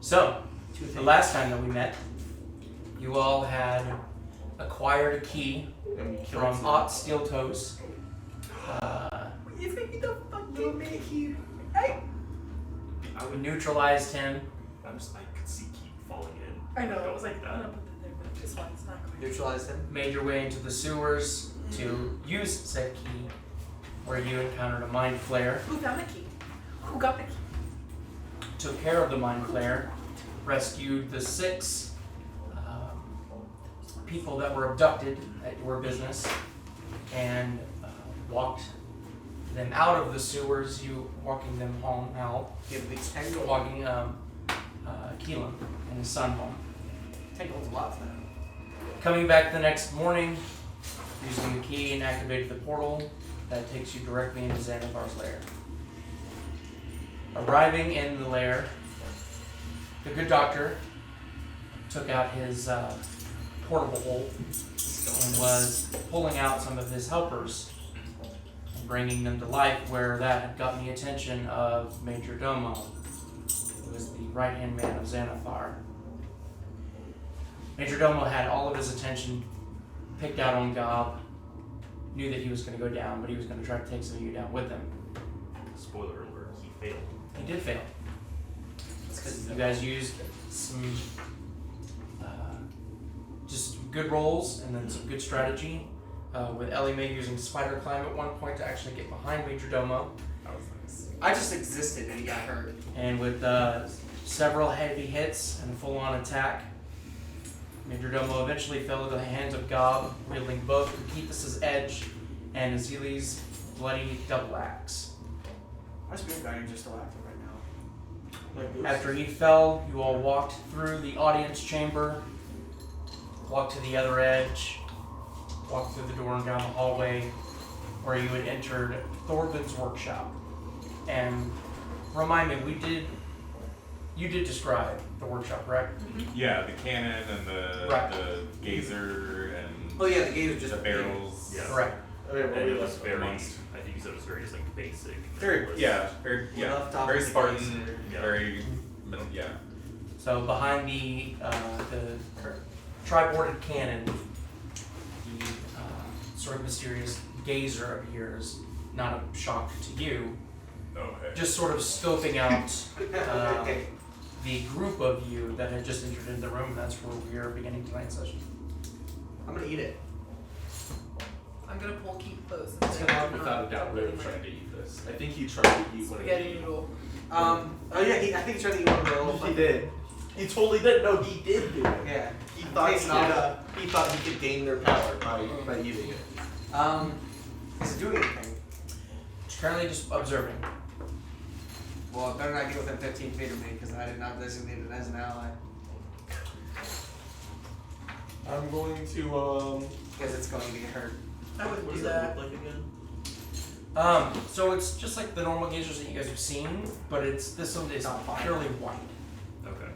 So, the last time that we met, you all had acquired a key from Ott Steel Toes. You think the fucking make you? Hey! We neutralized him. I could see keep falling in. I know, I was like, I'm gonna put that there, but this one's not going. Neutralized him. Made your way into the sewers to use said key, where you encountered a mind flare. Who found the key? Who got the key? Took care of the mind flare, rescued the 6 people that were abducted at your business, and walked them out of the sewers. You walking them home now. Walking Keelan and his son home. Tangled's a lot now. Coming back the next morning, using the key and activated the portal that takes you directly into Xanathar's lair. Arriving in the lair, the good doctor took out his portable hole and was pulling out some of his helpers and bringing them to life, where that had gotten the attention of Major Domo, who was the right-hand man of Xanathar. Major Domo had all of his attention picked out on Gob, knew that he was going to go down, but he was going to try to take some of you down with him. Spoiler alert, he failed. He did fail. You guys used some just good rolls and then some good strategy, with Elimae using spider climb at one point to actually get behind Major Domo. That was nice. I just existed and he got hurt. And with several heavy hits and a full-on attack, Major Domo eventually fell into the hands of Gob, wielding both Keith's edge and Azili's bloody double axe. My spirit guardians are still active right now. After he fell, you all walked through the audience chamber, walked to the other edge, walked through the door and down the hallway, where you had entered Thorvin's workshop. And remind me, you did describe the workshop, correct? Yeah, the cannon and the gazer and Oh yeah, the gaze was just the barrels. Yeah. Correct. And it was very, I think you said it was very just like basic. Very, very Spartan, Yeah. very, yeah. So behind the tri-boarded cannon, the sort of mysterious gazer appears, not a shock to you, Okay. just sort of scoping out the group of you that had just entered into the room. And that's where we are beginning tonight's session. I'm gonna eat it. I'm gonna pull Keith close. It's gonna without a doubt really trying to eat this. I think he tried to eat one of Spaghetti the... noodle. Oh yeah, I think he tried to eat one of the little... He did. He totally did. No, he did do it. Yeah. He thought he could gain their power by eating it. Is it doing anything? It's currently just observing. Well, it better not get within 15 feet of me, because I did not designate it as an ally. I'm going to, Because it's going to get hurt. I wouldn't What do does that that. look like again? So it's just like the normal gazers that you guys have seen, but this one is purely white. Okay.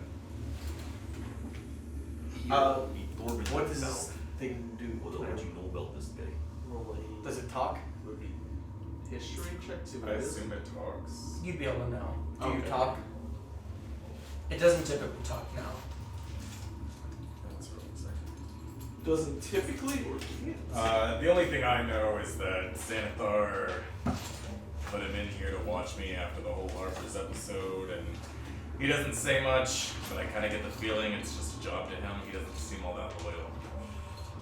what does this thing do? What would you know about this guy? Roll a... Does it talk? Would be history check? See what I it is? assume it talks. You'd be able to know. Do you Okay. talk? It doesn't typically talk now. That's what I'm saying. Doesn't typically or can't? The only thing I know is that Xanathar put him in here to watch me after the whole Harper's episode, and he doesn't say much, but I kind of get the feeling it's just a job to him. He doesn't seem all that loyal.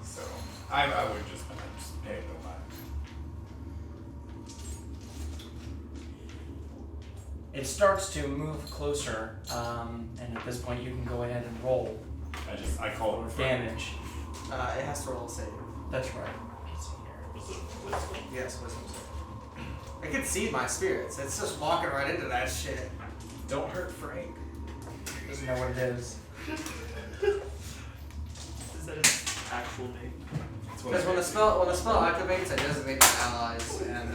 So I would just pay him no mind. It starts to move closer, and at this point you can go ahead and roll I call it damage. It has to roll a save. That's right. Was it wisdom? Yes, wisdom save. I can see my spirits. It's just walking right into that shit. Don't hurt Frank. Doesn't know what it is. Is that his actual name? Because when the spell activates, I designate my allies, and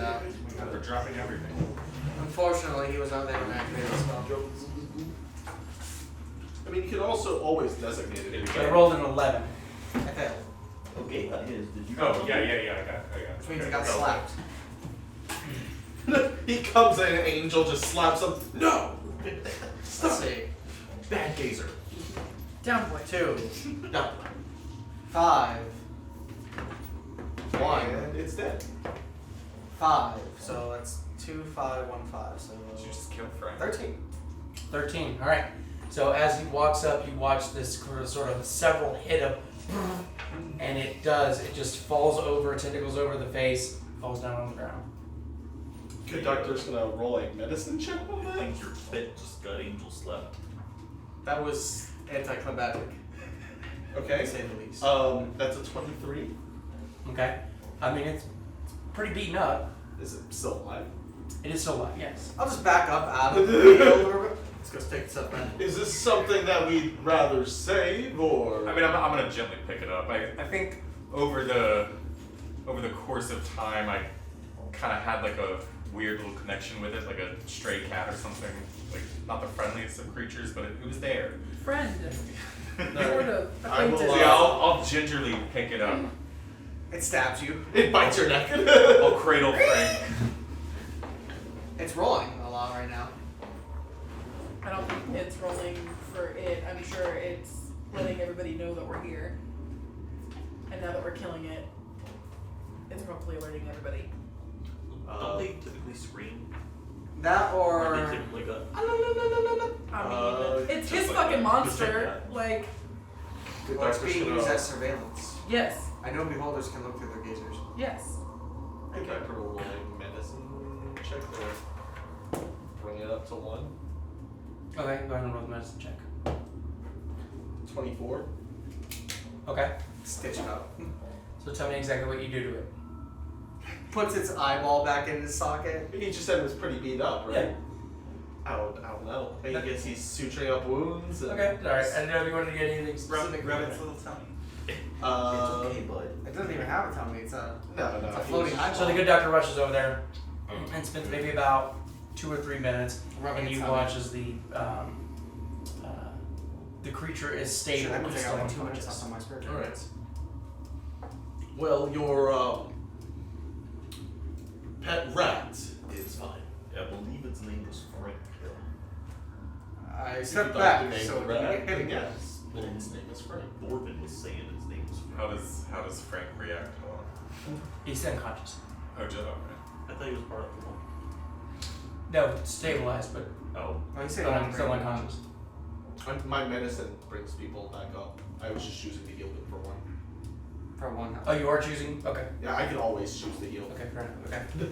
We're dropping everything. unfortunately, he was not there when I activated the spell. I mean, you can also always designate it. I rolled an 11. I failed, Okay, that is. Did you? Oh, yeah, I got which means I got slapped. He comes in, an angel just slaps him. No! Let's see. Bad gazer. Down boy. 2, No. 5, 1, And it's dead. 5. So that's 2, 5, 1, 5. So Did you just kill Frank? 13. 13. All right. So as he walks up, you watch this sort of several hit of, and it just falls over, tentacles over the face, falls down on the ground. Good doctor's gonna roll a medicine check on I that. think your fit just got angel slept. That was anticlimactic, Okay. to say the least. That's a 23. Okay. I mean, it's pretty beaten up. Is it still alive? It is still alive, yes. I'll just back up out of the field. Let's go take this up, man. Is this something that we'd rather save or? I mean, I'm gonna gently pick it up. I think over the course of time, I kind of had like a weird little connection with it, like a stray cat or something. Like not the friendliest of creatures, but it was there. Friend. No. Sort of. I will, Acquaintance. So yeah, I'll gingerly pick it up. It stabs you. It bites your neck. I'll cradle Frank. It's rolling a lot right now. I don't think it's rolling for it. I'm sure it's letting everybody know that we're here. And now that we're killing it, it's probably alerting everybody. Don't they typically scream? That Or or. they typically go, I mean, it's his just like fucking that. monster. Like, Good Or it's doctor's being gonna. used as surveillance. yes, I know beholders can look through their gazers. yes. Good doctor will roll a medicine check or bring it up to 1. Okay, go ahead and roll the medicine check. 24. Okay. Stitch it up. So tell me exactly what you do to it. Puts its eyeball back in its socket. He just said it was pretty beat up, right? Yeah. I don't know. I guess he's suturing up wounds. And Okay, alright. I didn't know if you wanted to get anything specific. grab its little tummy. It's Uh, okay, bud. It doesn't even have a tummy. It's a no. it's a floating eyeball. So the good doctor rushes over there and spends maybe about 2 or 3 minutes, Rubbing and its you tummy. watch as the creature is stable Shit, I and think I still got like 2 minutes unconscious. left on my spirit. All right. Well, your pet rat is fine. I believe its name was Frank. I If stepped you'd like back to name so the it rat, can get hit then again. yes. But its name is Frank. Thorvin was saying its name was Frank. How does Frank react? He's still unconscious. Oh, just okay. I thought he was part of the one. No, stabilized, but Oh. Oh, you say still unconscious. My medicine brings people back up. I was just choosing to heal them for 1. For 1 Oh, you are choosing? Okay. Yeah, I can always choose to heal. Okay, fair enough. Okay.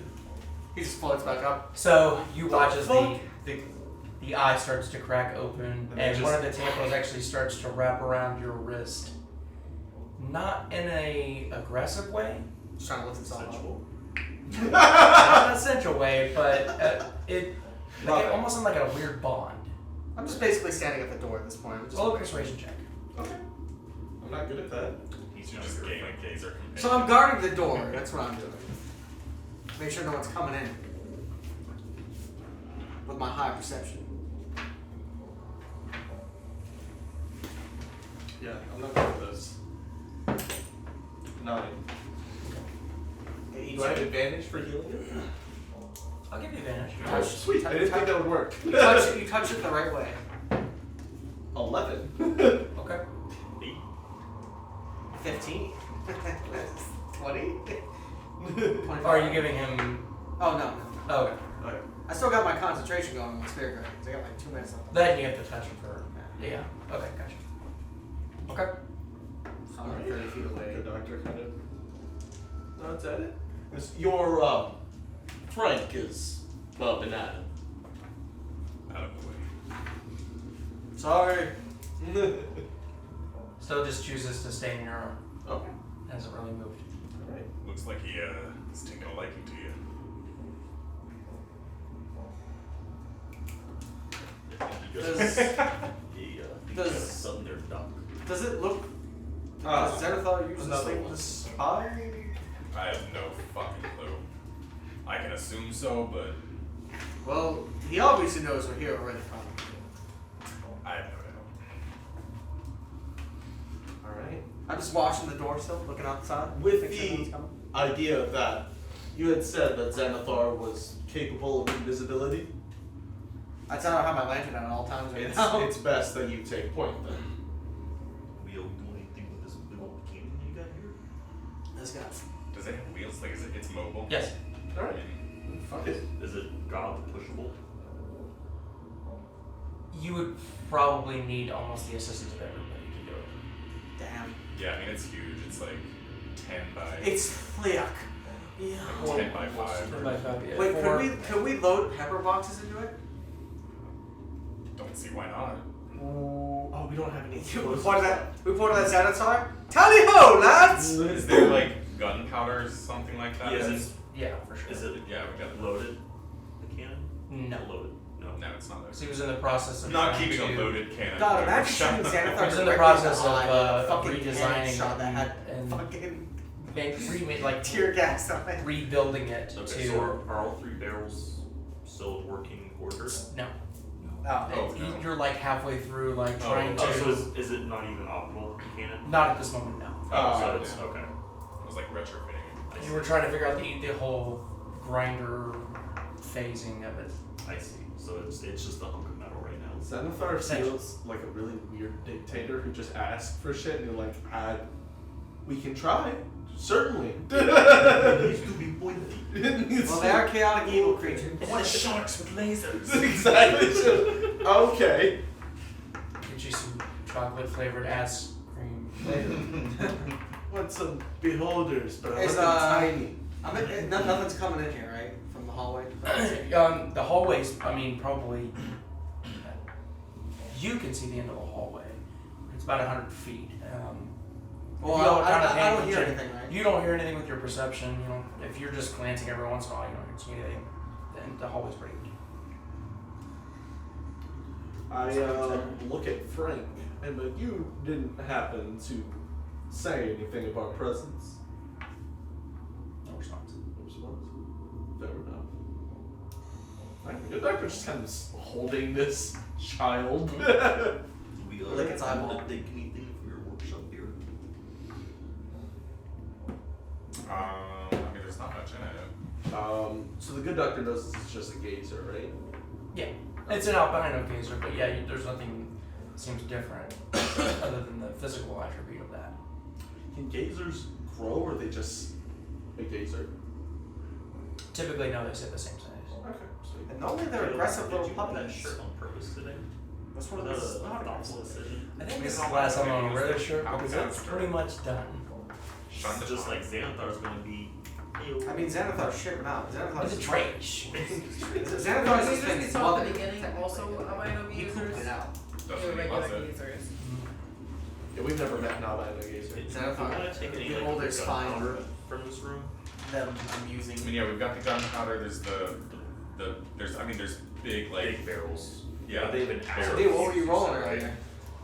He just floats back up. So you watch as fuck? the eye starts to crack open, And and then one of the tentacles actually starts to wrap around your wrist. Not in a aggressive way, Just trying to lift himself up. Sensual. not in an essential way, but it Love it. almost in like a weird bond. I'm just basically standing at the door at this point. I'm just Roll a persuasion check. Okay. I'm not good at that. He's You just gain a gazer. So I'm guarding the door. That's what I'm doing. Make sure no one's coming in. With my high perception. Yeah, I'm not good at this. 9. Do I have advantage for healing it? I'll give you advantage. Oh, sweet. I didn't think that would work. You touch it the right way. 11. Okay. 15. 20. Are you giving him? Oh no. Oh, okay. Okay. I still got my concentration going on my spirit guard. I got like 2 minutes left. Then you have to touch him for. Yeah. Okay, gotcha. Okay. So I'm like 30 feet away. The doctor kind of nods at it. Your Frank is been at it. Out of the way. Sorry. Still just chooses to stay in your arm. Okay. Hasn't really moved. Alright. Looks like he is taking a liking to you. He Does- got a does- son there, Doc. Does it look? Does Xanathar use this another thing one. to spy? I have no fucking clue. I can assume so, but Well, he obviously knows we're here already. I have no doubt. Alright. I'm just watching the door still, looking outside. With make sure no one's the coming. idea of that, you had said that Xanathar was capable of invisibility. I tell her how my lantern at all times right now. It's best that you take point then. We don't do anything with this little cannon you got here. This guy. Does it have wheels? Like, it's mobile? Yes. Alright. Fuck it. Is it god pushable? You would probably need almost the assistance of everybody to do it. Damn. Yeah, I mean, it's huge. It's like 10 by... It's thick. Yeah. like 10 by 5. Ten by five, yeah. Wait, Four- could we load pepper boxes into it? Don't see why not. Ooh. Oh, we don't have any. We pointed that Xanathar. Tally ho, lads! Is there like gunpowder or something like that? Yeah, That's- Yeah, for sure. Is it Yeah, we got loaded? The cannon? No. Loaded. No. No, it's not So loaded. he was in the process of Not trying keeping to, a loaded cannon. God, Never imagine shot shooting them. Xanathar He's in the directly process in the eye of, with a fucking redesigning cannon shot that had and fucking like tear gas on it. rebuilding it Okay, to. so are all 3 barrels still in working order? No. Oh, no. You're like halfway through, like Oh, trying Oh, to. so is it not even optimal cannon? Not at this moment, no. Oh, so yeah. it's okay. I was like retrofitting it. You were trying to figure out the whole grinder phasing of it. I see. So it's just a hunk of metal right now. Xanathar Essentially. feels like a really weird dictator who just asks for shit and you're like, we can try. Certainly. It needs to be pointy. Well, they are chaotic evil creatures. What sharks with lasers? Exactly. Okay. Get you some chocolate flavored ass cream later. Want some beholders, but I Is, want them tiny. Nothing's coming in here, right? From the hallway? The hallways, I mean, probably. You can see the end of the hallway. It's about 100 feet. Well, you don't kinda I pay don't hear attention. anything, right? You don't hear anything with your perception. You know, if you're just glancing every once in a while, you don't see anything. Then the hallway's pretty empty. I look at Frank, but you didn't happen to say anything of our presence. No response. No response. Fair enough. Alright, the doctor's just kind of holding this child. We Lick its eyeball. not take anything from your workshop here. I mean, there's not much in it. So the good doctor knows this is just a gazer, right? Yeah, it's an albino gazer, but yeah, there's nothing that seems different other than the physical attribute of that. Can gazers grow, or are they just a gazer? Typically, no, they stay the same size. Okay, sweet. And normally they're aggressive little Did you wear that puppies. shirt on purpose today? That's one of Was that those. a thoughtful decision? I think It's this is the not last like time I'm they gonna wear use this shirt the because it's outcast pretty or- much done. Shun Just like Xanathar's gonna be. I mean, Xanathar's shipping out. Xanathar's It's a trash. Xanathar's Lasers just we been saw at the smothered. beginning also albino He pooped users. it out. That's They were what he regular was it. users. Yeah, we've never met an albino gazer. Did you Xanathar. wanna take any The like older gun spine. powder from this room? That I'm using. I mean, yeah, we've got the gunpowder. There's there's big like Big barrels. Yeah. They've been So, dude, what were you rolling earlier?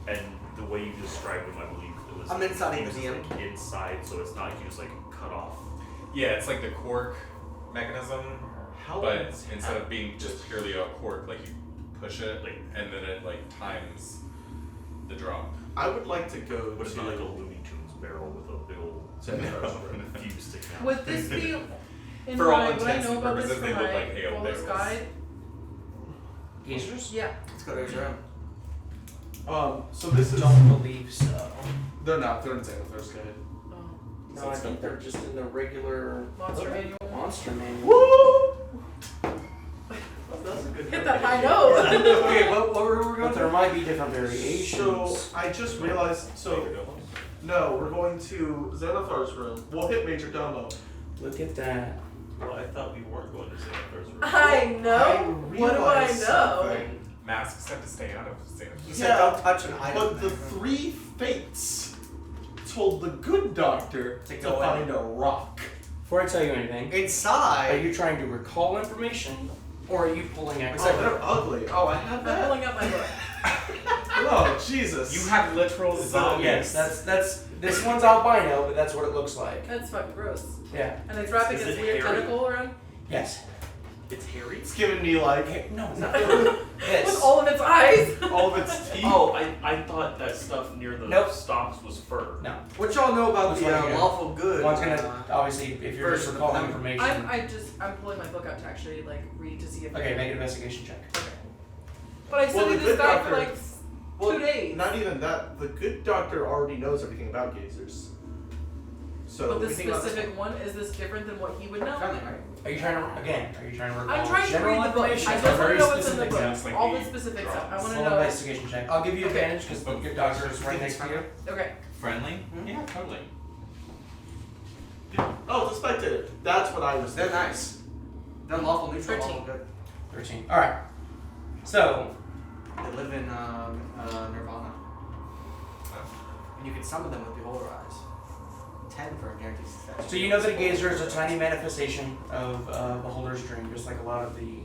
And the way you described them, I believe it was. I'm inside it was the DM. like inside, so it's not just like cut off. yeah, it's like the cork mechanism, How but instead of being just purely a cork, like you push it, Like- and then it like times the drop. I would like to go But it's to not like a Looney Tunes barrel with a big old Xanathar's fuse sticking out. Would this be in For all my, would I intents know and about this purposes, for they look my like ale bonus barrels. guide? Gazers? Yeah. Let's go to your room. So this is. Don't believe so. They're not. They're in Xanathar's guide. Oh. No, I think they're just in the regular Monster manual. monster manual. Woo! That's a good Hit that high note. Okay, what were we going But there might be different variations. So I just realized. So no, we're going to Xanathar's room. We'll hit Major Domo. Look at that. Well, I thought we weren't going to Xanathar's room. I know. What do I realized know? something. Masks have to stay out of Santa. You said Yeah, don't touch an item. But the three fates told the good doctor To to go find in. a rock. Before I tell you anything, are Inside. you trying to recall information, or are you pulling out? It's like they're ugly. Oh, I have I'm that. pulling out my book. Oh Jesus! You have literal zombies. Yes, that's this one's albino, but that's what it looks like. That's fucking gross. Yeah. And it's wrapping Is its it weird hairy? tentacle around Yes. It's hairy? It's giving me like Okay, no, not with this. all of its eyes. all of its teeth. Oh, I thought that stuff near the Nope. stalks was fur. No. What y'all know about Which the one you got? lawful good? One's gonna obviously, if you're just version of recalling them. information. I'm pulling my book out to actually like read to see if Okay, make an investigation check. Okay. But I studied the this good guy for doctor- like 2 days. Not even that. The good doctor already knows everything about gazers. So But we this think about specific one, is this different than what he would know? Friendly, right? Are you trying to recall I'm trying to general read the book. information I or just want to very know what's in the specific book. sounds like All the the specific drums. stuff. I want to Roll an know. investigation check. I'll give you Okay. advantage because the good doctor is right next to you. Okay. Friendly? Yeah, totally. Oh, it's a spectator. That's what I was They're thinking. nice. They're lawful neutral, 13. lawful good. 13. All right. So They live in Nirvana. And you can summon them with Beholder Eyes. 10 for a guaranteed success. So you know that a gazer is a tiny manifestation of Beholder's dream, just like a lot of the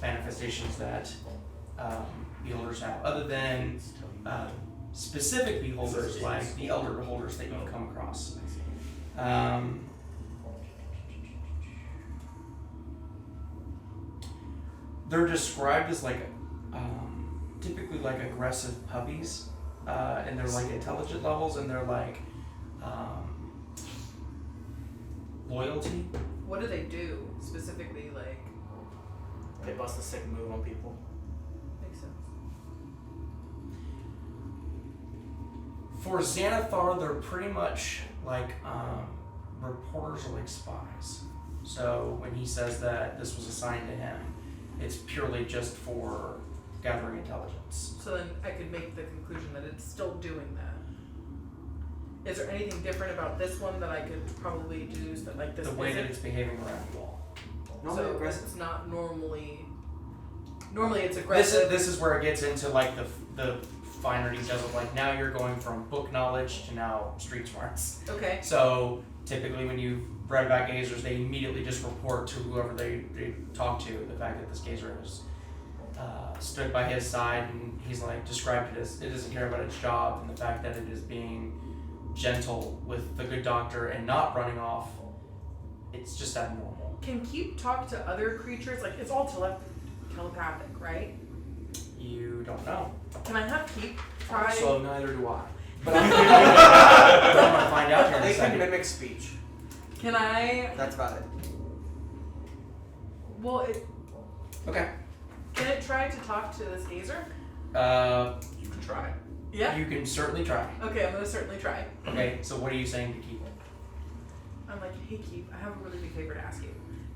manifestations that beholders have, other than specific beholders like the elder beholders that you've come across. They're described as like typically like aggressive puppies, and they're like intelligent levels, and they're like loyalty. What do they do specifically? Like, They bust a sick move on people. makes sense. For Xanathar, they're pretty much like reporters or like spies. So when he says that this was assigned to him, it's purely just for gathering intelligence. So then I could make the conclusion that it's still doing that. Is there anything different about this one that I could probably deduce that like this The way that isn't? it's behaving around you all. Normally So aggressive. it's not normally. Normally it's aggressive. This is where it gets into like the finer details of like now you're going from book knowledge to now street smarts. Okay. So typically when you've read about gazers, they immediately just report to whoever they talk to the fact that this gazer has stood by his side, and he's like described it as it doesn't care about its job, and the fact that it is being gentle with the good doctor and not running off, it's just abnormal. Can Keep talk to other creatures? Like it's all telepathic, right? You don't know. Can I have Keep try? So neither do I. But I'm gonna find out here in a They can second. mimic speech. Can I? That's about it. Well, Okay. can it try to talk to this gazer? You can try. Yeah. You can certainly try. Okay, I'm gonna certainly try. Okay, so what are you saying to keep it? I'm like, hey Keep, I have a really big favor to ask you.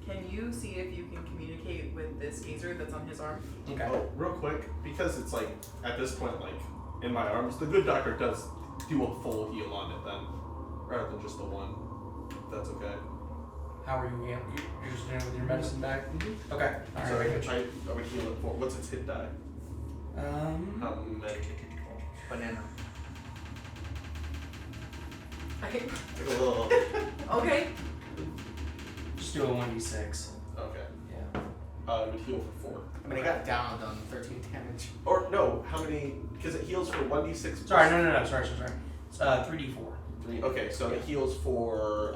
Can you see if you can communicate with this gazer that's on his arm? Okay. Oh, real quick, because it's like at this point, like in my arms, the good doctor does do a full heal on it then, rather than just the one. If that's okay. How are you? You're just doing it with your medicine bag? Mm-hmm. Okay. All So right. I would heal it for. What's its hit die? How many? Banana. Like a little. Okay. Just do a 1d6. Okay. Yeah. It would heal for 4. I mean, it got downed on 13 damage. Or no, how many? Because it heals for 1d6. Sorry, no. Sorry. It's 3d4. 3. Okay, so it heals for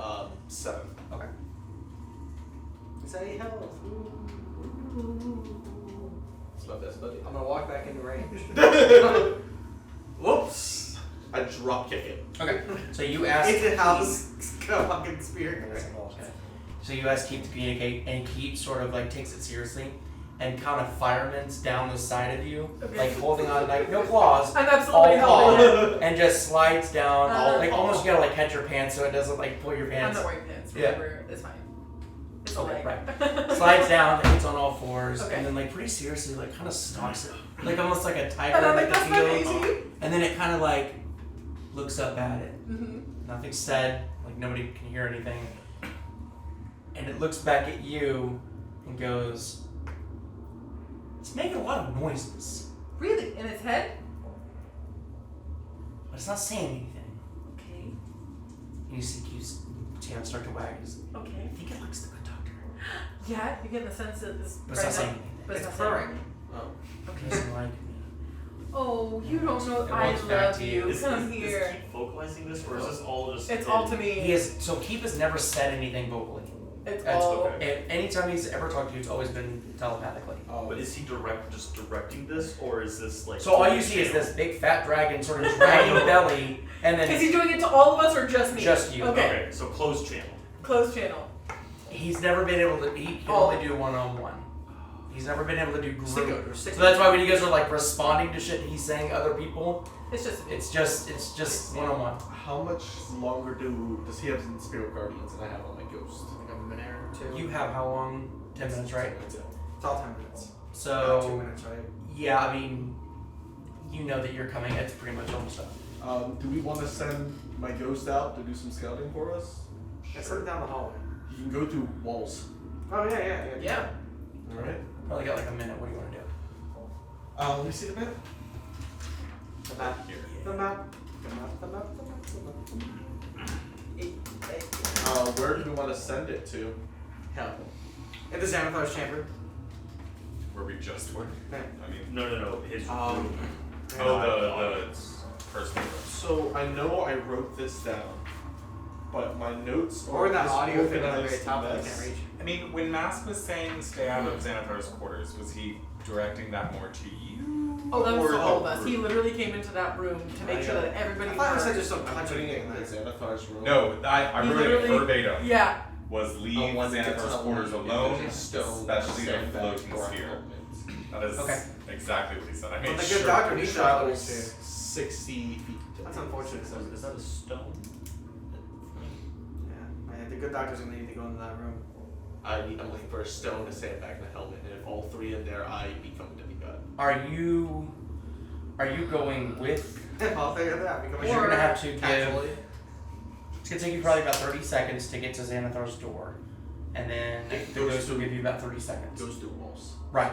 7. Okay. Say health. It's not best, buddy. I'm gonna walk back into range. Whoops! I drop kick it. Okay. So you ask. It's a house fucking spear. Okay. So you ask Keep to communicate, and Keep sort of like takes it seriously, and kind of fireman's down the side of you, Okay. like holding on, like no claws, I'm absolutely all helping. paw, and just slides down, like paw. almost you gotta like catch your pants so it doesn't like pull your I'm pants. not wearing pants. Yeah. Whatever. It's fine. It's Okay, okay. right. Slides down, hits on all fours, Okay. and then like pretty seriously, like kind of stalks it, like almost like a tiger And I'm in like, like the that's not field. easy. And then it kind of like looks up at it. Mm-hmm. Nothing's said, like nobody can hear anything. And it looks back at you and goes, "It's making a lot of noises, Really? In its head? but it's not saying anything." Okay. And you see Q's tail start to wag. He's, Okay. I think it likes the good doctor. Yeah, you get the sense that this. But it's not saying anything. But it's It's not saying purring. anything. Oh. It doesn't like me. Oh, you don't know. It I walks back love to you. you. Is Come Keep here. vocalizing this, or is this all just? It's all to me. He is, so Keep has never said anything vocally. It's That's all. okay. Anytime he's ever talked to you, it's always been telepathically. Oh, But is he just directing this, or is this like? So all you see is this big fat dragon sort of dragging belly, and Is then he doing it to all of us or just me? Just you. Okay. Okay, so closed channel. Closed channel. he's never been able to. He can only do one-on-one. He's never been able to do group. Sicko. So that's why when you guys are like responding to shit he's saying to other people, It's just it's just one-on-one. How much longer does he have in Spirit Guardians and I have on my Ghost? Like a minute or two. You have how long? 10 minutes, right? It's all 10 minutes. So 2 minutes, right? yeah, I mean, you know that you're coming. It's pretty much almost done. Do we want to send my Ghost out to do some scouting for us? Let's send it down the hallway. You can go through walls. Oh yeah. yeah. Alright. Probably got like a minute. What do you want to do? Let me see the map. The map. Here. The map. The map. Where do we want to send it to? Hell. In the Xanathar's chamber. Where we just were. Yeah. I mean, No. His Um, room. the personal room. So I know I wrote this down, but my notes Or are that this audio thing at the very organized top that I mess. can't reach. I mean, when Mask was saying stay out of Xanathar's quarters, was he directing that more to you? Oh, that was Or for all of the us. He group? literally came into that room to make sure that everybody I thought it heard. said just some I'm punching putting it thing in there. Xanathar's room. No, I He wrote it literally- verbatim. Yeah. Was leave I want to Xanathar's tell quarters you alone, there's a stone especially the sandbag floating for our sphere. helmets. That is Okay. exactly what he said. I But made the sure. good doctor He needs that travels too. 60 feet. That's unfortunate. Is that a stone? Yeah. The good doctor's gonna need to go into that room. I'm looking for a stone, a sandbag, and a helmet, and if all three in there, I become a demigod. Are you going with? I'll figure that out. Because you're gonna have to give. Casually. It's gonna take you probably about 30 seconds to get to Xanathar's door, and then It the goes ghost will through- give you about 30 seconds. Goes through walls. Right.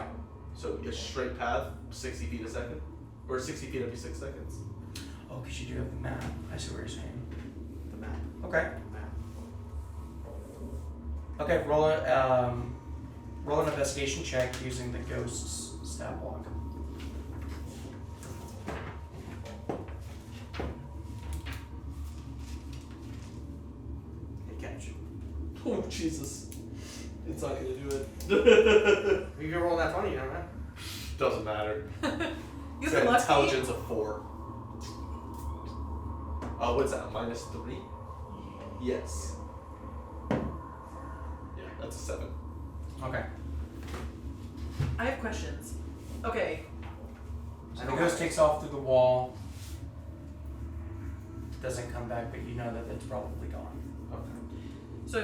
So a straight path, 60 feet a second? Or 60 feet every 6 seconds? Oh, because you do have the map. I see what you're saying. The map. Okay. Map. Okay. Roll an investigation check using the ghost's stat block. Hey, catch. Oh, Jesus. It's not gonna do it. You can roll that 20, you know, man. Doesn't matter. You It's have got lucky. intelligence of 4. What's that? -3? Yes. Yeah, that's a 7. Okay. I have questions. Okay. So the ghost takes off through the wall. Doesn't come back, but you know that it's probably gone. Okay. So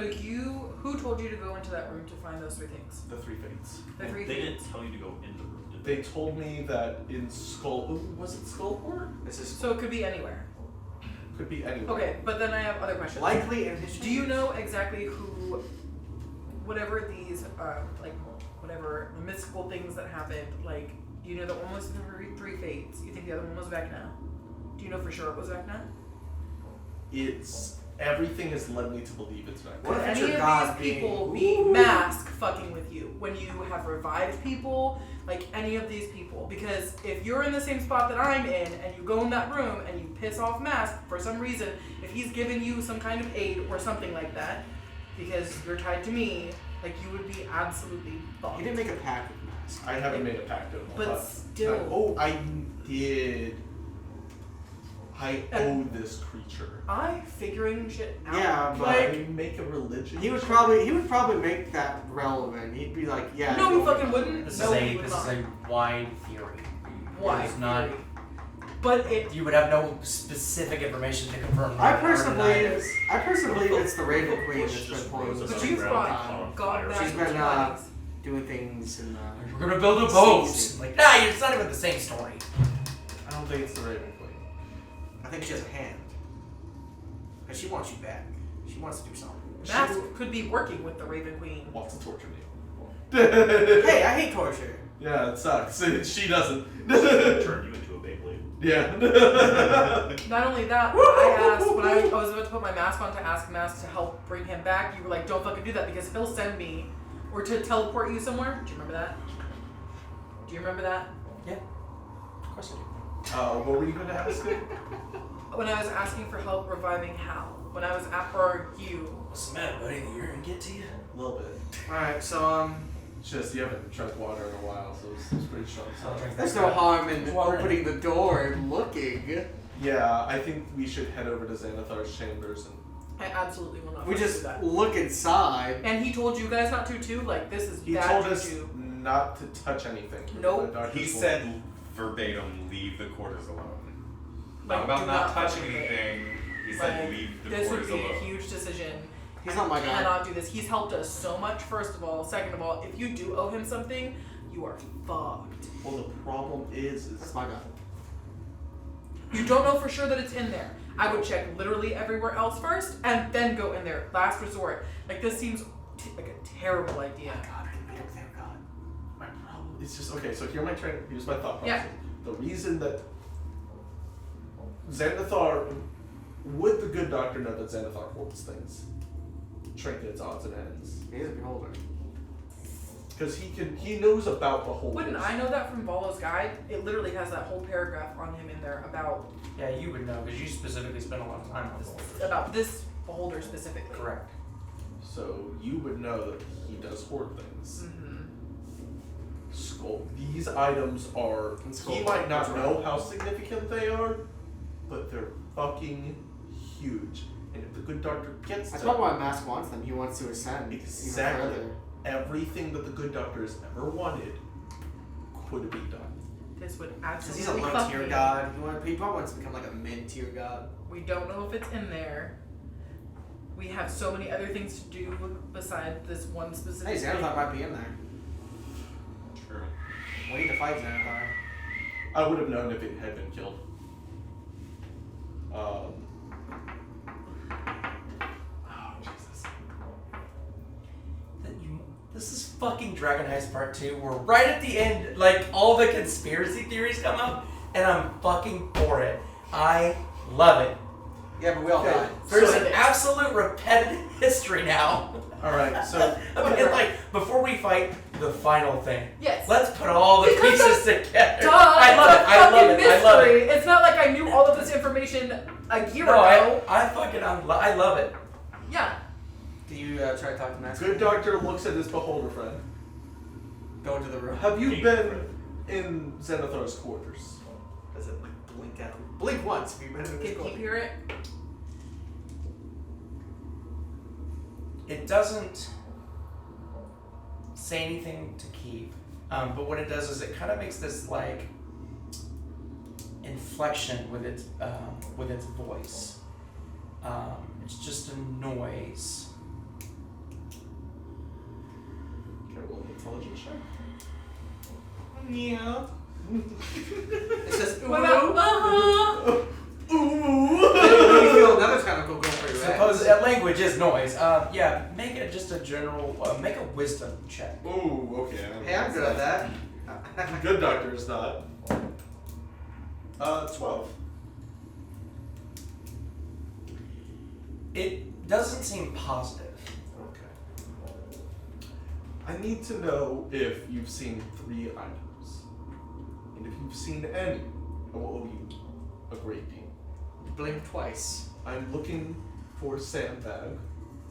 who told you to go into that room to find those 3 things? The 3 fates. The 3 They things. didn't tell you to go in the room, did They told me that in was it Skullport? This is So it could be anywhere. Could be anywhere. Okay, but then I have other questions. likely in history. Do you know exactly who, whatever these, whatever mystical things that happened, like, do you know that one was the 3 fates? You think the other one was Vecna? Do you know for sure it was Vecna? Everything has led me to believe it's back. What Could if it's any your of god these people being- be mask fucking with you when you have revived people? Like any of these people? Because if you're in the same spot that I'm in and you go in that room and you piss off Mask for some reason, if he's giving you some kind of aid or something like that, because you're tied to me, like you would be absolutely fucked. He didn't make a pact with Mask. I haven't made a pact with him. But still. Oh, I did. I owe this creature. I figuring shit out. Yeah, but- like, I make a religion. He would probably make that relevant. He'd be like, yeah. no, he go fucking with wouldn't. This No, is he a would this not. is a wide theory. Why? It is not. theory. But it. You would have no specific information to confirm. I that or personally deny believe. this. I personally believe it's the Raven Queen that's Just been pulling rose this up But on you've the ground, got caught on God fire. back She's in been, your bodies. doing things in. We're gonna build a boat. Season. Like, nah, it's not even the same story. I don't think it's the Raven Queen. I think she has a hand. Because she wants you back. She wants to do something. Mask could be working with the Raven Queen. Wants to torture me. Hey, I hate torture. Yeah, it sucks. She doesn't. Turn you into a Beyblade. Yeah. Not only that, I asked when I was about to put my mask on to ask Mask to help bring him back. You were like, "Don't fucking do that," because he'll send me or to teleport you somewhere. Do you remember that? Do you remember that? Yeah. Of course I do. What were you gonna ask me? When I was asking for help reviving Hal. When I was at or you. What's the matter, buddy? The urine get to you? A little bit. Alright, so, It's just you haven't drank water in a while, so it's pretty strong. I'll drink there's that. no harm in Water in opening the door and looking. Yeah, I think we should head over to Xanathar's chambers and. I absolutely will not. We fucking just do that. look inside. And he told you guys not to too. Like this is He bad told us juju. not to touch anything. Nope. The He doctors will- said verbatim, leave the quarters alone. Like, Not about do not not touching fuck with it. anything. He said Like, leave the this would quarters be a alone. huge decision. He's not my guy. Cannot do this. He's helped us so much, first of all. Second of all, if you do owe him something, you are fucked. Well, the problem is That's my guy. You don't know for sure that it's in there. I would check literally everywhere else first, and then go in there. Last resort. Like, this seems like a terrible idea. God, I don't think God. my problem. It's just okay. So here's my thought process. Yeah. The reason that Xanathar, would the good doctor know that Xanathar holds things, trinkets, odds and ends? He's a beholder. Because he knows about the whole. Wouldn't I know that from Volo's guide? It literally has that whole paragraph on him in there about Yeah, you would know because you specifically spent a lot of time on this. this beholder specifically. Correct. So you would know that he does hoard things. Mm-hmm. Skull. These items are. And skull. He might not That's know right. how significant they are, but they're fucking huge. And if the good doctor gets That's them, probably why Mask wants them. He wants to ascend Exactly. even further. everything that the good doctor has ever wanted could be done. This would Because he's a absolutely low fuck tier me. god. He probably wants to become like a mid tier god. We don't know if it's in there. We have so many other things to do besides this one specific Hey, thing. Xanathar might be in there. True. We need to fight Xanathar. I would have known if it had been killed. Oh, Jesus. This is fucking Dragon Heist Part 2. We're right at the end, like all the conspiracy theories come up, and I'm fucking for it. I love it. Yeah, but we all Okay. died. There's So- an absolute repetitive history now. Alright, so I mean, like, before we fight the final thing, Yes. let's put all the Because pieces together. Duh, I love it's it. a I love fucking it. I love it. mystery. It's not like I knew all of this information a year No, ago. I love it. Yeah. Do you try to talk to Mask? good doctor looks at his beholder friend. Go into the room. Have you Deep been breath. in Xanathar's quarters? Does it like blink at him? Blink once if you've been in Can this you hear it? It doesn't say anything to keep, but what it does is it kind of makes this like inflection with its voice. It's just a noise. Can I roll an intelligence check? Yeah. It says, ooh. What about, uh-huh. When you feel another tentacle go for your Suppose head. language is noise. Yeah, make it just a general. Make a wisdom check. Ooh, okay. Hey, I'm good at that. Good doctor is not. 12. It doesn't seem positive. Okay. I need to know if you've seen 3 items. And if you've seen any, I will owe you a great deal. Blink twice. I'm looking for a sandbag,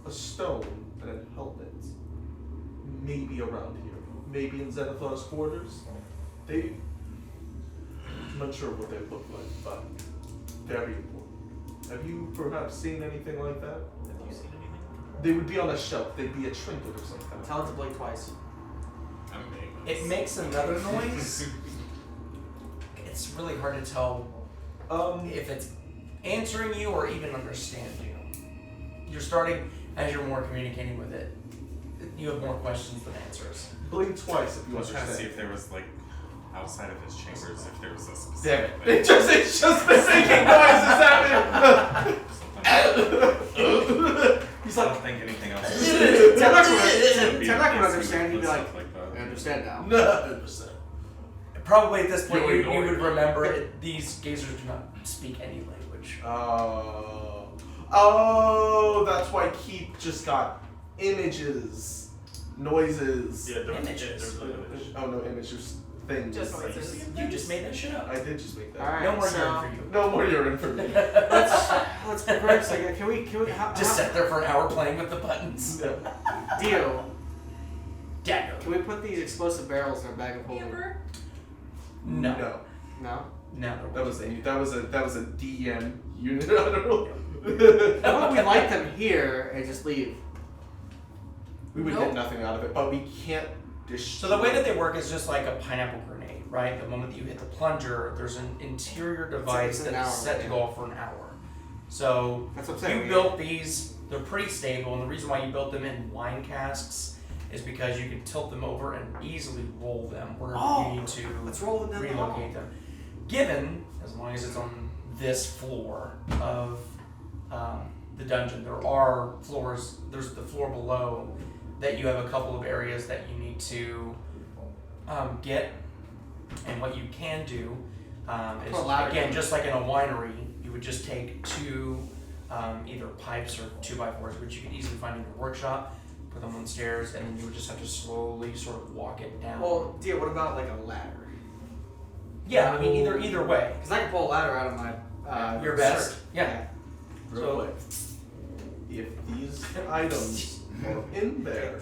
a stone, and a helmet. Maybe around here. Maybe in Xanathar's quarters. I'm not sure what they look like, but very important. Have you perhaps seen anything like that? Have you seen anything? They would be on a shelf. They'd be a trinket or something. Tell it to blink twice. I'm big. It makes another noise. It's really hard to tell if it's answering you or even understand you. You're starting, as you're more communicating with it, you have more questions than answers. Blink twice if I you was trying to see understand. if there was like outside of his chambers, if there was a Damn specific it. It's just the sinking noises happening. He's I like, don't think anything else. Tendrak would understand. He'd be like, Stuff like I that. understand now. no. Probably at this point, You'll you ignore would it. remember it, these gazers do not speak any language. Oh, that's why Keep just got images, noises. Yeah, Images. there's no image. Oh no, images, things. Just noises. You just made that shit up. I did just make that. Alright, No more so urine for you. No more urine for me. let's progress. Like, can we Just sat there for an hour playing with the buttons. No. deal? Dagger. Can we put these explosive barrels in our bag of holding? Amber? No. No. No. No. That was a DM unit. I don't know. How about we light them here and just leave? We would Nope. get nothing out of it, but we can't So the way that they work is just like a pineapple grenade, right? The moment that you hit the plunger, there's an interior device an that's hour, set to go off for an hour. So That's what I'm saying. you built these, they're pretty stable, and the reason why you built them in wine casks is because you can tilt them over and easily roll them wherever you need to Let's roll them down the hall. relocate them. Given, as long as it's on this floor of the dungeon, there are floors, there's the floor below that you have a couple of areas that you need to get, and what you can do is, again, just like in a winery, you would just take two either pipes or 2x4s, which you can easily find in your workshop, put them on stairs, and then you would just have to slowly sort of walk it down. Well, dear, what about like a ladder? Yeah, I mean, either way. Because I can pull a ladder out of my Your best. shirt. Yeah. Real So- quick. If these items are in there,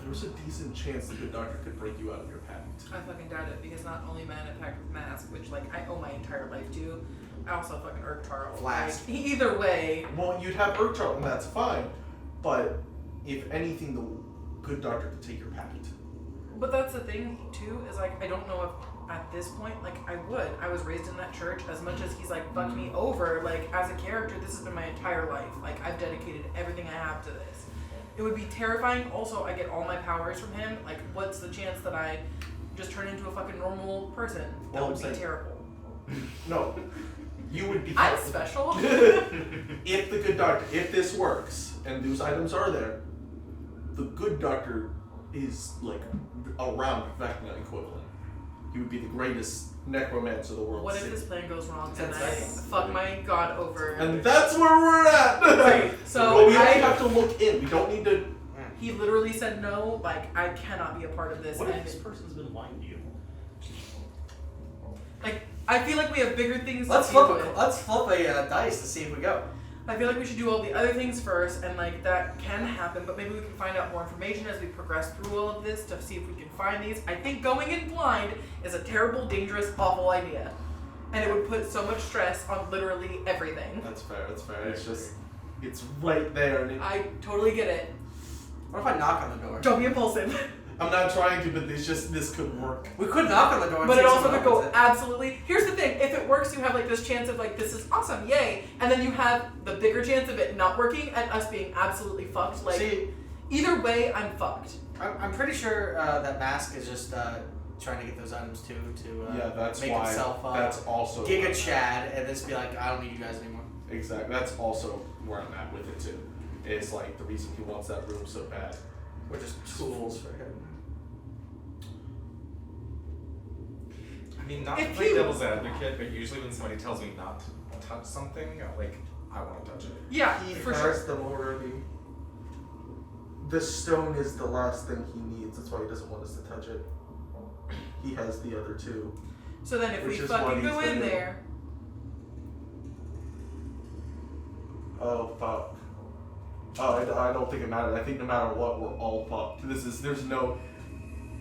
there's a decent chance the good doctor could break you out of your pact. I fucking doubt it because not only am I in a pact with Mask, which like I owe my entire life to, I also have fucking Urk-Tarl. Flask. Like, either way, Well, you'd have Urchart, and that's fine. But if anything, the good doctor could take your pact. but that's the thing too, is like I don't know if at this point, like I would. I was raised in that church. As much as he's like fucked me over, like as a character, this has been my entire life. Like I've dedicated everything I have to this. It would be terrifying. Also, I get all my powers from him. Like, what's the chance that I just turn into a fucking normal person? That Well, would be I'm saying- terrible. No, you would be. I'm special. If the good doctor, if this works, and those items are there, the good doctor is like around Vecna equivalent. He would be the greatest necromancer the world What if seen. this plan goes wrong and That's I right. fuck my god over? And that's where we're at. Right, so But we don't I- have to look in. We don't need to. He literally said no. Like I cannot be a part of this. What if And this person's been lying to you? like I feel like we have bigger things. Let's to deal flip with. a dice to see if we go. I feel like we should do all the other things first, and like that can happen, but maybe we can find out more information as we progress through all of this to see if we can find these. I think going in blind is a terrible, dangerous, awful idea. And it would put so much stress on literally everything. That's fair. That's fair. It's just, it's right there. And I totally get it. What if I knock on the door? Don't be impulsive. I'm not trying to, but it's just this could work. We could knock on the door, and But see it if also someone could go opens it. absolutely. Here's the thing: if it works, you have like this chance of like this is awesome, yay, and then you have the bigger chance of it not working and us being absolutely fucked. Like See, either way, I'm fucked. I'm pretty sure that Mask is just trying to get those items too to Yeah, that's make why. himself That's also. Giga Chad and just be like, I don't need you guys anymore. Exactly. That's also where I'm at with it too. It's like the reason he wants that room so bad. We're just tools for him. I mean, not If to play you- devil's advocate, but usually when somebody tells me not to touch something, I want to touch it. Yeah, He for has sure. them already. The stone is the last thing he needs. That's why he doesn't want us to touch it. He has the other two. So then, if Which we is what fucking he's go been in doing. there, Oh fuck. Oh, I don't think it matters. I think no matter what, we're all fucked. There's no.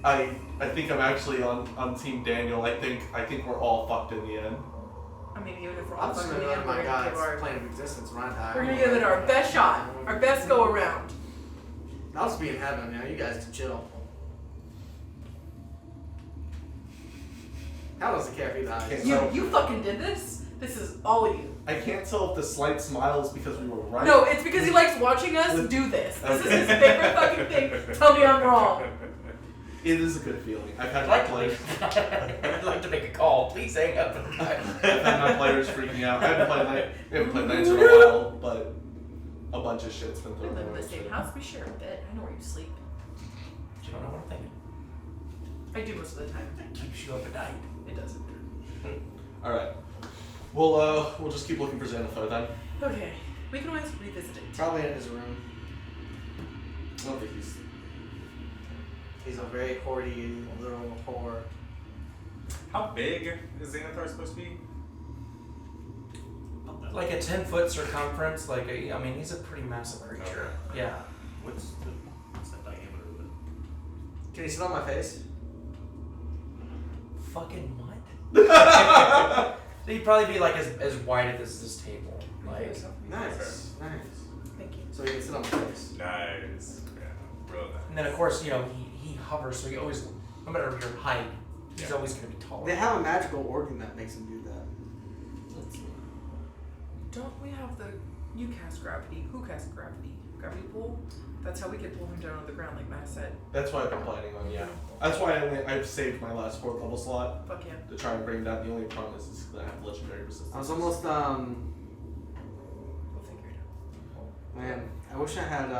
I think I'm actually on Team Daniel. I think we're all fucked in the end. I mean, even if we're all I'm just fucking gonna in, run we're my gonna give God's our plane of existence when I die. we're gonna give it our best shot, our best go around. I'll just be in heaven, you guys can chill. How does it care if he dies? You fucking did this. This is all you. I can't tell if the slight smile is because we were right. No, it's because he likes watching us do this. This is his favorite fucking thing. Tell me I'm wrong. It is a good feeling. I've had I'd my like, players. I'd like to make a call. Please hang up. I've had my players freaking out. I haven't played Knights in a while, but a bunch of shit's been We thrown live in away. the same house. We share a bed. I know where you sleep. You don't know what I'm thinking. I do most of the time. That keeps you up at night. It doesn't. All right. We'll just keep looking for Xanathar then. Okay. We can always revisit it. Probably in his room. I don't think he's. He's a very hoardy little whore. How big is Xanathar supposed to be? Like a 10-foot circumference. I mean, he's a pretty massive creature. Yeah. What's that diameter of it? Can you sit on my face? Fucking what? He'd probably be like as wide as this table. Like, Nice. Thank you. So he can sit on my face. Nice. Yeah, real nice. and then of course he he hovers, so he always, no matter your height, he's always going to be taller. They have a magical organ that makes them do that. Don't we have the... You cast gravity. Who casts gravity? Gravity pull? That's how we can pull him down on the ground, like Matt said. That's what I've been planning on, yeah. That's why I've saved my last 4th level slot Fuck yeah. to try and bring down. The only problem is that I have legendary resistance. I was almost, We'll figure it out. man, I wish I had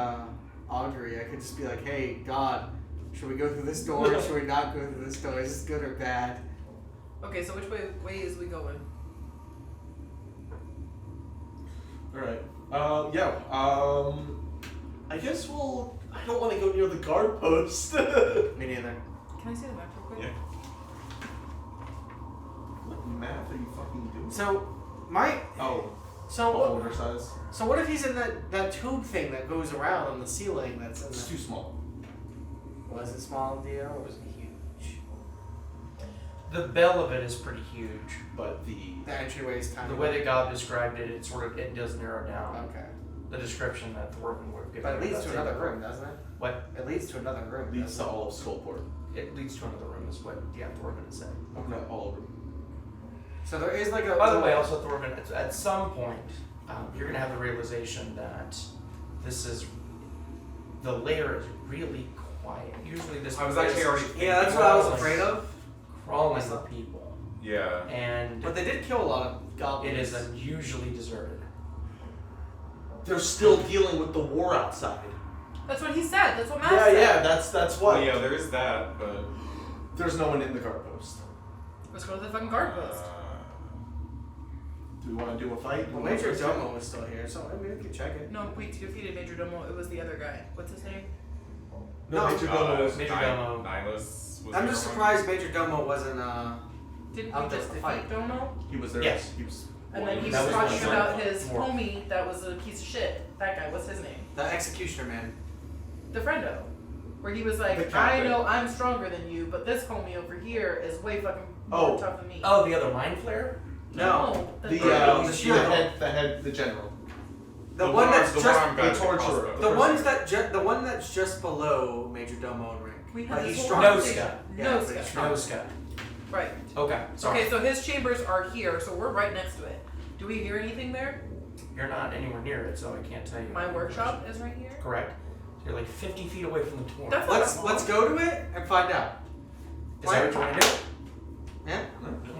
augury. I could just be like, hey, God, should we go through this door or should we not go through this door? Is this good or bad? Okay, so which way is we going? Alright. I guess we'll... I don't want to go near the guard post. Me neither. Can I see the map real quick? Yeah. What math are you fucking doing? So, my... Oh, So order size. So what if he's in that tube thing that goes around on the ceiling that's in It's the... too small. Was it small, Dio, or was it huge? The bell of it is pretty huge, But The entryway is kind the of... way that God described it, it does narrow down Okay. the description that Thorvin would have given. But it leads That's to another room, doesn't it? What? It leads to another room, leads to doesn't it? all of Skullport. It leads to another room, is what Thorvin is saying. Not all of them. So there is like a... By the way, also Thorvin, at some point, you're gonna have the realization that the lair is really quiet. Usually this I was place actually is already Yeah, that's what I was afraid of. crawling with people, Yeah. and But they did kill a lot of goblins. it is unusually deserted. They're still dealing with the war outside. That's what he said. That's what Matt said. Yeah, that's Well, what. yeah, there is that, but There's no one in the guard post. Let's go to the fucking guard post. Do we want to do a fight? Well, Major Domo was still here, so I mean, we can check it. No, we defeated Major Domo. It was the other guy. What's his name? No, Major Domo was... Major Domo. Nihilus was I'm there just one? surprised Major Domo wasn't, Didn't Out we there just for defeat fight. Domo? He was there. Yes. He was... And then he That was was talking one about of his Dwarf. homie that was a piece of shit. That guy, what's his name? the Executioner Man. The friendo. Where he was The like, I captain. know I'm stronger than you, but this homie over here is way fucking Oh. more tough than me. Oh, the other mind flare? No. the The head, the general. The one that's the just... worm guy with the torturer. crossbow. The ones that the one that's just below Major Domo in rank. We But had he's this strong. whole No thing. Scott. Yeah, No but Scott. he's strong. No, Scott. Right. Okay, sorry. Okay, so his chambers are here, so we're right next to it. Do we hear anything there? You're not anywhere near it, so I can't tell you. My workshop is right here. Correct. So you're like 50 feet away from the door. That's not Let's go to it and find out. Is that what you want to do? Yeah.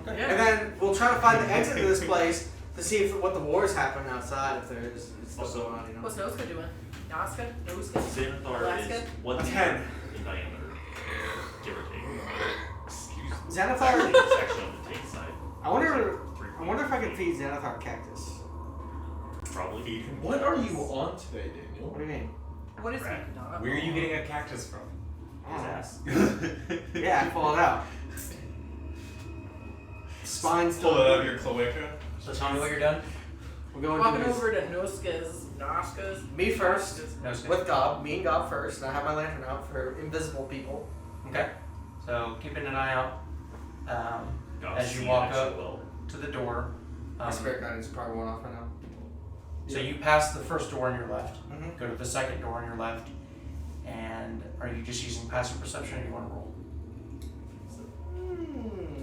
Okay. Yeah. And then we'll try to find the exit to this place to see if what the wars happen outside, if there's still Also- going on, you know. What's Noska doing? Noska? Noska? Xanathar Alaska? is 1 10. in diameter, give or take. Excuse me. Xanathar. It's actually on the take side. I wonder if I can feet. feed Xanathar cactus. Probably. What are you on today, Daniel? What do you mean? What is Rat. he not? Where are you getting a cactus from? His ass. Yeah, I pull it out. Spine's still. Pull it out of your cloaca. So tell me what you're done. We're going Walking to over to Noska's. Noska's. me first. No, Scott. With Gob, me and Gob first, and I have my lantern out for invisible people. Okay. So keeping an eye out God, as you see walk actually up well. to the door. My spirit guidance is probably going off right now. So you pass the first door on your left, Mm-hmm. go to the second door on your left, and are you just using passive perception or do you want to roll?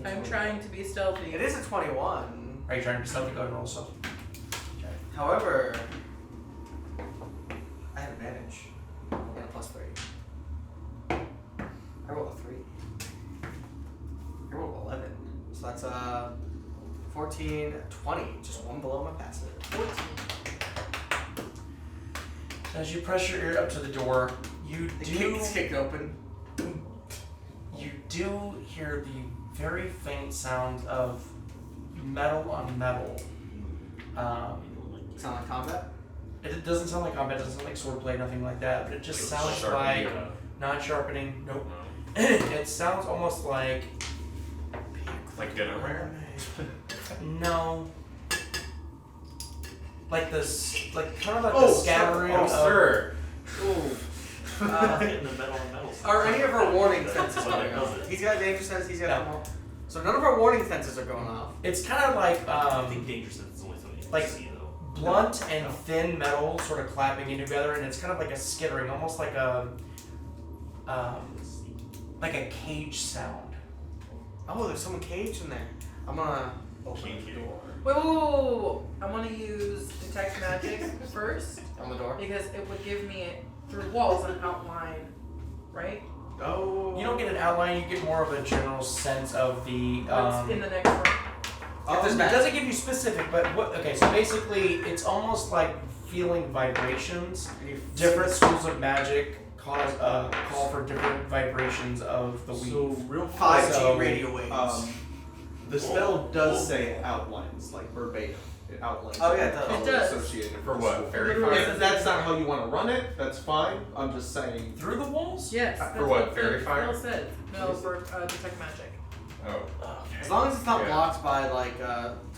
I'm trying to be stealthy. It is a 21. Are you trying to be stealthy? Go ahead and roll so. Okay. However, I have advantage. I got a +3. I rolled a 3. I rolled 11. So that's 14, 20. Just one below my passive. 14. As you press your ear up to the door, you The do gate's kicked open. hear the very faint sound of metal on metal. Sound like combat? It doesn't sound like combat, it doesn't sound like swordplay, nothing like that, but it just Like sounds sharpening, like not sharpening. Nope. No. It sounds almost like Like dinnerware? no. Like kind of like the scattering of sir. Getting the metal on metal. Are any of our warning That's fences what going it does off? it. He's got danger sense, he's got No. them all. So none of our warning fences are going off. It's kind of like I think danger sense is only something you like- can see though. blunt and thin metal sort of clapping in together, and it's kind of like a skittering, almost like a like a cage sound. Oh, there's someone caged in there. I'm gonna open Kinky. the door. Whoa. I want to use detect magic first On the door? because it would give me through walls an outline, right? Oh. You don't get an outline, you get more of a general sense of the. What's in the next room? It doesn't give you specific, but what? Okay, so basically, it's almost like feeling vibrations. Different schools of magic call for different vibrations of the weave. So real 5G So, radio waves. The spell does say outlines, like verbatim. It outlines. Oh, yeah, it the does. color It does. associated For with what? the Fairy Literally fire? If that's not how you want to run it, that's fine. I'm just saying. Through the walls? Yes. For That's what, the fairy fire? spell said. No, for detect magic. Oh. As long as it's not Yeah. blocked by like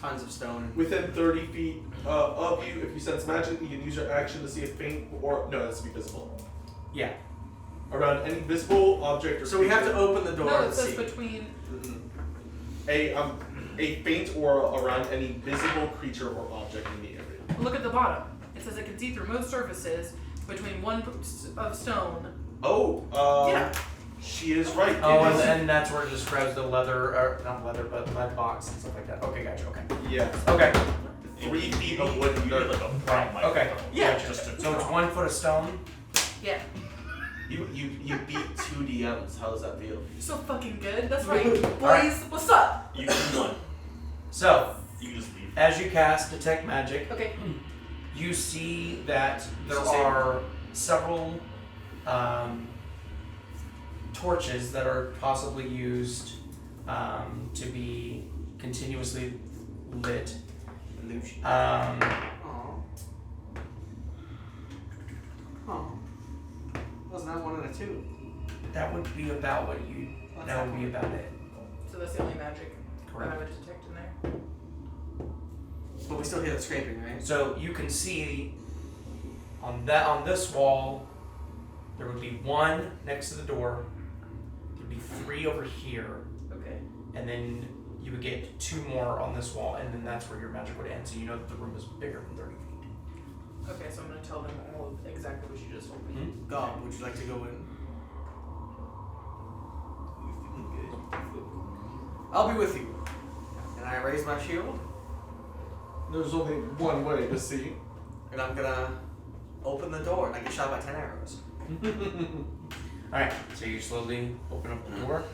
tons of stone. Within 30 feet of you, if you sense magic, you can use your action to see a faint or no, that's to be visible. Yeah. Around any visible object or So we have to creature. open the door No, and it says see. between. A faint aura around any visible creature or object in the area. Look at the bottom. It says it can see through most surfaces between one of stone. Oh, Yeah. she is right. Oh, It is- and that's where it describes the leather, or not leather, but lead box and stuff like that. Okay, gotcha. Okay. yeah. Okay. 3 feet You of wood. need like a Right. mic. Okay. Yeah. Just to So it's 1 foot of stone. Yeah. You beat 2 DMs. How does that feel? So fucking good. That's right. Boys, Alright. what's up? You can one. So, You can just leave. as you cast Detect Magic, Okay. you see that there It's the same. are several torches that are possibly used to be continuously lit. Illusion. Um, Oh. Wasn't that 1 and a 2? that would be about what you. What's That would be about it. So that's the only magic that I Correct. would detect in there. But we still hear the scraping, right? So you can see on this wall, there would be 1 next to the door. There'd be 3 over here, Okay. and then you would get 2 more on this wall, and then that's where your magic would end. So you know that the room is bigger than 30 feet. Okay, so I'm gonna tell them all of exactly what you just told me. God, would you like to go in? I'll be with you. And I raise my shield, There's only one way to see. and I'm gonna open the door, and I get shot by 10 arrows. Alright, so you slowly open up the door.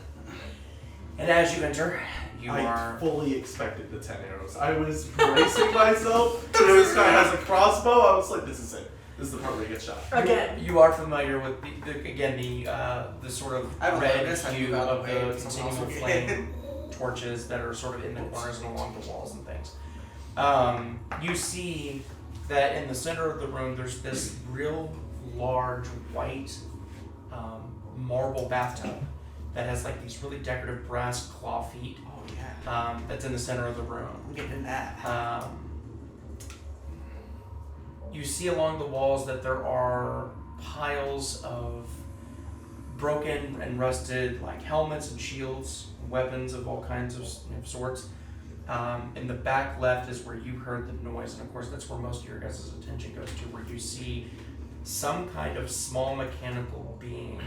And as you enter, you I are. fully expected the 10 arrows. I was bracing myself. So this guy has a crossbow. I was like, this is it. This is the part where he gets shot. Again. You are familiar with the sort of I don't know, I red guess I hue knew about of the way the someone else continual would get flame torches that are sort of in the corners and along the walls and things. You see that in the center of the room there's this real large white marble bathtub that has like these really decorative brass claw feet Oh, yeah. that's in the center of the room. I'm getting in that. You see along the walls that there are piles of broken and rusted like helmets and shields, weapons of all kinds of sorts. In the back left is where you heard the noise, and of course that's where most of your guys' attention goes to, where you see some kind of small mechanical being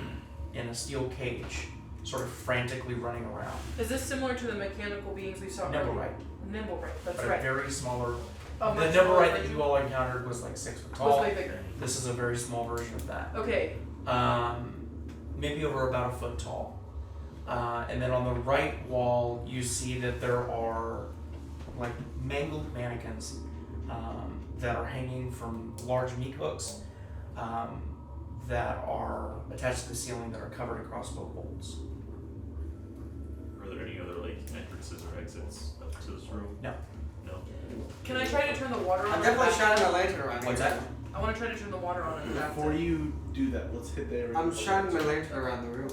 in a steel cage, sort of frantically running around. Is this similar to the mechanical beings we saw earlier? Nimblewright, Nimblewright, that's but right. a very smaller. Oh, The much smaller Nimblewright that version? you all encountered was like 6 foot Was tall. way bigger. This is a very small version of that. Okay. Maybe over about a foot tall. And then on the right wall, you see that there are like mangled mannequins that are hanging from large meat hooks that are attached to the ceiling that are covered in crossbow bolts. Are there any other like entrances or exits up to this room? No. No. Can I try to turn the water on? I'm in definitely the bath? shining my lantern around What's here. that? I want to try to turn the water on in the bathtub. Before you do that, let's hit the area. I'm with the shining my lantern. lantern around the room.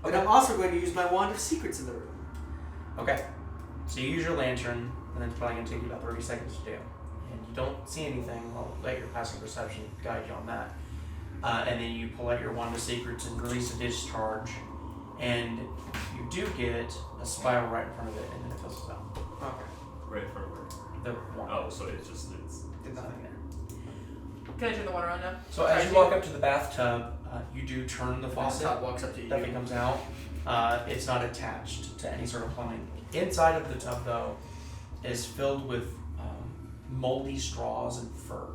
And I'm also going to use my wand of secrets in the room. Okay. So you use your lantern, and it's probably going to take you about 30 seconds to do. And you don't see anything. I'll let your passive perception guide you on that. And then you pull out your wand of secrets and release a discharge. And you do get a spiral right in front of it, and then it fizzles out. Okay. Right in front of where? The wand. Oh, so it's Did Nothing nothing. there. Can I turn the water on now? So as you walk up to the bathtub, You do turn the The faucet. top walks up to you. That comes out. It's not attached to any sort of plumbing. Inside of the tub, though, is filled with moldy straws and fur.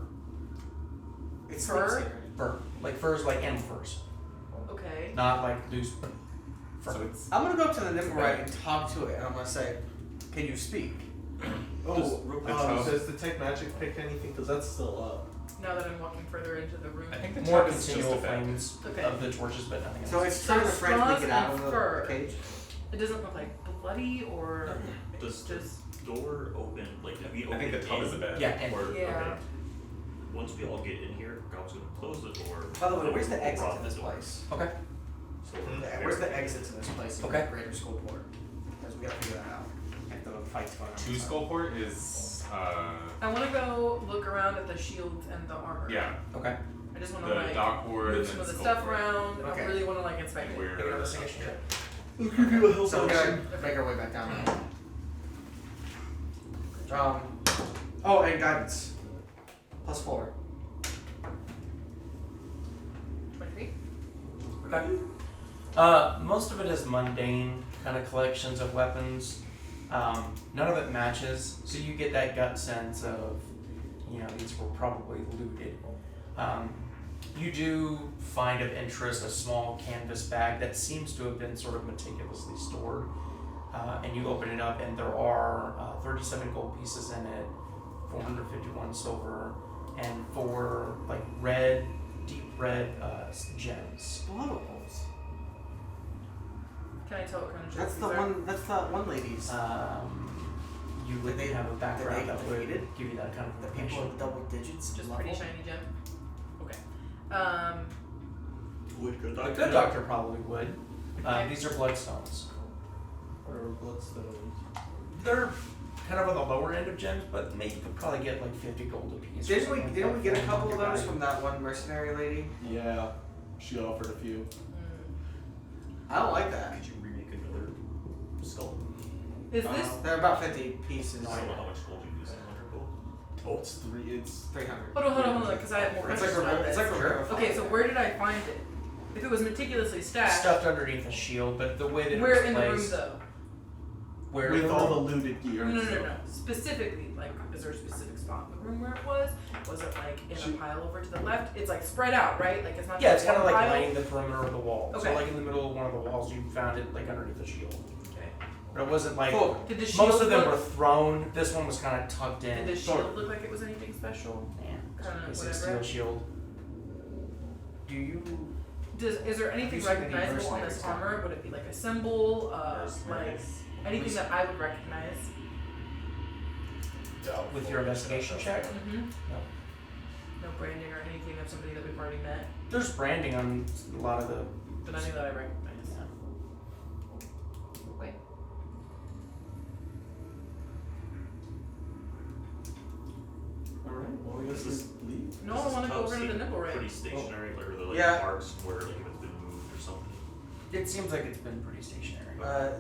It's Fur? like Fur. Like furs, like animal furs. Okay. Not like loose fur. So it's I'm gonna go up to the Nimblewright and talk to it, and I'm gonna say, "Can you speak?" Oh, the tub- does Detect Magic pick anything? Because that's still up. Now that I'm walking further into the room. I think the More tub is just continual a bed. flames Okay. of the torches, but nothing else. So it's So trying to frantically straws get out and of fur. the cage. It doesn't look like bloody or Does just. the door open? Like, have we I opened think the tub in? is a bed. Yeah, and Or, Yeah. okay. Once we all get in here, God's gonna close the door. By the way, then where's the we'll exit rob to the this door. place? Okay. So Where's the exit to this place in Okay. the greater school port? Because we gotta figure that out. If the fight's going on. To outside. Skullport is I want to go look around at the shields and the armor. yeah, Okay. I just want the to like dock-ward and move then some of the Skullport. stuff around. Okay. I really want to like inspect And it. we're Make an investigation check. I'll give you a help So we action. gotta make our way back down. Oh, and guidance. +4. 23. Okay. Most of it is mundane kind of collections of weapons. None of it matches, so you get that gut sense of, these were probably looted. You do find of interest a small canvas bag that seems to have been sort of meticulously stored. And you open it up, and there are 37 gold pieces in it, 451 silver, and 4 like red, deep red gems. Explodables. Can I tell what kind of That's gems the these are? one. That's the one lady's. You would Did they- have a background did that they would defeat give you that kind of The people information. with double digits. Just level? pretty shiny gem. Okay. Would good The doctor? good doctor probably would. Okay. These are bloodstones. Or bloodstones. They're kind of on the lower end of gems, but maybe you could probably get like 50 gold a piece. or Didn't something we? like Didn't that we get a for couple of your those value. from that one mercenary lady? Yeah, she offered a few. I don't like that. Could you remake another skull? Is this They're about 50 pieces. I don't know how much gold you use in 100 gold. Oh, it's 3. It's 300. hold on, because I have more It's questions like about it's this. like a Okay, so where did I find it? If it was meticulously stashed, Stuffed underneath a shield, but the way that it where was in the room placed, though? where in with the all room? the looted gear. No, and stuff. Specifically, like, is there a specific spot in the room where it was? Was it like in She- a pile over to the left? It's like spread out, right? Like it's not. Yeah, just it's kind of one like pile? lining the perimeter of the wall. Okay. So like in the middle of one of the walls, you found it like underneath the shield. Okay. But it wasn't like Cool. Did the shield most of them look, were thrown. This one was kind of tucked in. Did the shield look like it was anything special? Yeah, Kinda basic whatever. steel shield. Do you? Is there anything you seen any recognizable on this mercenaries armor? Would it be like a symbol? Like anything that I would recognize? With your investigation check? Mm-hmm. No. No branding or anything of somebody that we've already met, There's branding on a lot of the. but nothing that I recognize. Wait. Alright, well, I guess This we leave. No, I Does want this to go tub over to the seem nipple ring. Pretty stationary, like are there like Yeah. marks where like it's been moved or something? It seems like it's been pretty stationary.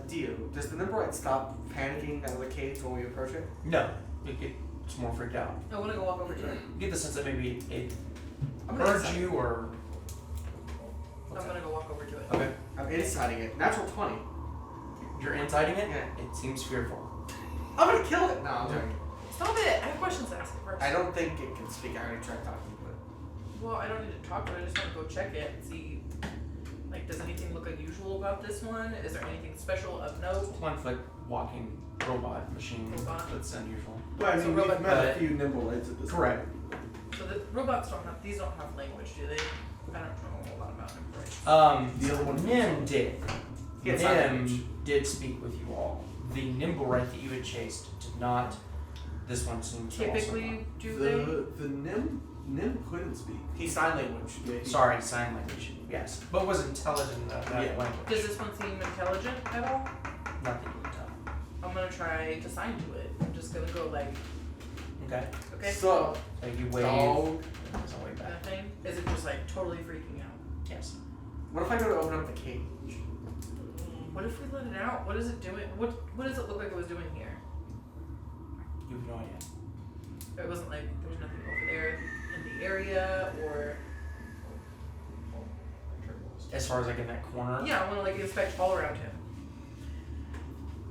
Dio, does the Nimblewright stop panicking out of the cage when we approach it? No, it's more freaked out. I want to go walk over to it. You get the sense that maybe it I'm gonna heard inside you or. I'm gonna go walk over to it. Okay. I'm insiding it. Natural 20. You're inciting it? Yeah. It seems fearful. I'm gonna kill it. No, I'm joking. Stop it! I have questions to ask it first. I don't think it can speak. I already tried talking to it. Well, I don't need to talk to it. I just want to go check it and see. Like, does anything look unusual about this one? Is there anything special of note? 1-foot walking robot machine Robot. that's unusual. Well, I So mean, we've robot- met a but- few Nimblewrights at this Correct. So the robots don't have. These don't have language, do they? I don't know a whole lot about them. The other one- Nim did. He had sign Nim language. did speak with you all. The Nimblewright that you had chased did not. This one seems to also Typically, do they? The Nim couldn't speak. He sign language. Yeah, not. Sorry, sign language. Yes, but was intelligent in that Yeah. language. Does this one seem intelligent at all? Nothing you can tell. I'm gonna try to sign to it. I'm just gonna go like, Okay. okay, So, Like you wave. dog. There's no way back. nothing. Is it just like totally freaking out? Yes. What if I go to open up the cage? What if we let it out? What is it doing? What does it look like it was doing here? You have no idea. It wasn't like there's nothing over there in the area, or As far as like in that corner. Yeah, I want to like inspect all around him.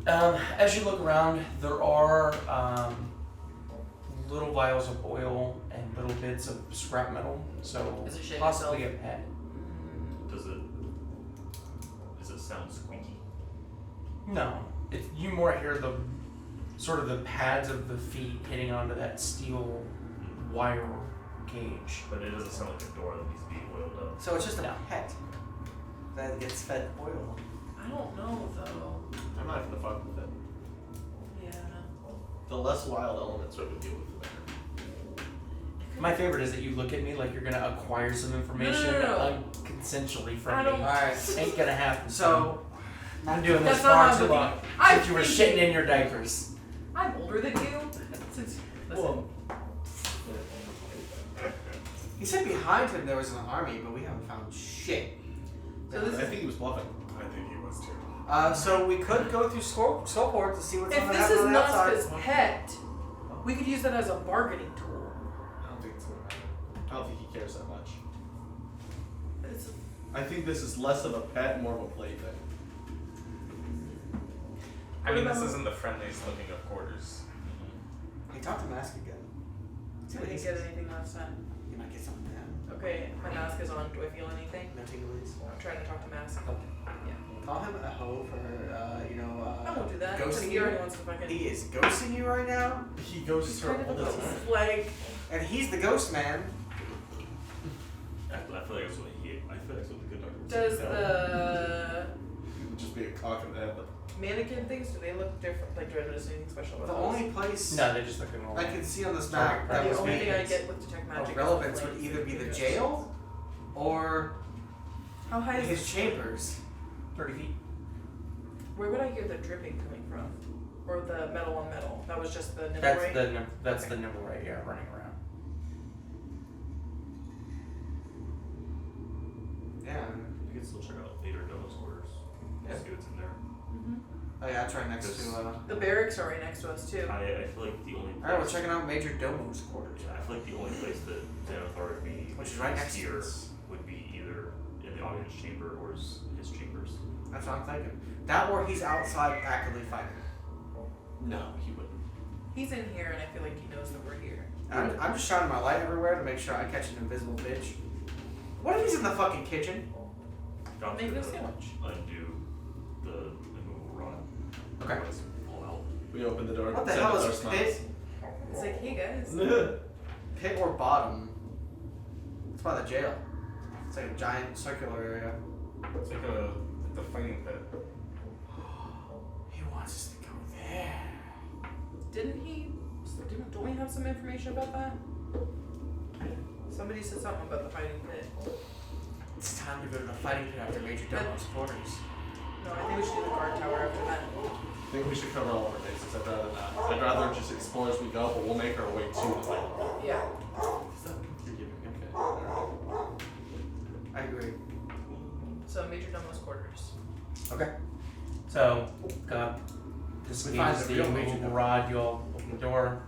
As you look around, there are little vials of oil and little bits of scrap metal. So Is it shaped possibly itself? a pet. Does it sound squeaky? No, you more hear the sort of the pads of the feet hitting onto that steel wire cage. But it doesn't sound like a door that needs to be oiled up. So it's just a No. pet that gets fed oil. I don't know though. I'm not gonna fuck with it. Yeah. The less wild elements are to deal with, the better. My favorite is that you look at me like you're gonna acquire some information No. unconsensually I from don't- me. Alright. Ain't gonna happen. So, I'm doing That's this not far how too I'm long. looking. I'm Since you were thinking- shitting in your diapers. I'm older than you. Since listen, Well, he said behind him there was an army, but we haven't found shit. so this I is think he was bluffing. I think he was too. So we could go through Skullport to see what's if on this is the outside. Nazca's pet, we could use that as a bargaining tool. I don't think it's gonna matter. I don't think he cares that much. It's, I think this is less of a pet, more of a plaything. I mean, What this about- isn't the friendliest looking of quarters. Hey, talk to Mask again. See I what he didn't get says. anything last time. You might get something now. Okay, my mask is on. Do I feel anything? No tinglies. I'm trying to talk to Mask. Call him a hoe for, I won't do that. ghosting Because he you. already wants to fucking. He is ghosting you right now, He goes He's her kind all the of time. like. and he's the ghost man. I feel like that's what the good doctor would Does say. the He would just be a cock in the head, but mannequin things, do they look different? Like, do I notice anything special about The those? only place No, they just look normal. I can see on this map Sorry, that The was only thing I made get with detect magic of is relevance the would flames either be and the ghosts. jail or How high is his this? chambers. 30 feet. Where would I hear the dripping coming from? Or the metal on metal? That was just the nipple, That's right? that's Okay. the nibble right here running around. Yeah. You can still check out later Domo's quarters. Yeah. See what's in there. Mm-hmm. Oh yeah, that's right next to. The barracks are right next to us too. I feel like the only place. Alright, we're checking out Major Domo's quarters. Yeah, I feel like the only place that Xanathar would be Which is right next to here us. would be either in the audience chamber or his chambers. That's what I'm thinking. That or he's outside actively fighting. no, he wouldn't. He's in here and I feel like he knows that we're here. I'm just shining my light everywhere to make sure I catch an invisible bitch. What if he's in the fucking kitchen? Got Make to him sandwich. undo the immovable rod. Okay. Otherwise, pull out. We open the door. What the Xanathar hell is smiles. pit? It's like, hey guys. Pit or bottom? It's by the jail. It's like a giant circular area. It's like the fighting pit. He wants us to go there. Don't we have some information about that? Somebody said something about the fighting pit. It's time to go to the fighting pit after Major Domo's quarters. No, I think we should do the guard tower after that. I think we should cover all of our bases. I'd rather not. I'd rather just explore as we go, but we'll make our way to the fight. Yeah. Okay. Alright. I agree. So Major Domo's quarters. Okay. So, this We find is the the real Major immovable Domo. rod. You'll open the door,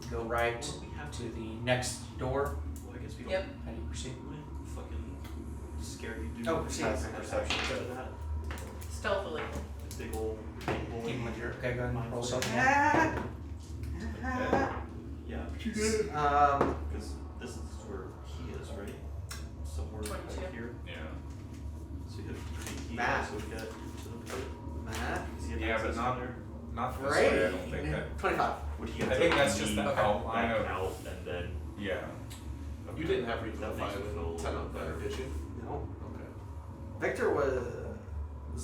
go right to the next door. Well, I guess we don't Yep. How do you proceed? fucking scare you, dude. Oh, proceed. Perception check on that. Stealthily. Big old boy. Even with your okay, go ahead and roll something. Yeah. Um, Because this is where he is, right? Somewhere 22. right here. Yeah. So you have he Math. also get to the pit. Matt. Does he have Yeah, but access not- in there? Not for this way, I Great. don't think that. 25. Would he have I to think that's just the leave outline back of. out and then Yeah. You didn't have reason to That fight makes me feel with 10 up there, better. did you? No. Okay. Victor was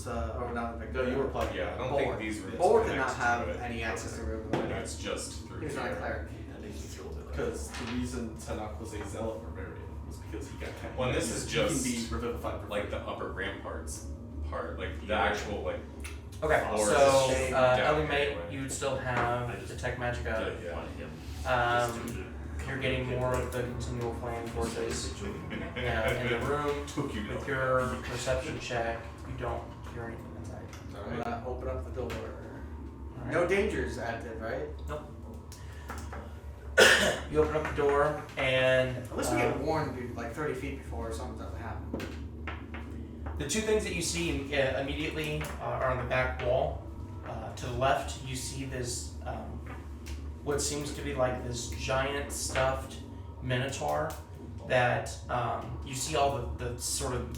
or not Victor. No, you were plugged. Yeah, I don't Bulwark. think these rooms Bulwark did connect not have to it. any access to room. And it's just through He was not a here. cleric. that makes me feel a bit better. Because the reason Tanakh was a zealot barbarian was because he got kind of. Well, this is just, he can be revivified for Like the upper ramparts part, like the actual like. Okay, Or so shade down Elimae, anyway. you would still have detect magic up. Yeah. On him. Just Um, to you're getting more of the continual flame forces. Yeah, In the room, took you with your perception check, you don't hear anything inside. I'm gonna open up the door. Alright. No dangers active, right? You open up the door and At least we get warned like 30 feet before something's about to happen. The two things that you see immediately are on the back wall. To the left, you see this, what seems to be like this giant stuffed minotaur that you see all the sort of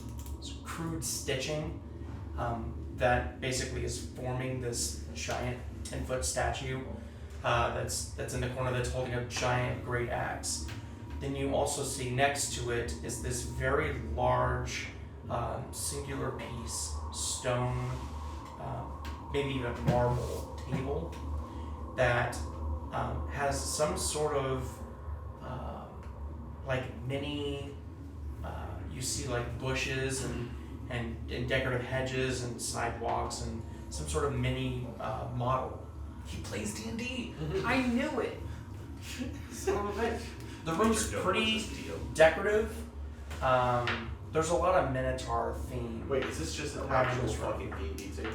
crude stitching that basically is forming this giant 10-foot statue that's in the corner that's holding a giant great axe. Then you also see next to it is this very large singular piece, stone, maybe even marble table that has some sort of like mini, you see like bushes and decorative hedges and sidewalks and some sort of mini model. He plays D&D. I knew it. Son of a bitch. The room's pretty decorative. There's a lot of Minotaur theme. Wait, is this just an around actual this room. fucking D&D table?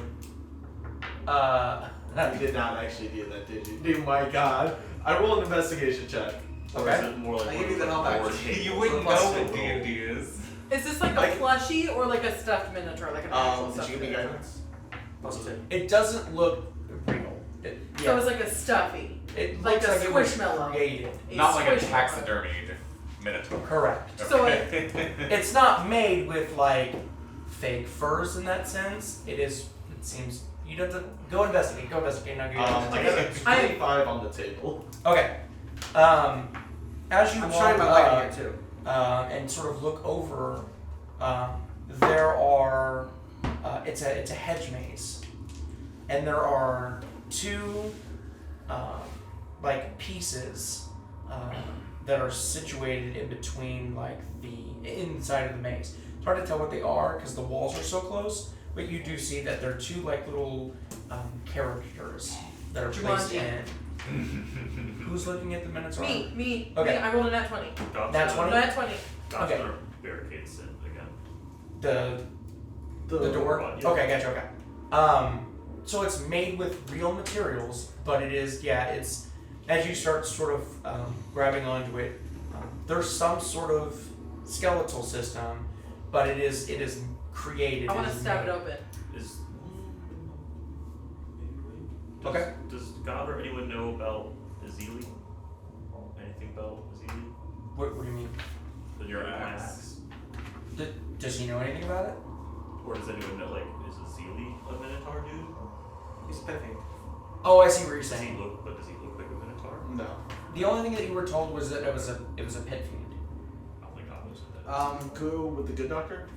You You did not actually do that, did you? Oh my god. I roll an investigation check. Or is it more like I give you the help board action. tables You wouldn't and know stuff? what D&D is. Is this like a Like- plushie or like a stuffed minotaur, like an actual Did stuffed you give me minotaur? guidance? +2. It doesn't look real. So it's like a stuffy. It like looks a like it was squishmallow. created. Not like a Squishmallow. taxidermied minotaur. Correct. So Okay. It's not made with like fake furs in that sense. It seems you'd have to go investigate. Go investigate. Now I got a 25 on the table. Okay. As you I'm walk shining my light here too. and sort of look over, there are it's a hedge maze, and there are two like pieces that are situated in between like the inside of the maze. It's hard to tell what they are because the walls are so close, but you do see that they're two like little characters that are placed Jumanji. in. Who's looking at the Minotaur? Me. Okay. Me. I rolled a nat 20. God's Nat gonna- 20? Nat 20. God's Okay. gonna barricade Sin again. The door? Yeah. Okay, gotcha, okay. So it's made with real materials, but it is, it's, as you start sort of grabbing onto it, there's some sort of skeletal system, but it is created. I want it to is stab made. it open. Is Okay. Does God or anyone know about Ezekial? Anything about Ezekial? What do you mean? Your axe. axe. Does he know anything about it? Or does anyone know, like, is Ezekial a Minotaur dude? He's piffing. Oh, I see what you're Does he saying. look like a Minotaur? No. The only thing that you were told was that it was a pit fiend. I don't think God knows what that is. Go with the good doctor?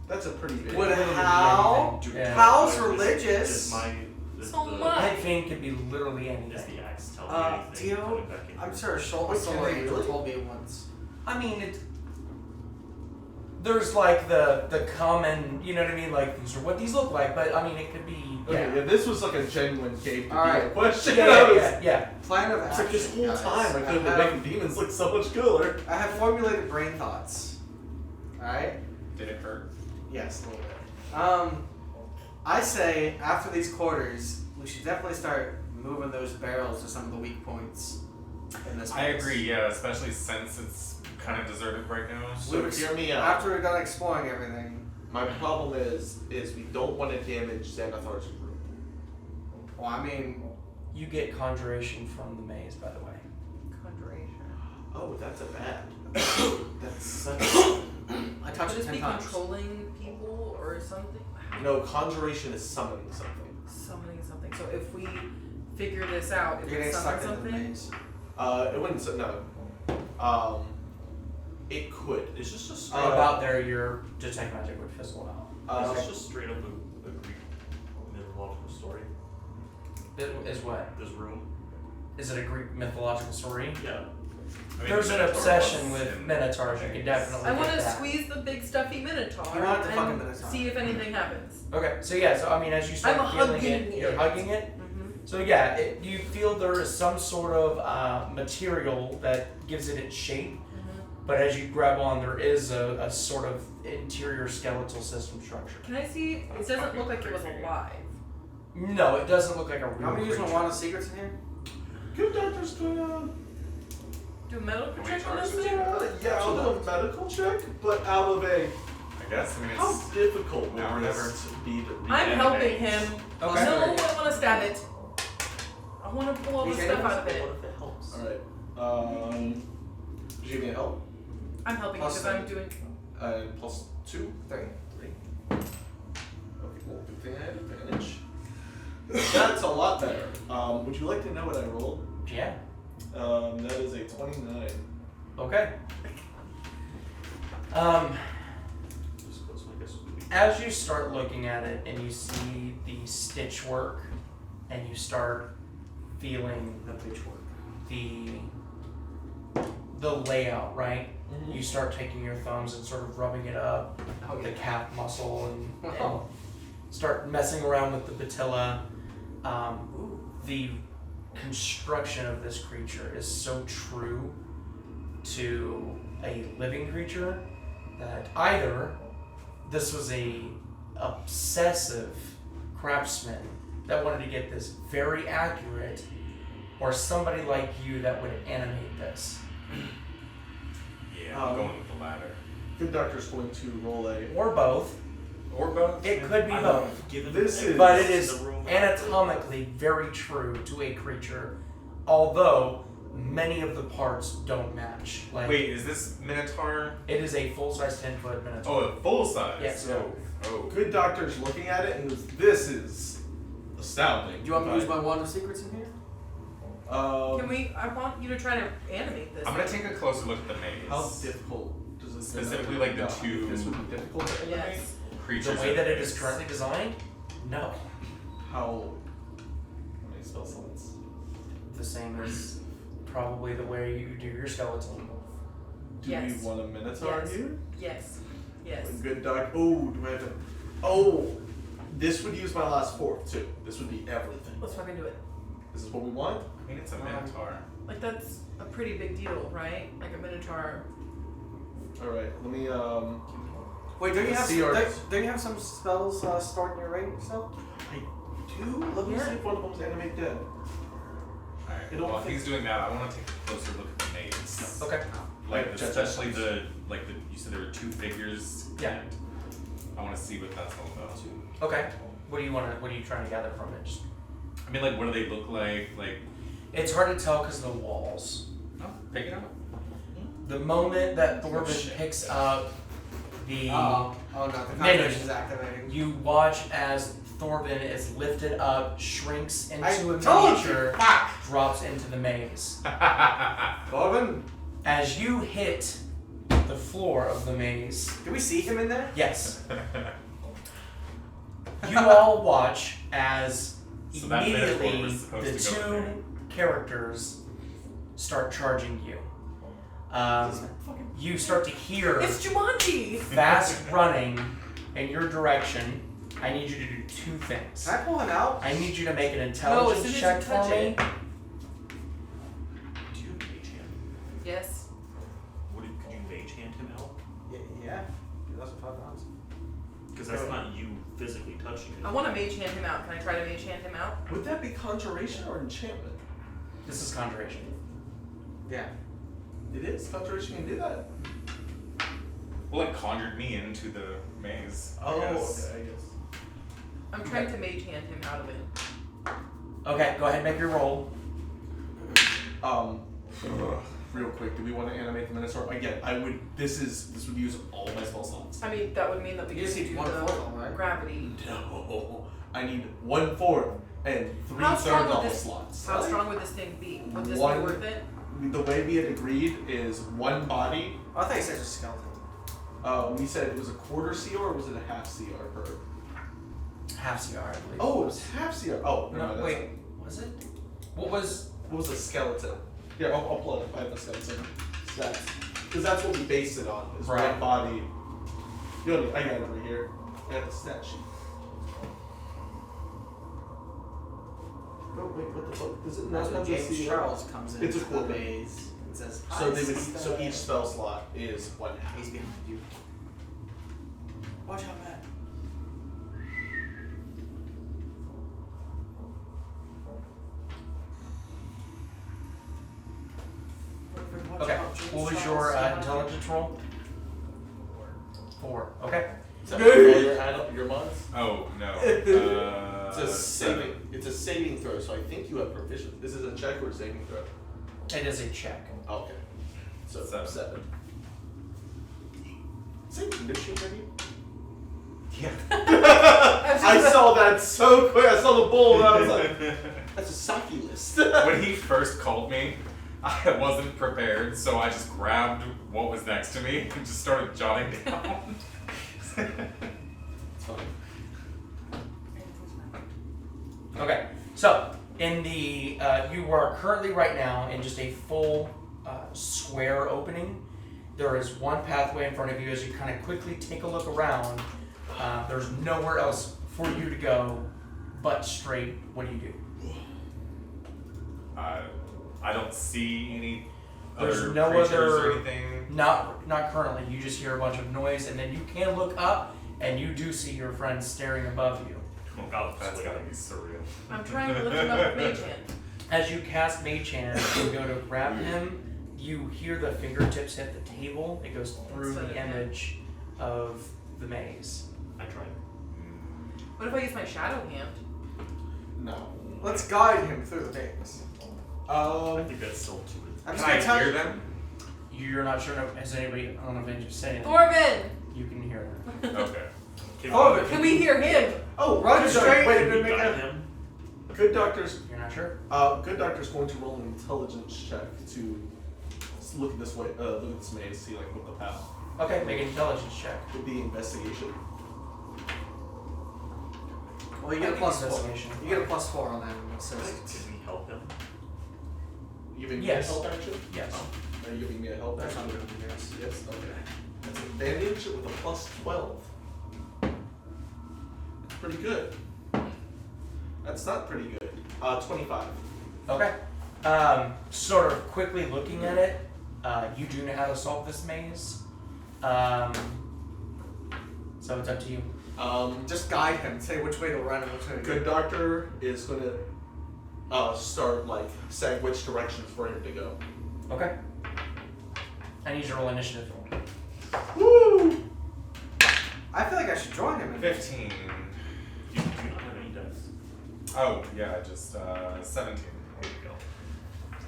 That's a pretty big Would Literally how? anything. Yeah. How's Is religious? So the, much. Pit fiend could be literally Is anything. the axe telling you anything? Dio, coming back in I'm here? sure Shoal Wait, Solar can they Angel really? told me once. I mean, there's like the common, you know what I mean, like these are what these look like, but I mean it could be Okay, yeah, this was like a genuine cave to Alright. question. yeah. Plan of It's action. like this whole guys. time I could have have- been making demons look so much cooler. I have formulated brain thoughts. Alright? Did it hurt? Yes, a little bit. I say after these quarters, we should definitely start moving those barrels to some of the weak points in this I place. agree, yeah, especially since it's kind of deserted right now. So hear me out. After we're done exploring everything, My problem is we don't want to damage Xanathar's group. well, I mean, You get conjuration from the maze, by the way. Conjuration. Oh, that's a bad. that's such a... I touched Could it this 10 be times. controlling people or something? No, conjuration is summoning something. Summoning something. So if we figure this out, if You're we getting summon stuck in the something, maze. It wouldn't. It could. It's just a straight About there, your detect magic would fizzle out. Is this just straight up a Greek mythological story? It is what? This room? Is it a Greek mythological story? Yeah. I mean, There's an Minotaur obsession was with in- minotaurs. You can definitely. I want get to that. squeeze the big stuffy minotaur You want the fucking and minotaur. see if anything happens. Okay, so yeah, so I mean, as you start I'm feeling hugging it, you're it. hugging it. So yeah, you feel there is some sort of material that gives it its shape, but as you grab on, there is a sort of interior skeletal system structure. Can I see? It doesn't look like it was alive. No, it doesn't look like a real I'm gonna use my creature. wand of secrets in here. Good doctor's gonna. Do a medical Can we check on charge this them? thing? Yeah, I'll do a medical check, but out of a. I guess. I mean, How it's difficult will Now or this be to I'm reanimate. helping him. Okay. No, I want to stab it. I want to pull all the These stuff out of What it. if it helps? Alright. Did you give me a help? I'm helping you Plus because I'm three. doing. Plus 2? 3. 3. Okay, well, good thing I had advantage. That's a lot better. Would you like to know what I rolled? Yeah. That is a 29. Okay. Suppose my guess would be. As you start looking at it and you see the stitch work and you start feeling The pitchfork. the layout, right? Mm-hmm. You start taking your thumbs and sort of rubbing it up, Oh, the yeah. calf muscle, and Oh. start messing around with the patella. The construction of this creature is so true to a living creature that either this was a obsessive craftsman that wanted to get this very accurate, or somebody like you that would animate this. Yeah, I'm going with the latter. Good Doctor's going to roll a. Or both. Or both. It could be I'm both. given This is- But it is the room. anatomically very true to a creature, although many of the parts don't match. Like, Wait, is this Minotaur? it is a full-size 10-foot minotaur. Oh, a full size. Yes. Oh. Good Doctor's looking at it and goes, "This is astounding." Do you want me to use my wand of secrets in here? Can we? I want you to try to animate this. I'm gonna take a closer look at the maze. How difficult does this? Specifically, like, the No, two- This would be difficult to animate. Yes. Creatures. The way in that the it is maze. currently designed, no. How many spell slots? The same as probably the way you do your skeleton. Do Yes. we want a Minotaur Yes. here? Yes. Yes. Good Doc. Oh, do I have to? Oh, this would use my last fourth too. This would be everything. Let's fucking do it. This is what we want. I mean, it's a Minotaur. Like that's a pretty big deal, right? Like a minotaur. All right. Let me Wait, don't you have See our- don't you have some spells stored in your ring still? I do. Let me Yeah. see if one of them's animate dead. Alright. I don't While think- he's doing that, I want to take a closer look at the maze. Okay. Like, Right, especially the you said there were two figures. Yeah. I want to see what that's all about. Okay. What are you trying to gather from it? Just, I mean, like, what do they look like? Like, it's hard to tell because of the walls. oh, pick it up. The moment that Thorvin shit. picks up the Oh no, the Menu. concentration is activating. you watch as Thorvin is lifted up, shrinks into a told you. miniature, Fuck! drops into the maze. Thorvin, As you hit the floor of the maze, do we see him in there? yes, you all watch as So that metaphor immediately was supposed the to go in there. two characters start charging you. You start to hear It's Jumanji. fast running in your direction. I need you to do two things. Can I pull him out? I need you to make an No, as intelligence soon as check you for touch me. it. Do you mage hand? Yes. Could you mage hand him out? Yeah. That's what 5 pounds. Because that's not you physically touching it. I want to mage hand him out. Can I try to mage hand him out? Would that be conjuration or enchantment? This is conjuration. Yeah. It is conjuration. Can do that. Well, it conjured me into the maze. I Oh, guess. okay. I guess. I'm trying to mage hand him out of it. Okay, go ahead and make your roll. Real quick, do we want to animate the Minotaur again? I would. This would use all my spell slots. I mean, that would mean that we You just just need do 1/4 the of them, right? gravity. No, I need 1/4 and 3/3 How strong would level this? slots. How strong would this thing be? Would this One- be worth it? The way we had agreed is one body. Oh, I thought you said just skeleton. We said it was a quarter CR or was it a half CR per? Half CR, I believe. Oh, it was half CR. Oh, no, that's wait. Was it? What was? What was the skeleton? Here, I'll pull it up. I have the skeleton stats. Because that's what we based it on. Is Right. one body. You know, I got it over here. I have the stat sheet. Oh wait, what the fuck? Does it That's not when have the James CR? Charles comes It's a into the quarter. maze and says, So "I they would. see So that." each spell slot is one half. He's behind you. Watch out, Matt. Watch Okay. out, James What was Charles your behind you. intelligence roll? 4. Okay. Is that all your mods? Oh no. It's a saving. It's a saving throw, so I think you have proficiency. This is a check or a saving throw. It is a check. Okay. So 7. Same condition, maybe? Yeah. I saw that so quick. I saw the bull and I was like, that's a Saki list. When he first called me, I wasn't prepared, so I just grabbed what was next to me and just started jotting down. It's fine. Okay, so in the you are currently right now in just a full square opening. There is one pathway in front of you as you kind of quickly take a look around. There's nowhere else for you to go but straight. What do you do? I don't see any There's other no creatures other- or anything. Not currently. You just hear a bunch of noise, and then you can look up, and you do see your friend staring above you. Oh God, That's gotta be surreal. I'm trying to lift him up with Mage Hand. As you cast Mage Hand and go to grab him, you hear the fingertips hit the table. It goes through Instead the of him. image of the maze. I tried. What if I use my Shadow Hand? No. Let's guide him through the maze. I think that's still too. I'm Can just I gonna tell hear you. them? You're not sure. Has anybody? I don't know if anybody said anything. Thorvin! You can hear them. Okay. Thorvin, Can we hear him? Oh, run good straight doctor. Wait, and Can make you guide a. him? good doctor's You're not sure. Good doctor's going to roll an intelligence check to look at this way. Look at this maze, see like what the path Okay, make an intelligence check. would be. Investigation. Well, you get a I think +4. investigation. You get a +4 on that. So Can we help him? You giving me Yes. a help action? Yes. Are you giving me a help that's action? not good. Yes. Yes. Okay. That's advantage with a +12. That's pretty good. That's not pretty good. 25. Okay. Sort of quickly looking at it, you do know how to solve this maze. So it's up to you. Just guide him. Say which way to run and which way to go. Good doctor is going to start like saying which directions for him to go. Okay. I need you to roll initiative. Woo! I feel like I should join him. 15. You do not have any dice. Oh, yeah, just 17. There you go.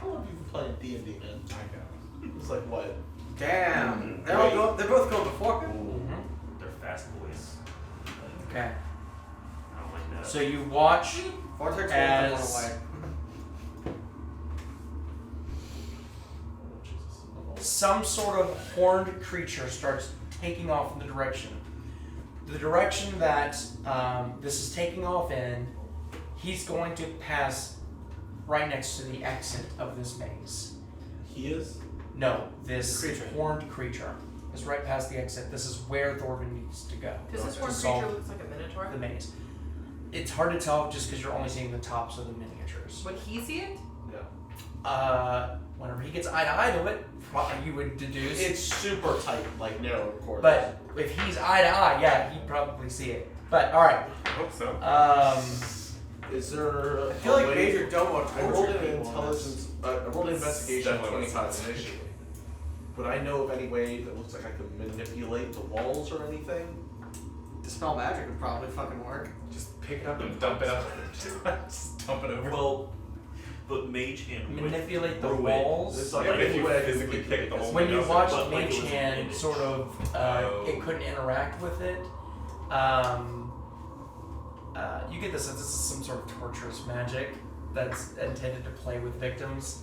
How long have you been playing D&D, man? I know. It's like what? Damn. They're all going. They're both going before him. Mm-hmm. They're fast boys. Okay. I don't like that. So you watch Vortex will As- run away. Oh, Jesus. some sort of horned creature starts taking off in the direction. The direction that this is taking off in, he's going to pass right next to the exit of this maze. He is? No, this Creature. horned creature is right past the exit. This is where Thorvin needs to go. Does this to horned solve creature looks like a Minotaur? the maze. It's hard to tell just because you're only seeing the tops of the miniatures. Would he see it? Yeah. Whenever he gets eye to eye to it, you would deduce. It's super tight, like narrow quarters. But if he's eye to eye, yeah, he'd probably see it. But all right. I hope so. Is there? I feel like way- Major Domo I rolled tortured an people on this. intelligence. I rolled an investigation of Definitely 25 initially. Would I know of any way that looks like I could manipulate the walls or anything? Dispel magic would probably fucking work. Just pick it up and dump it up. Just dump it over. Well, but Mage Hand would Manipulate the through it. walls. It's like Yeah, but if any you way I could physically manipulate pick the this. whole When you window, watch but like it Mage was an Hand, image. sort of, it couldn't interact with it. You get the sense this is some sort of torturous magic that's intended to play with victims.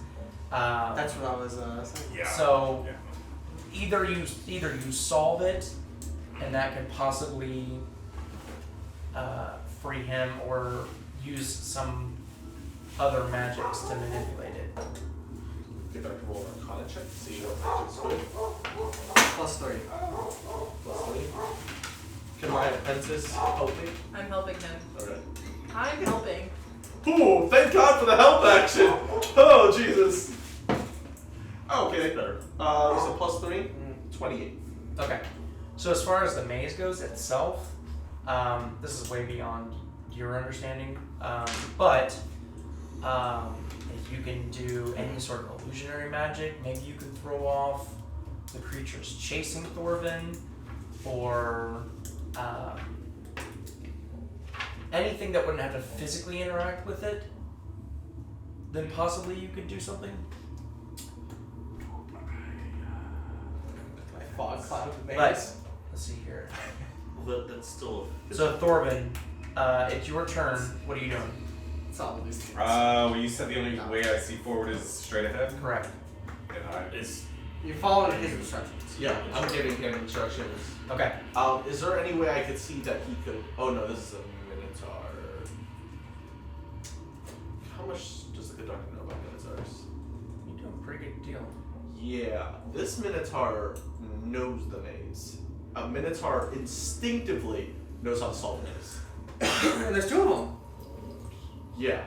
That's what I was saying. Yeah. So Yeah. either you solve it, and that could possibly free him, or use some other magics to manipulate it. If I could roll an Arcana check to see what magic's good. +3. +3. Can my apprentice help me? I'm helping him. Alright. I'm helping. Ooh, thank God for the help action! Oh, Jesus! Okay, there. So +3? 28. Okay. So as far as the maze goes itself, this is way beyond your understanding. But if you can do any sort of illusionary magic, maybe you could throw off the creatures chasing Thorvin, or anything that wouldn't have to physically interact with it, then possibly you could do something. My fog cloud of But maze. let's see here. Well, that's still. So Thorvin, it's your turn. What are you doing? It's all of these things. Well, you said the only way I see forward is straight ahead. Correct. And It's You're following his instructions. Yeah, I'm giving him instructions. Okay. Is there any way I could see that he could? Oh no, this is a minotaur. How much does the good doctor know about minotaurs? You're doing a pretty good deal. Yeah, this minotaur knows the maze. A minotaur instinctively knows how to solve a maze. And there's 2 of them. Yeah.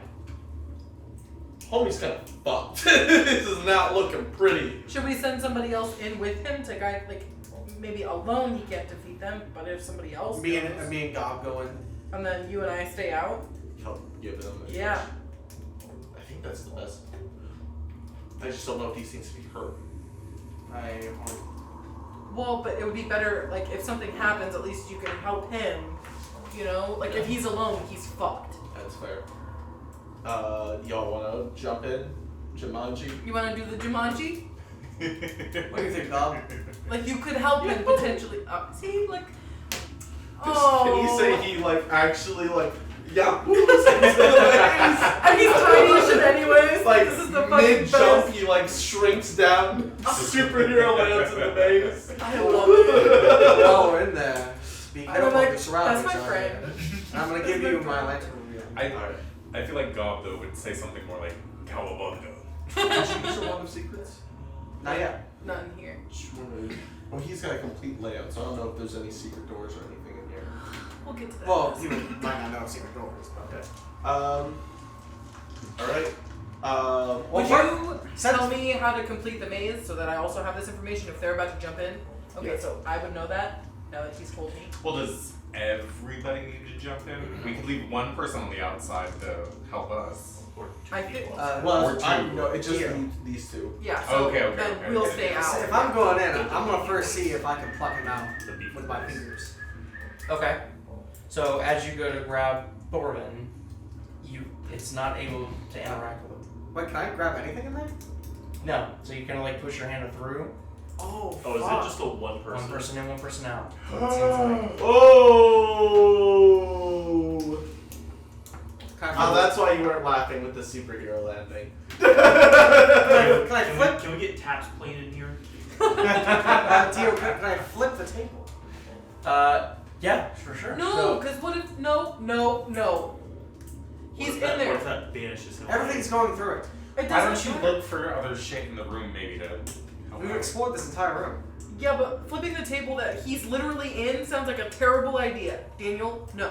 Homie's kind of fucked. This is not looking pretty. Should we send somebody else in with him to guide? Like, maybe alone he can't defeat them, but if somebody else Me goes, and Gob going. and then you and I stay out. Help give them. A Yeah. I think that's the best. I just don't know if these things to be hurt. Well, but it would be better, like, if something happens, at least you can help him. You know, like if he's alone, he's fucked. That's fair. Y'all wanna jump in? Jumanji? You want to do the Jumanji? What do you think, Gob? Like you could help him potentially. See, like, Can you say he actually yeah? into the and he's tiny as shit anyways. Like this is the fucking mid jump, best. he shrinks down. Superhero lands in the maze. I love it. While we're in there, be I'm careful like, of the surroundings. that's my out friend. there. And I'm gonna give you my lantern review. I feel like Gob though would say something more like Cowabunga. Did you use a lot of secrets? Not yet. Not in here. Well, he's got a complete layout, so I don't know if there's any secret doors or anything in here. We'll get to that. Well, he might not know secret doors, but Okay. All right. Would well, you tell me how to complete the maze so that I also have this information if they're about to jump in? Okay, Yeah. so I would know that now that he's told me. Well, does everybody need to jump in? We could leave one person on the outside to help us. or I think. Well, Or I two. no, it just Here. needs these two. Yeah. So Okay, then okay. we'll stay So out. if I'm going in, I'm gonna first see if I can pluck him out the beef with my fingers. Okay. So as you go to grab Thorvin, it's not able to interact with him. Wait, can I grab anything in there? No. So you kind of push your hand through. Oh, Oh, is fuck. it just a one person? One person in, one person out. So it seems like. Oh! Can I Oh, that's why you weren't laughing with the superhero landing. Can I flip? Can we get taps playing in here? Dio, can I flip the table? Yeah, for sure. No, So, because what if no? He's What if in that, there. What if that vanishes him? Everything's going through it. It Why doesn't don't you matter. look for other shit in the room maybe to help We've out? explored this entire room. Yeah, but flipping the table that he's literally in sounds like a terrible idea. Daniel, no.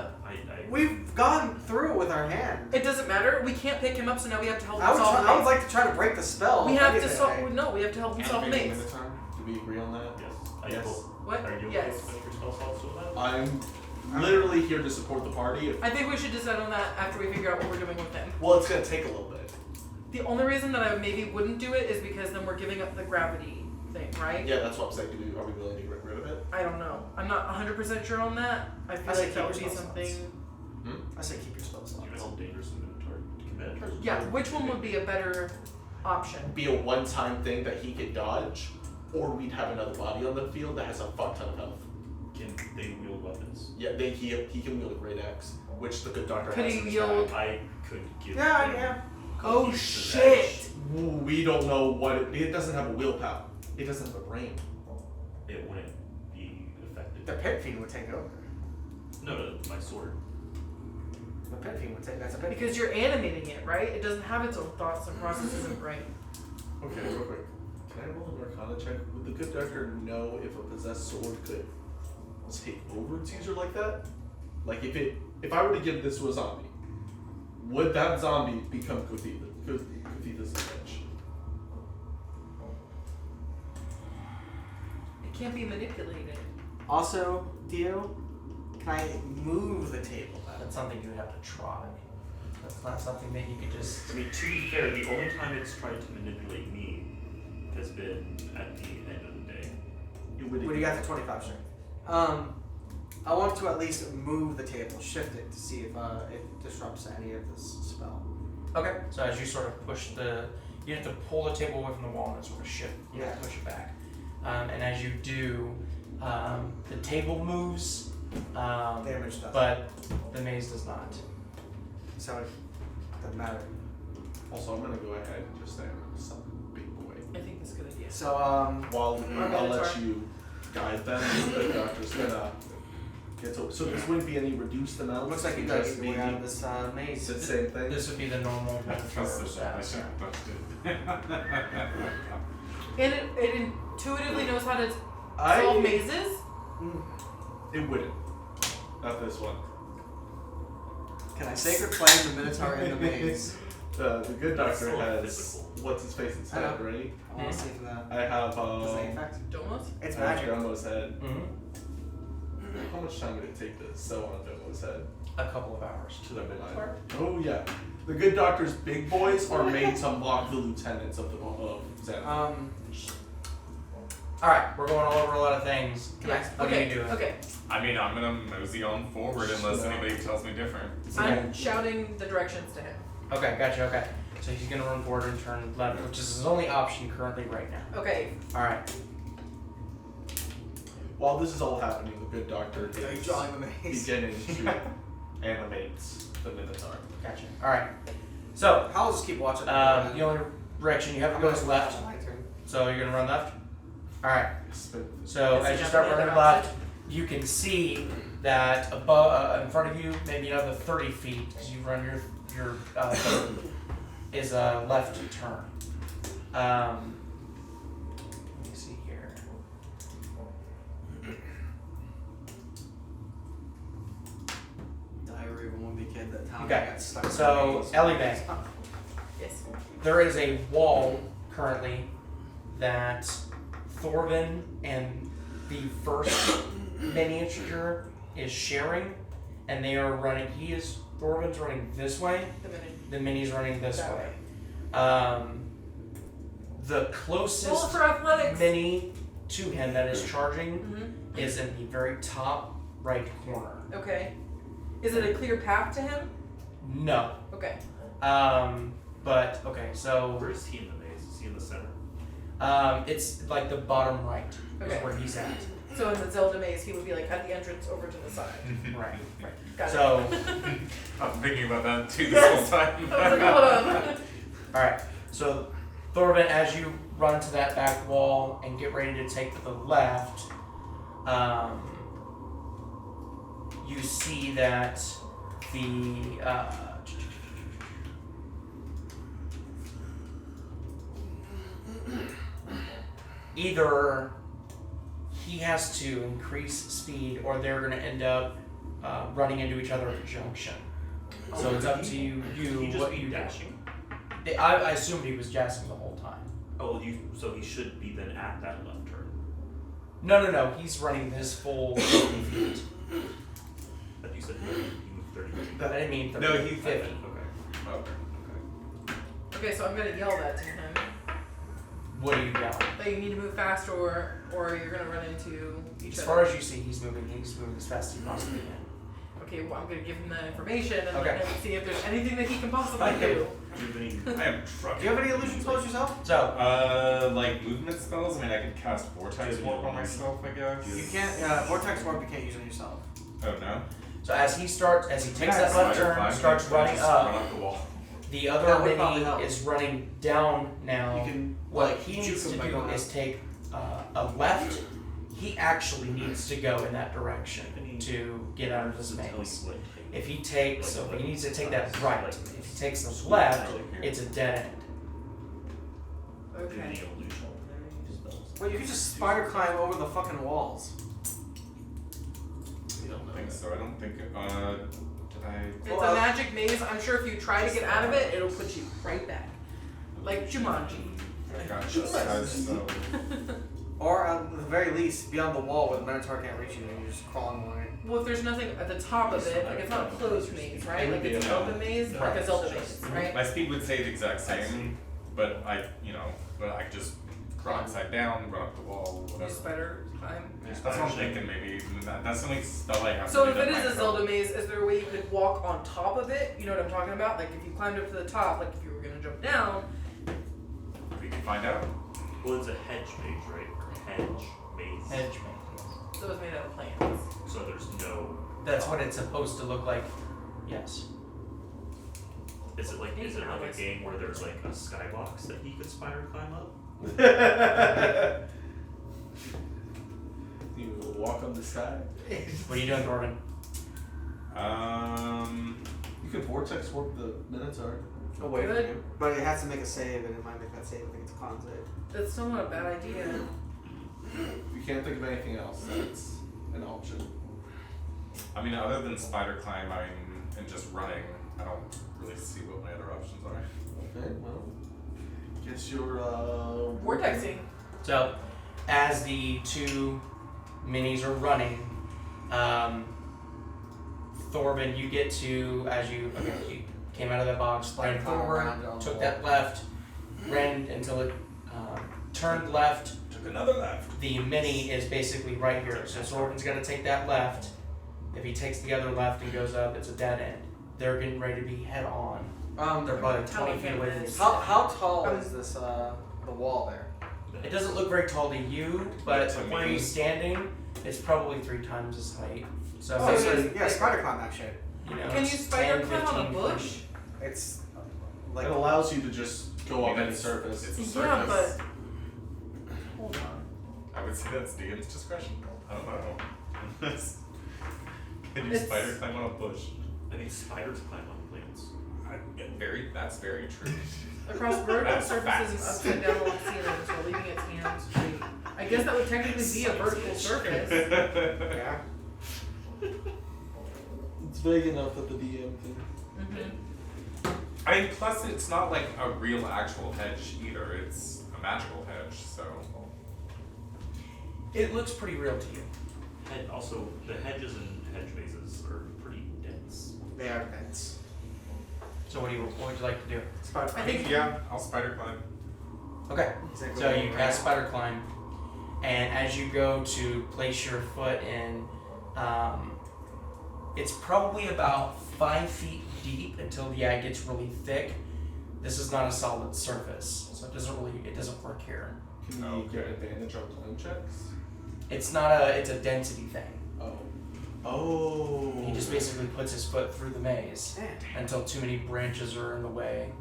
We've gone through it with our hand. It doesn't matter. We can't pick him up, so now we have to help I him would, solve the I would maze. like to try to break the spell. We if have to anything. solve. No, we have to help him solve the Animating maze. Minotaur? Do we agree on that? Yes. Yes. What? Are you Yes. with your spell slots with that? I'm literally here to support the party. I think we should decide on that after we figure out what we're doing with him. Well, it's gonna take a little bit. The only reason that I maybe wouldn't do it is because then we're giving up the gravity thing, right? Yeah, that's what I'm saying. Are we willing to get rid of it? I don't know. I'm not 100% sure on that. I feel I say like that keep would be your spell something. I say keep your spell slots. You know how dangerous the Minotaur can be? Yeah, which one would be a better option? Be a one-time thing that he could dodge, or we'd have another body on the field that has a fuck ton of health. Can they wield weapons? Yeah, he can wield a great axe, which the good doctor Could has he in his wield- bag. I could give Yeah, them yeah. Oh cookies to shit! Ooh, we don't know what it doesn't have a willpower. It doesn't have a brain. that. It wouldn't be effective. The pit fiend would take over. No, my sword. The pit fiend would take. That's a pit. Because you're animating it, right? It doesn't have its own thoughts and processes and brain. Okay, real quick. Can I roll an Arcana check? Would the good doctor know if a possessed sword could take over its user like that? Like if I were to give this to a zombie, would that zombie become Kuthitha's image? It can't be manipulated. Also, Dio, can I move the table? that's something you have to try. That's not something that you could just. I mean, to be fair, the only time it's tried to manipulate me has been at the end of the day. What do you got for 25 strength? I want to at least move the table, shift it to see if it disrupts any of this spell. Okay. So as you sort of push you have to pull the table away from the wall and sort of shift, push it back. And as you do, the table moves, Damage does. but the maze does not. So it doesn't matter. Also, I'm gonna go ahead and just say some big boy. I think that's a good idea. So While I'll let Minotaur. you guide them, the doctor's gonna get to. So this wouldn't be any reduced amount. looks like you just guys get maybe way out of this maze. the same thing. This would be the normal Trust Minotaur I stats. should have touched it. And it intuitively knows how to I- solve mazes? It wouldn't. Not this one. Can I sacred flame the Minotaur in the maze? The good doctor Still has physical. what's his face instead, I know. right? I want to see if that I have does any effect. Domos? It's I have magic. Domo's head. Mm-hmm. How much time would it take to sew on Domo's head? A couple of hours. To the Minotaur? Oh yeah. The good doctor's big boys are made to mock the lieutenants of Xanathar. All right, we're going all over a lot of things. Yes. What are you doing? Okay. I mean, I'm gonna mosey on forward unless anybody tells me different. I'm shouting the directions to him. Okay, gotcha. Okay, so he's gonna run forward and turn left, which is his only option currently right now. Okay. All right. While this is all happening, the good doctor Are you is drawing the maze? beginning to animate the Minotaur. Gotcha. All right. So I'll just keep watching. the only direction you have to go is left. My turn. So you're gonna run left. All right. Spin. So Is as it you start definitely running the left, opposite? you can see that above, in front of you, maybe another 30 feet, because you run your third, is a left turn. Let me see here. Diary of a Wimpy Kid that time Okay, got stuck. so, in the maze. Elimae. Yes. There is a wall currently that Thorvin and the first miniature is sharing, and they are running. Thorvin's running this way. The minute. The mini's running this That way. way. The Roll closest for athletics. mini to him that is charging Mm-hmm. is in the very top right corner. Okay. Is it a clear path to him? No. Okay. But okay, so Where is he in the maze? Is he in the center? it's like the bottom right Okay. is where he's at. So in the Zelda maze, he would be like at the entrance over to the side. Right. Got So it. I'm thinking about that too this Yes. whole time. I was like, hold on. all right. So Thorvin, as you run to that back wall and get ready to take the left, you see that the either he has to increase speed or they're going to end up running into each other at the junction. So it's up to you He just what be you do. dashing. I assumed he was jazzing the whole time. Oh, so he should be then at that left turn. No. He's running his full 50 feet. But you said he moved 30 feet. I didn't mean 30. No, he 50. Okay. Okay, so I'm gonna yell that to him. What are you yelling? That you need to move fast or you're gonna run into each As other. far as you see, he's moving as fast as he possibly can. Okay, well I'm gonna give him that information and Okay. let him see if there's anything that he can possibly Okay. do. I am Do trucking. you have any illusion spells yourself? So, Like movement spells? I mean, I could cast Vortex Do you Warp on want- myself, I guess. You can't. Vortex Warp you can't use on yourself. Oh, no? as he takes Yeah, that left Spider turn, climb, starts I running just run up, up the wall. the other That would probably mini help. is running down now. You can What like he juke needs to them by do going is up. take a left. He actually needs to go in that direction to get out of this Does it tell maze. you what to If he takes, so he needs to take that like, right. If he takes the left, it's a dead end. Do any Okay. illusion spells? Well, you could just spider climb over the fucking walls. We don't I know think that. so. I don't think. Did I? It's a magic maze. I'm sure if you try to get out of it, it'll put you right back. Like Jumanji. I got just so. Or at the very least, be on the wall where the Minotaur can't reach you and you're just crawling along it. Well, if there's nothing at the top of it, like it's not a closed maze, right? Like it's an open maze, like a Zelda maze, right? My speed would stay the exact same, but I could just run upside down, run up the wall, You whatever. spider climb. That's what I'm thinking. Maybe that's the only spell I have. So to if do it that is a might Zelda help. maze, is there a way you could walk on top of it? You know what I'm talking about? Like if you climbed up to the top, like if you were gonna jump down. We can find out. Well, it's a hedge maze, right? Or hedge maze. Hedge maze. So it's made out of plants. So there's no. That's what it's supposed to look like. Yes. Is it like Maybe not, a it's- game where there's like a skybox that he could spider climb up? You walk on the sky. What are you doing, Thorvin? You can vortex warp the Minotaur. Away from Good. you. But it has to make a save, and it might make that save. I think it's a con save. That's still not a bad idea. If you can't think of anything else, that's an option. I mean, other than spider climbing and just running, I don't really see what my other options are. Okay, well, guess your Vortexing. So, as the two minis are running, Thorvin, you get to, you came out of the box, ran forward, took that left, ran until it turned left. Took another left. The mini is basically right here. So Thorvin's got to take that left. If he takes the other left and goes up, it's a dead end. They're getting ready to be head on. They're probably How 20 feet away from many you. How tall is this the wall there? It doesn't look very tall to you, but To where me. he's standing, it's probably 3 times his height. So Oh, this so is, yeah, spider climb that shit. you know, Can you it's spider 10, climb on a 15 bush? feet. It's like It allows you to just go up any It's surface. a Yeah, surface. but hold on. I would say that's DM's discretion. I don't know. Can you It's- spider climb on a bush? I think spiders climb on plants. That's very true. Across vertical That's surfaces and facts. upside down along ceilings while leaving its hands free. I guess that would technically be a vertical surface. yeah. It's vague enough that the DM can. Mm-hmm. I mean, plus it's not like a real actual hedge either. It's a magical hedge, so. It looks pretty real to you. And also, the hedges and hedge mazes are pretty dense. They are dense. So what would you like to do? Spider I think- Yeah, I'll spider climb. Okay. Exactly. So you cast spider climb, and as you go to place your foot in, it's probably about 5 feet deep until it gets really thick. This is not a solid surface, so it doesn't work here. Can you Okay. get advantage on climb checks? It's a density thing. Oh. He just basically puts his foot through the maze until too many branches are in the way.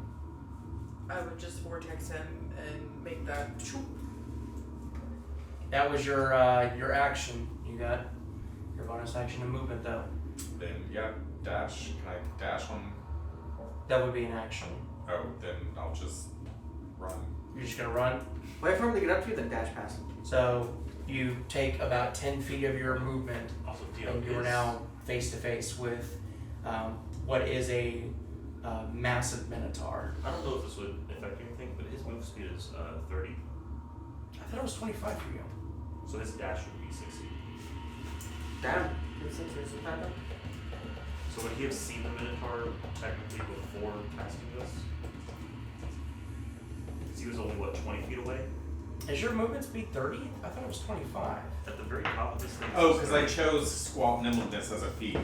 I would just vortex him and make that. That was your action. You got your bonus action and movement though. Then yeah, dash. Can I dash on? That would be an action. Oh, then I'll just run. You're just gonna run. Wait for him to get up to you, then dash past him. So you take about 10 feet of your movement, Also, Dio and you are is- now face to face with what is a massive minotaur. I don't know if this would affect anything, but his move speed is 30. I thought it was 25 for you. So his dash would be 60. Damn. Is it that done? So would he have seen the Minotaur technically before casting this? Because he was only, 20 feet away? Is your movement speed 30? I thought it was 25. At the very top of this thing. Oh, because I chose squat nimbleness as a feat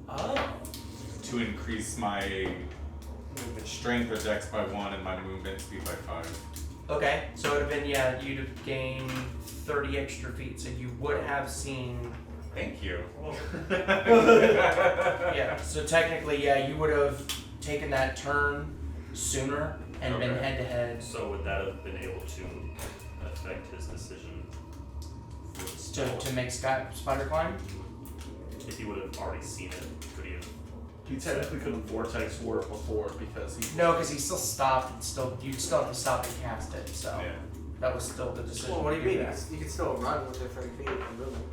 Oh. to increase my strength or dex by 1 and my movement speed by 5. Okay, so it would have been, you'd have gained 30 extra feet, so you would have seen, Thank you. so technically, you would have taken that turn sooner and been Okay. head to head. So would that have been able to affect his decision for the spell? To make spider climb? If he would have already seen it, could he have? He technically couldn't vortex warp before because he. No, because he still stopped and you'd still have to stop and cast it, so Yeah. that was still the decision. Well, what do you to mean? that. You can still run with the 30 feet of movement.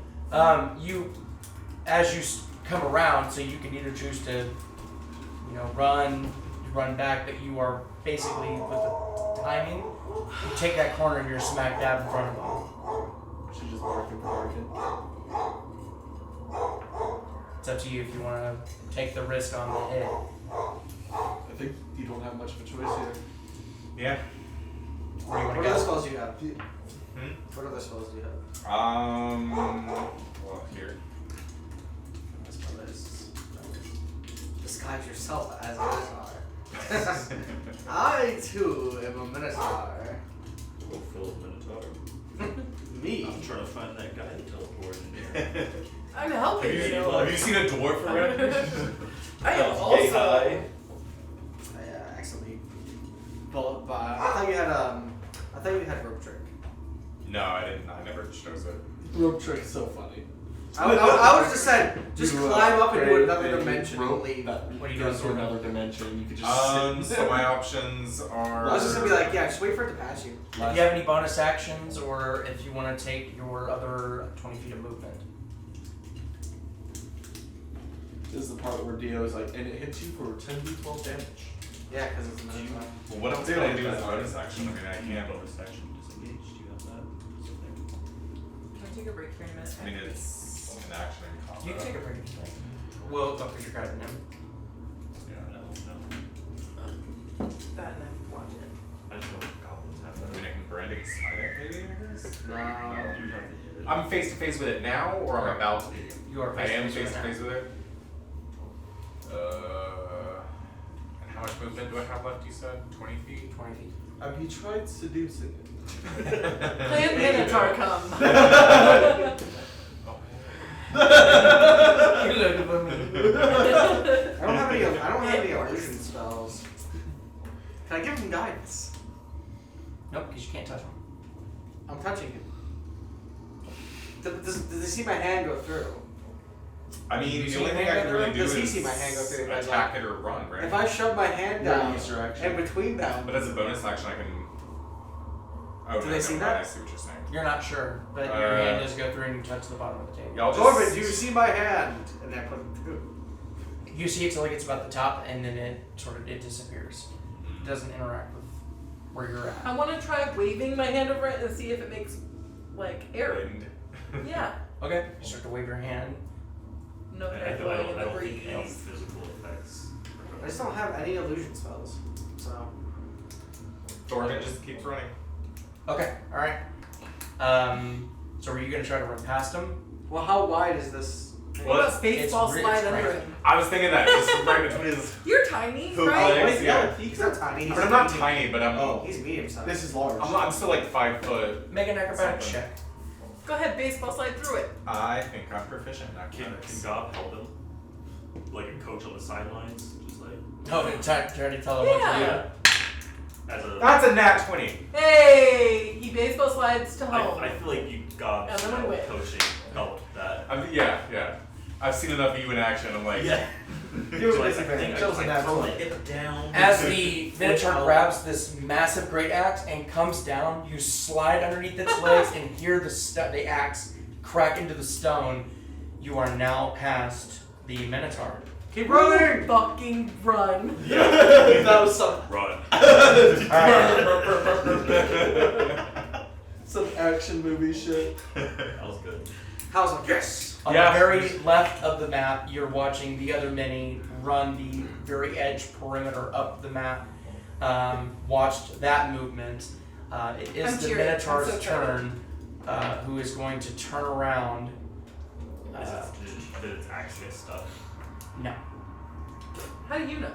As you come around, so you can either choose to, run back, but you are basically, with the timing, you take that corner and you're smack dab in front of them. Should just bargain. It's up to you if you want to take the risk on the hit. I think you don't have much of a choice here. Yeah. Where do you What want to other go? spells do you have? Hmm? What other spells do you have? Well, here. This one is disguise yourself as a minotaur. I too am a minotaur. Oh, Philip Minotaur. Me. I'm trying to find that guy that teleported in here. I'm helping Have you. you seen a dwarf around? I am Yay, also. hi. I accidentally bullet by. I thought you had rope trick. No, I didn't. I never chose it. Rope trick is so funny. I would have just said just climb up and do another dimension and leave. What are you goes doing? to another dimension. You could just So my options are. I was just gonna be like, yeah, just wait for it to pass you. If you have any bonus actions, or if you want to take your other 20 feet of movement. This is the part where Dio is like, and it hits you for 10d12 damage. Yeah, because it's a minotaur. Well, what else can I do as a bonus action? I mean, I can't. Bonus action disengage. Do you have that? Something. Can I take a break here in a minute? I mean, it's an action in combat. You can take a break if you like. Well, don't put your card in them. Yeah. No. That and I watch it. I just know goblins have I that. mean, I can branding smite it, maybe. I guess. No. You have to hit it. I'm face to face with it now, or I'm about to be. You are I am face face to face with it. And how much movement do I have left? You said 20 feet. 20 feet. Have you tried seducing it? Plan Minotaur come. Oh. You look at me. I don't have any illusion spells. Can I give him guidance? Nope, because you can't touch them. I'm touching him. Does he see my hand go through? I mean, You the see only my thing I hand can go really through? do Does he is see my hand go through? attack it or run, right? If I shove my hand Yeah, down use your action. in between them, But as a bonus action, I can. Oh, Do no, they see never mind, that? I see what you're saying. You're not sure, but your hand does go through and you touch the bottom of the table. Yeah, I'll just. Thorvin, do you see my hand? And I put it through. You see it till it gets about the top, and then it disappears. It doesn't interact with where you're at. I want to try waving my hand over it and see if it makes like air. Wind. Yeah. Okay. You start to wave your hand. No I hair don't blowing in the think any breeze. physical effects. I just don't have any illusion spells. So. Thorvin just keeps running. Okay. All right. So are you gonna try to run past him? Well, how wide is this? What Well, about baseball it's slide right- under him? I was thinking that just right between his. You're tiny, Who- right? Oh, wait, yeah. he's not tiny. He's But I'm not medium. tiny, but I'm. Oh. He's medium sized. This is large. I'm still like 5 foot. Make an acrobatics Something. check. Go ahead, baseball slide through it. I think I'm proficient in Can acrobatics. Gob help him? Like a coach on the sidelines? Just like. Oh, and try to tell him what to do. Yeah. As a. That's a nat 20. Hey, he baseball slides to home. I feel like you Gob And then we win. coaching helped that. Yeah. I've seen enough of you in action. I'm like. Yeah. Give it So I disadvantage. think Shows I a can nat throw 20. my hip down. As the Minotaur Out. grabs this massive great axe and comes down, you slide underneath its legs and hear the axe crack into the stone. You are now past the Minotaur. Keep running! Fucking run. That was some Run. some action movie shit. That was good. How's it? Yes! On Yeah. the very left of the map, you're watching the other mini run the very edge perimeter up the map. Watched that movement. It is I'm the cheering. I'm Minotaur's so turn, who is going to turn around. Did its axe get stuck? No, How do you know?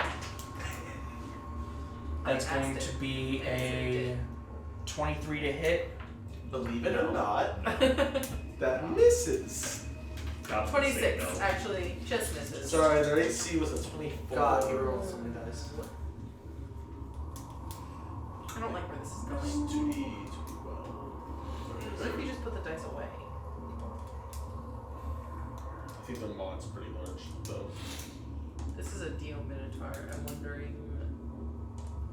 that's I going asked to it. be I answered a it. 23 to hit. Believe it or not, No. that misses. Gob's 26, saying no. actually, just misses. Sorry, their AC was a 24. God, you rolled so many dice. I don't like where this is It's going. 2D, 2D12. What if you just put the dice away? I think the mod's pretty large, though. This is a Dio Minotaur. I'm wondering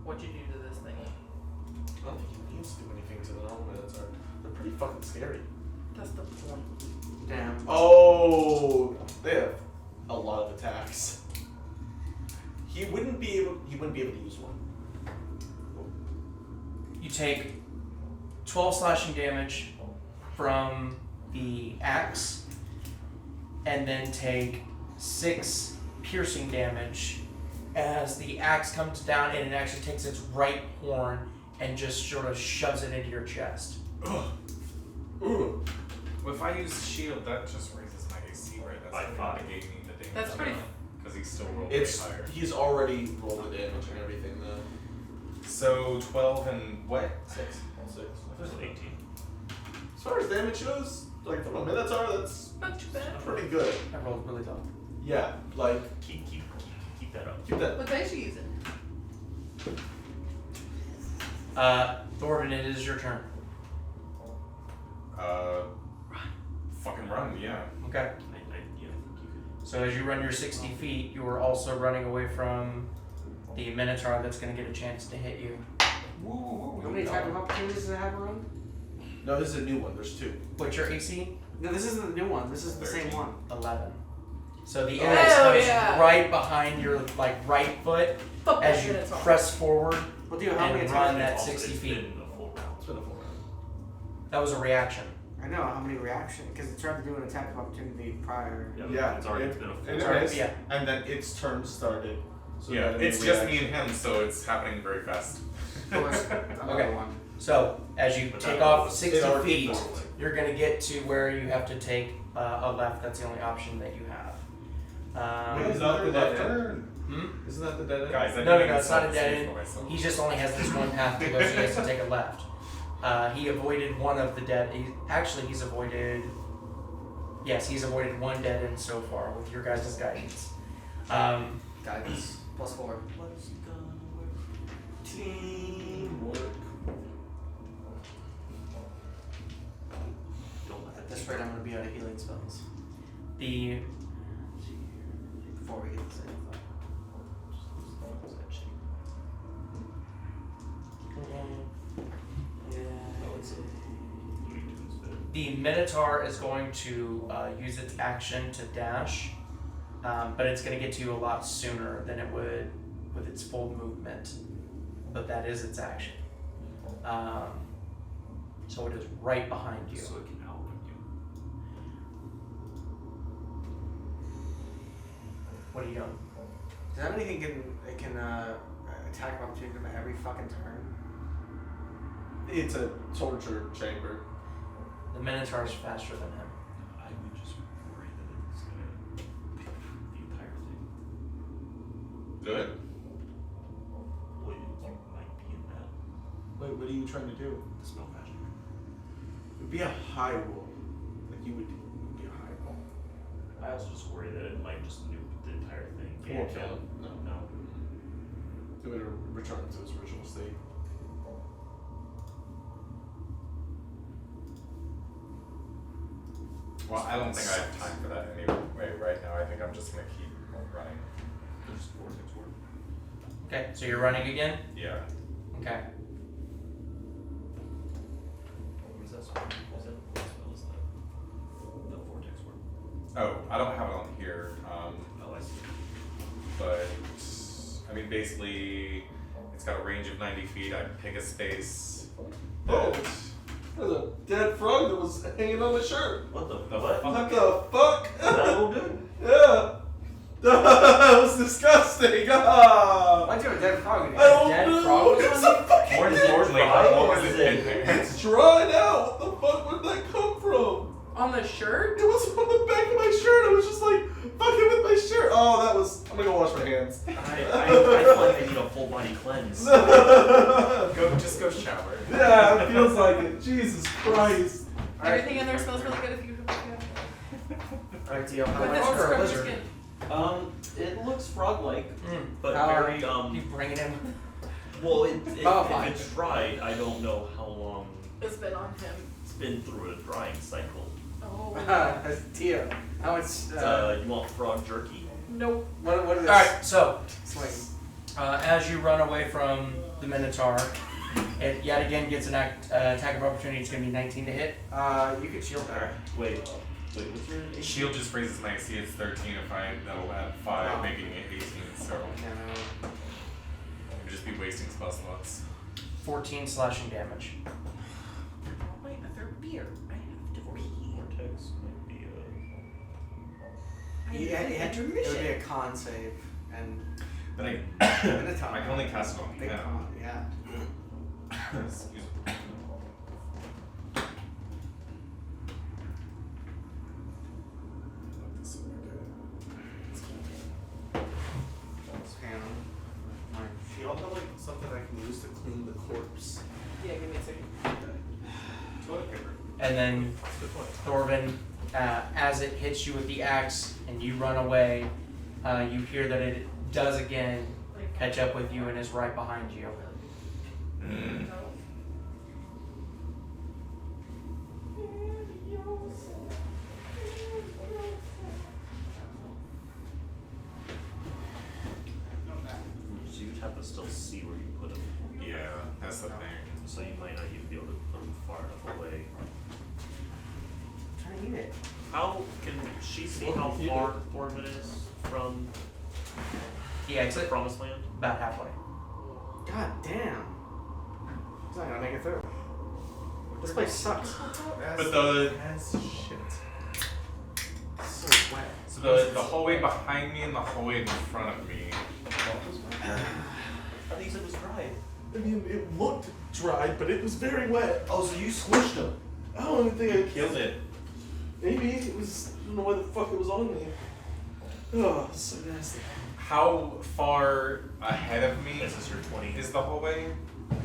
what you do to this thing. I don't think he needs to do anything to the normal Minotaur. They're pretty fucking scary. That's the point. Damn. Oh, they have a lot of attacks. He wouldn't be able to use one. You take 12 slashing damage from the axe, and then take 6 piercing damage as the axe comes down and it actually takes its right horn and just sort of shoves it into your chest. Ugh. Ooh. Well, if I use shield, that just raises my AC, right? That's By not 5. gonna negate me the damage. That's pretty. Because he's still rolled It's way higher. he's already rolled the damage and everything though. So 12 and what? 6. There's 18. As far as damage goes, like from a Minotaur, that's Not too bad. pretty good. That rolled really low. Yeah, like Keep that up. keep that. What dice are you using? Thorvin, it is your turn. Fucking run, yeah. Okay. I think you could. So as you run your 60 feet, you are also running away from the Minotaur that's going to get a chance to hit you. Woo, How many type of opportunities does it have around? No, this is a new one. There's 2. What's your AC? No, this isn't the new one. This is the same 13. one. 11. So the Oh, axe comes yeah. right behind your right foot Fuck as that you Minotaur. press forward Well, dude, how many and attacks? run that Also, 60 it's feet. been a full round. It's been a full round. That was a reaction. I know how many reaction because it tried to do an attack of opportunity prior. Yeah, it's already been a full It round. is, Yeah. and then its turn started. So Yeah, that it's new just me reaction. and him, so it's happening very fast. Another Okay. one. So as you But take that off was- 60 it already feet, rolled. you're going to get to where you have to take a left. That's the only option that you have. Wait, is that the dead end? turn. Hmm? Isn't that the dead end? Guys, I No, didn't it's not a even dead save end. for myself. He just only has this one path to go, so he has to take a left. He avoided one of the dead. He's avoided. Yes, he's avoided one dead end so far with your guys' guidance. Guidance +4. Teamwork. Don't let At that this take rate, I'm gonna be out of healing spells The before we get to save. The Minotaur is going to use its action to dash, but it's going to get to you a lot sooner than it would with its full movement. But that is its action. So it is right behind you. So it can outrun you. What are you doing? Does that mean it can attack of opportunity every fucking turn? It's a torture chamber. The Minotaur is faster than him. I would just worry that it's gonna pick the entire thing. Do it. Well, you might be in that. Wait, what are you trying to do? The spell magic. It would be a high roll. Like it would be a high roll. I also just worry that it might just nuke the entire thing. Or kill. No. No. It would return to its original state. Well, I don't think I have time for that anyway right now. I think I'm just gonna keep running. There's vortex work. Okay, so you're running again? Yeah. Okay. What is that spell? What spell is that? The vortex work. Oh, I don't have it on here. Oh, I see. But I mean, basically, it's got a range of 90 feet. I pick a space. Oh, there's a dead frog that was hanging on my shirt. What the What? fuck? What the fuck? That will do. Yeah. That was disgusting. Ah. Why'd you have a dead frog in I here? don't Dead know. frog was It's on a fucking More Is it dead importantly, dry how or long has is it been it- there? It's dried out. What the fuck? Where'd that come from? On the shirt? It was on the back of my shirt. I was just like fucking with my shirt. Oh, that was. I'm gonna go wash my hands. I feel like I need a full body cleanse. Just go shower. Yeah, it feels like it. Jesus Christ. Everything in there smells really good if you have. Alright, Dio, how With much this for a scrub your lizard? skin. It looks frog-like, but How- very You bring it in. Well, if Modified. it's dried, I don't know how long It's been on him. it's been through a drying cycle. Oh. That's Dio. How much? You want frog jerky? Nope. What are the Alright, so swings? as you run away from the Minotaur, it yet again gets an attack of opportunity. It's going to be 19 to hit. You could shield her. Wait, what's your AC? Shield just raises my AC. It's 13. If that'll add 5, Oh. making it 18. So No. I'd just be wasting spell slots. 14 slashing damage. Wait, another beer. I have to pee. Vortex might be Yeah, it would be a con save and But I Minotaur. can only cast it on Big him. con, yeah. Excuse me. Hang on. Do y'all have like something I can use to clean the corpse? Yeah, give me a second. Toilet paper. And then That's a good point. Thorvin, as it hits you with the axe and you run away, you hear that it does again catch up with you and is right behind you. So you'd have to still see where you put them. Yeah, that's the thing. So you might not even be able to put them far enough away. Try to eat it. How can she see how You far Thorvin is from The the exit, promised land? about halfway. God damn. He's not gonna make it through. This place sucks. But the That's shit. So wet. so the hallway behind me and the hallway in front of me. I think you said it was dry. I mean, it looked dry, but it was very wet. Oh, so you squished him. I don't even think I Killed it. Maybe it was. I don't know why the fuck it was on me. Oh, so nasty. How far ahead of me This is your 20. is the hallway, Now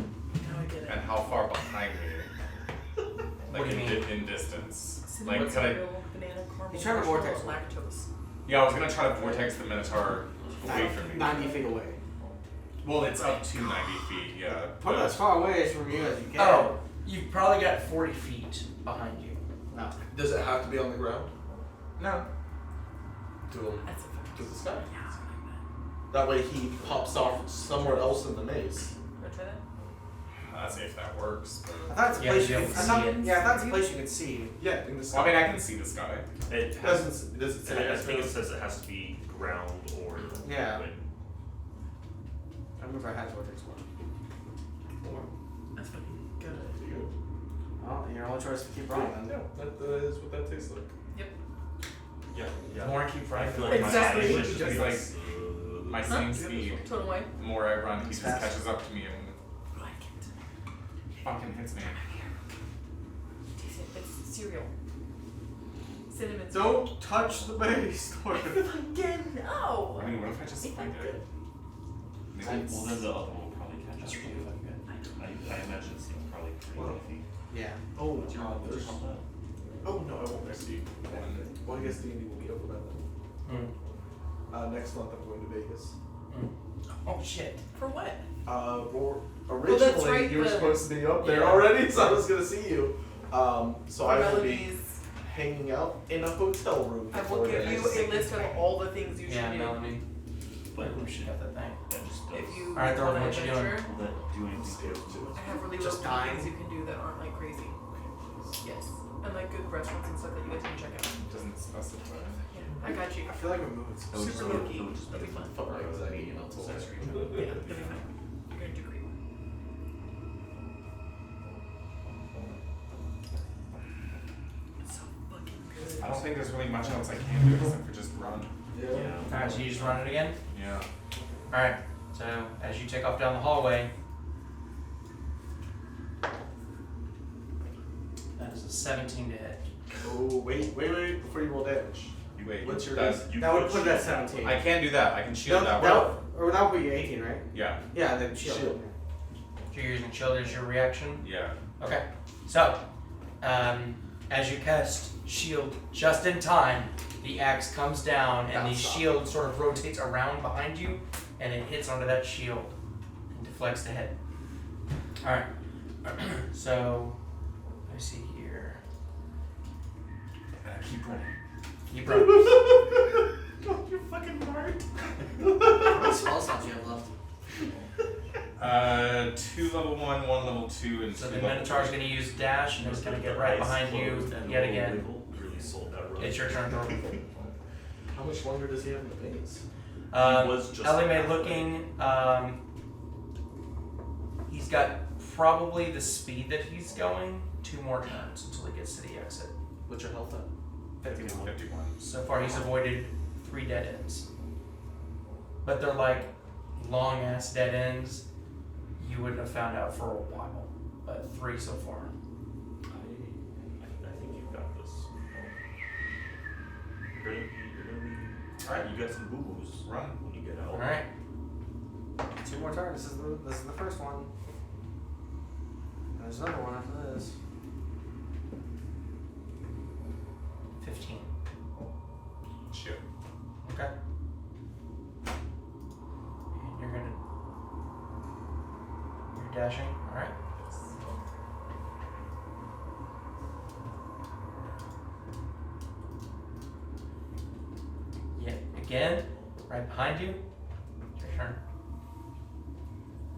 I get it. and how far behind me? Like What do you mean? in distance. Cinnamon Like, could I? cereal, banana, caramel, You tried to vortex marshmallow, lactose. Yeah, I was gonna try to vortex the Minotaur away from me. 90 feet away. Well, it's up to 90 feet. Yeah. Put it as far away as from you as you can. Oh, you've probably got 40 feet behind you. No. Does it have to be on the ground? No. To him. That's a To the sky. That way he pops off somewhere else in the maze. Wanna try that? That's if that works. I But... thought it's a Yeah, place you you don't could see see. it. Yeah, I thought it's a place you could see. Yeah, in the sky. Well, I mean, I can see the sky. It It has, doesn't. Does it say? I think it says it has to be ground or Yeah. wind. I remember I had vortex one. That's fucking good. Pretty good. Well, your only choice is to keep running then. Yeah, that is what that tastes like. Yeah. The more I keep I running, feel like Exactly. my It's eyes just should like be my same speed. Total way. The more I run, he It's just fast. catches up to me and Like it. fucking hits me. Taste it. It's cereal. Cinnamon cereal. Don't touch the base. Again, no! I mean, what if I just It's find not it? good. Maybe Well, then the other one will probably catch That's up. really fucking good. I imagine it's probably pretty healthy. Yeah. Oh, What's your there's- call that? Oh no, I won't next week. Well, I guess D&D will be over by then. Next month I'm going to Vegas. Oh shit. For what? Originally that's right, you were the- supposed to be up there Yeah. already, so I was gonna see you. So I will be Melodies. hanging out in a hotel room. I for will give 4 you days. a list of all the things you Yeah, should do. Melanie. But We should have that thing. that just does. If you Alright, want Thorvin, an what you doing? adventure, Will that do I'm anything scared to too. I have really Just low dying. things you can do that aren't like crazy. Yes. And like good restaurants and stuff that you guys can check out. Doesn't specify. Yeah, I got you. I feel like we're moving so It would just Super be- low-key. it would just be That'd be fun. Fuck my anxiety, and I'll tell Sex her. creature. Yeah, that'd be fine. You're gonna do great. It's so fucking good. I don't think there's really much else I can do except for just run. Yeah. Alright, so you just run it again? Yeah. Alright, so as you take off down the hallway, that is a 17 to hit. Oh wait, before you roll damage. You wait. What's your That's- You That would could put it at shoot that 17. I can do that. I can shield that that, way. or that would be 18, right? Yeah. Yeah, then shield. Shield. So you're using shield as your reaction? Yeah. Okay, so as you cast shield just in time, the axe comes down and the Bounce off. shield sort of rotates around behind you and it hits onto that shield and deflects the hit. Alright, so let me see here. Keep running. Keep running. You're fucking hard. How many spell slots do you have left? 2 level 1, 1 level 2, and So 2 the level Minotaur's 3. going to use dash and it's going to get right behind you yet again. Really sold that run. It's your turn, Thorvin. How much longer does he have in the maze? was just Elimae halfway. looking, he's got probably the speed that he's going 2 more turns until he gets to the exit. What's your health at? 51. 51. So far he's avoided 3 dead ends. But they're like long ass dead ends you wouldn't have found out for a while. but 3 so far. I think you've got this. You're gonna be. Alright, you got some boo boos. Run when you get out. All right. 2 more turns. This is the first one. There's another one after this. 15. Shoot. Okay. And you're dashing. All right. Yeah. Again, right behind you. It's your turn.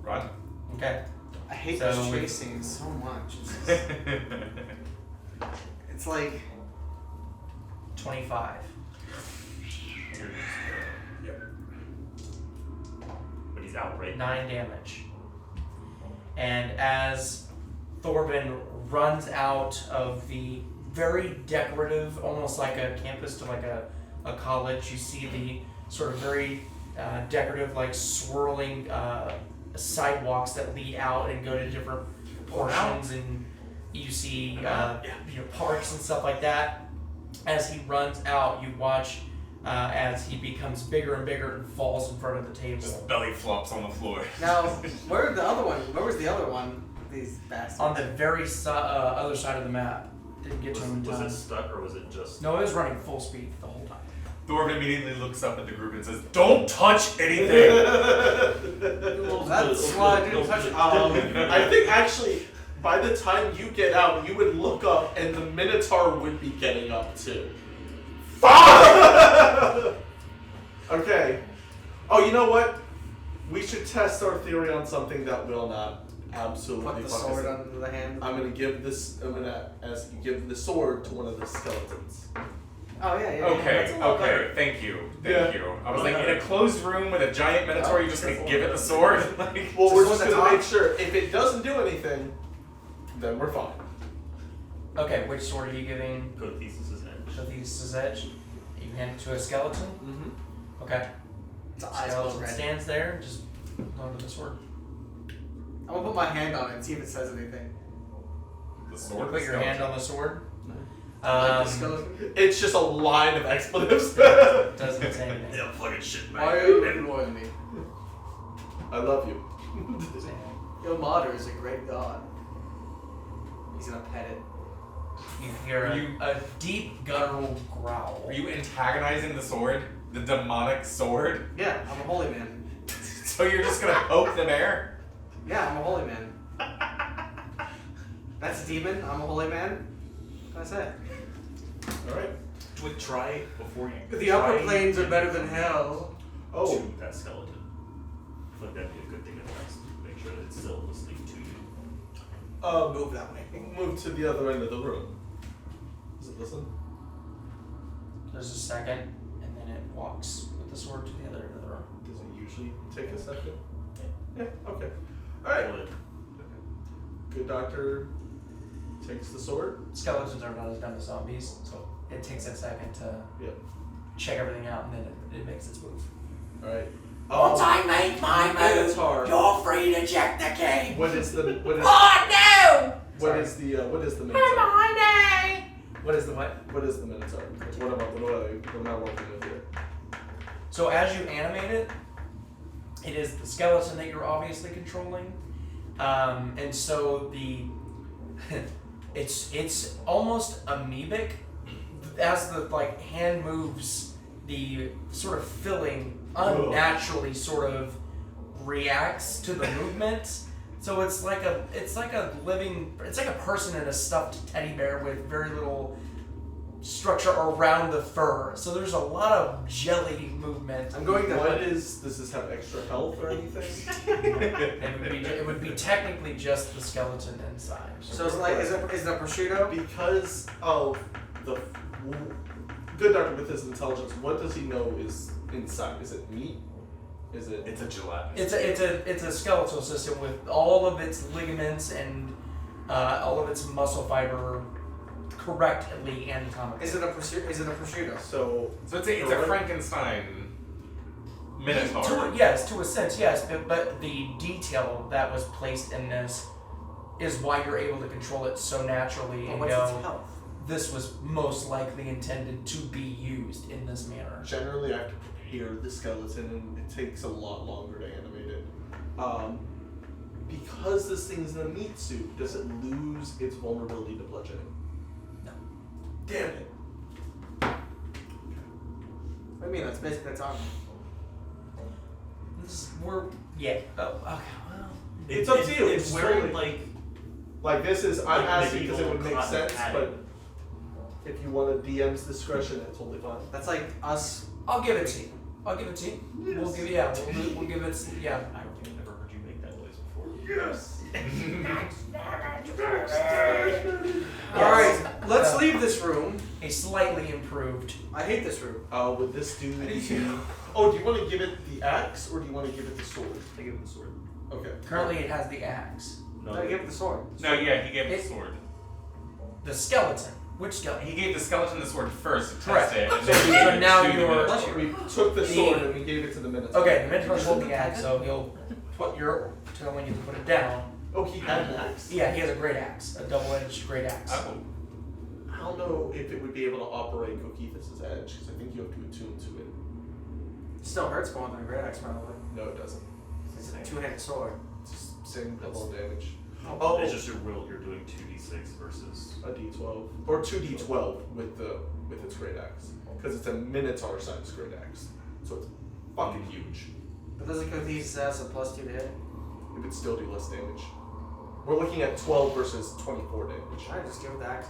Run. Okay. I hate So this we- chasing so much. It's like 25. Yep. But he's out, right? 9 damage. And as Thorvin runs out of the very decorative, almost like a campus to like a college, you see the sort of very decorative, like swirling sidewalks that lead out and go to different portions, and you see parks and stuff like that. As he runs out, you watch as he becomes bigger and bigger and falls in front of the table. Just belly flops on the floor. now. Where the other one? Where was the other one? These bastards. On the very other side of the map. Didn't get to him in Was time. it stuck or was it just? No, it was running full speed the whole time. Thorvin immediately looks up at the group and says, "Don't touch anything." That's why I didn't touch it. I think actually, by the time you get out, you would look up and the Minotaur would be getting up too. Fuck! Okay. Oh, you know what? We should test our theory on something that will not absolutely Put the fuck us sword up. under the hand. I'm gonna give ask you give the sword to one of the skeletons. Oh yeah, yeah. Okay, That's a lot okay, better. thank you. Yeah. I was like, in a closed room with a giant minotaur, you're just gonna give it the sword? Like, Well, we're Just just one gonna at a make sure if it doesn't do anything, then we're fine. Okay, which sword are you giving Go to Thesis' edge. to Thesis' edge? You hand it to a skeleton? Mm-hmm. Okay. It's eyes closed Skeleton red. stands there and just hold on to the sword. I'm gonna put my hand on it and see if it says anything. the sword? Put your hand on the sword. Like the skeleton. It's just a line of expletives. Doesn't say anything. Yeah, fucking shit, man. Why are you annoying me? I love you. Doesn't say anything. Your Mater is a great god. He's gonna pet it. You hear a deep guttural growl. Are you antagonizing the sword? The demonic sword? Yeah, I'm a holy man. So you're just gonna poke the bear? Yeah, I'm a holy man. That's a demon. I'm a holy man. What can I say? Alright. Would try it before you. The upper try planes are and better than hell. Oh. To that skeleton. I feel like that'd be a good thing to test. Make sure that it's still listening to you. Move that way. Move to the other end of the room. Does it listen? There's a second, and then it walks with the sword to the other end of the room. Does it usually take a second? Yeah, okay. Alright. Well, Good doctor takes the sword. Skeletons are not as dumb as zombies, so it takes a second to Yep. check everything out, and then it makes its move. Alright. Once I make my move, Minotaur. you're free to check the game. What is the Oh no! what is the Minotaur? Hermione! What is the what? What is the Minotaur? What am I working with here? So as you animate it, it is the skeleton that you're obviously controlling, and so the it's almost amoebic. As the hand moves, the sort of filling unnaturally sort of reacts to the movement. So it's like a person in a stuffed teddy bear with very little structure around the fur. So there's a lot of jelly movement. I'm going to. Does this have extra health or anything? It would be technically just the skeleton inside. So it's like, is it a prosciutto? Because of the good doctor with his intelligence, what does he know is inside? Is it meat? Is it? It's a gelatinous. It's a skeletal system with all of its ligaments and all of its muscle fiber correctly anatomically. Is it a prosciutto? So it's a Frankenstein minotaur. Yes, to a sense, yes. But the detail that was placed in this is why you're able to control it so naturally Well, and what's its go, health? this was most likely intended to be used in this manner. Generally, I have to prepare the skeleton, and it takes a lot longer to animate it. Because this thing's in a meat suit, does it lose its vulnerability to bludgeoning? No. Damn it. I mean, that's basically its armor. Yeah. Oh, okay. Well, It's up to you. It's It's wearing totally- Like this is, I'm Like asking because it medieval would make cotton sense, padding. but if you want a DM's discretion, that's totally fine. That's like us. I'll give it to you. We'll give it. We'll give it. Yeah. I don't think I've ever heard you make that noise before. Yes. Alright, let's leave this room. A slightly improved. I hate this room. Would this do I do the... too. Oh, do you want to give it the axe, or do you want to give it the sword? I give him the sword. Okay. Currently, it has the axe. No, give it the sword. No, yeah, he gave the sword. The skeleton. Which skeleton? He gave the skeleton the sword first to Correct. test it. And So then he gave it now to the you're- Minotaur. We took the sword and we gave it to the Minotaur. Okay, the Minotaur's holding the axe, so he'll put your telling you to put it down. Oh, he had an axe? Yeah, he has a great axe, a double-edged great axe. Oh. I don't know if it would be able to operate Kokithus' edge, because I think you have to attune to it. It still hurts more than a great axe, probably. No, it doesn't. It's a two-handed sword. It's just same double damage. Oh, it's just you're doing 2d6 versus. A D12. Or 2D12 with its great axe. Because it's a Minotaur-sized great axe. So it's fucking huge. But doesn't Cothese has a +2 to hit? It would still do less damage. We're looking at 12 versus 24 damage. Alright, just give it the axe.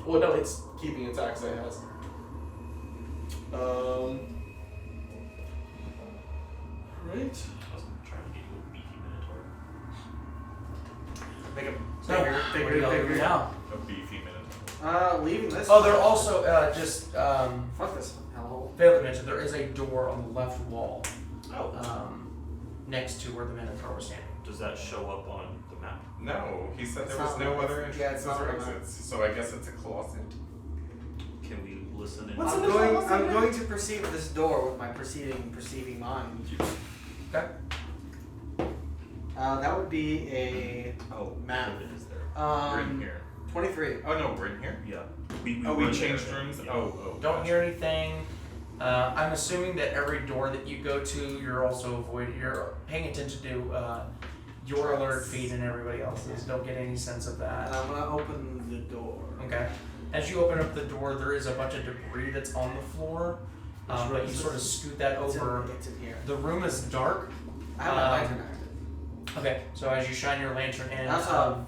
Well, no, it's keeping its axe that it has. Right. I was trying to get you a beefy minotaur. Make it So, bigger, what do bigger, y'all do bigger. now? A beefy Minotaur. Leaving this. Oh, they're also just Fuck this hellhole. failed to mention there is a door on the left wall, Oh. next to where the Minotaur was standing. Does that show up on the map? No, he said It's there was not no like- other yeah, entrances it's not or like that. exits. So I guess it's a closet. Can we listen in? What's I'm in the going. closet I'm again? going to perceive this door with my perceiving mind. Okay. That would be a Oh, map. it is there. We're in here. 23. Oh no, we're in here. Yeah. Oh, we were changed there. rooms. Yeah. Oh. Don't gotcha. hear anything. I'm assuming that every door that you go to, you're also you're paying attention to your alert feed and everybody else's. Don't get any sense of that. And I'm gonna open the door. Okay. As you open up the door, there is a bunch of debris that's on the floor, but you sort of scoot that It's over. It's in here. The room is dark. I have my lantern active. Okay, so as you shine your lantern in, I also have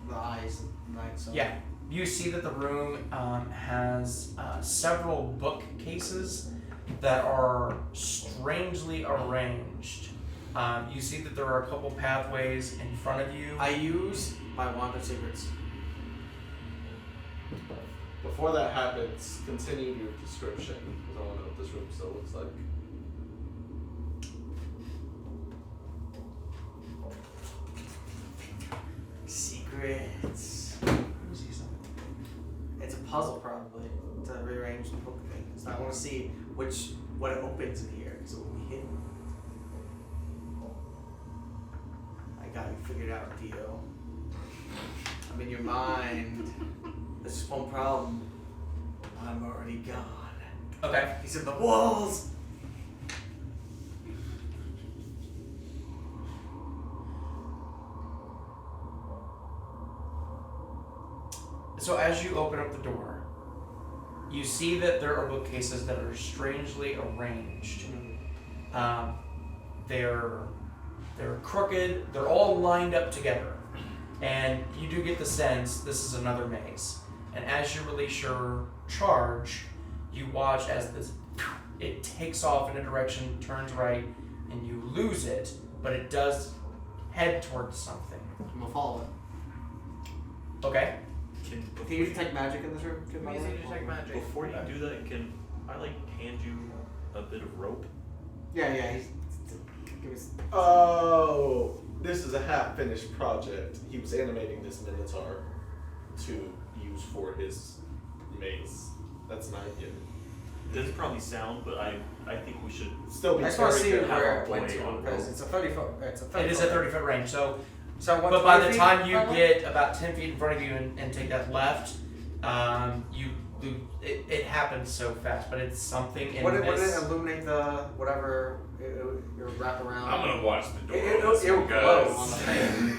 the eyes at night. So. yeah, you see that the room has several bookcases that are strangely arranged. You see that there are a couple pathways in front of you. I use my wand of secrets. Before that happens, continue your description, because I want to know what this room still looks like. Secrets. It's a puzzle, probably, to rearrange the book things. I want to see what it opens in here, because it will be hidden. I got you figured out, Dio. I'm in your mind. There's just one problem. I'm already gone. Okay. He's in the walls. So as you open up the door, you see that there are bookcases that are strangely arranged. They're crooked. They're all lined up together, and you do get the sense this is another maze. And as you release your charge, you watch as it takes off in a direction, turns right, and you lose it, but it does head towards something. I'm gonna follow it. Okay. Can you detect magic in this room? Can We I- need to detect magic. Before you do that, can I hand you a bit of rope? Yeah. Give me. Oh, this is a half-finished project. He was animating this Minotaur to use for his maze. That's an idea. This is probably sound, but I think we should. Still be I just want to very see good. where have it a went way to on because rope. it's a 30 foot. It's a 30 It is a 30-foot range. So So what? But by 20 the feet time you level? get about 10 feet in front of you and take that left, it happens so fast. But it's something in What did this. it illuminate the whatever your wrap around? I'm gonna watch the door. It on this will one, glow guys. on the thing.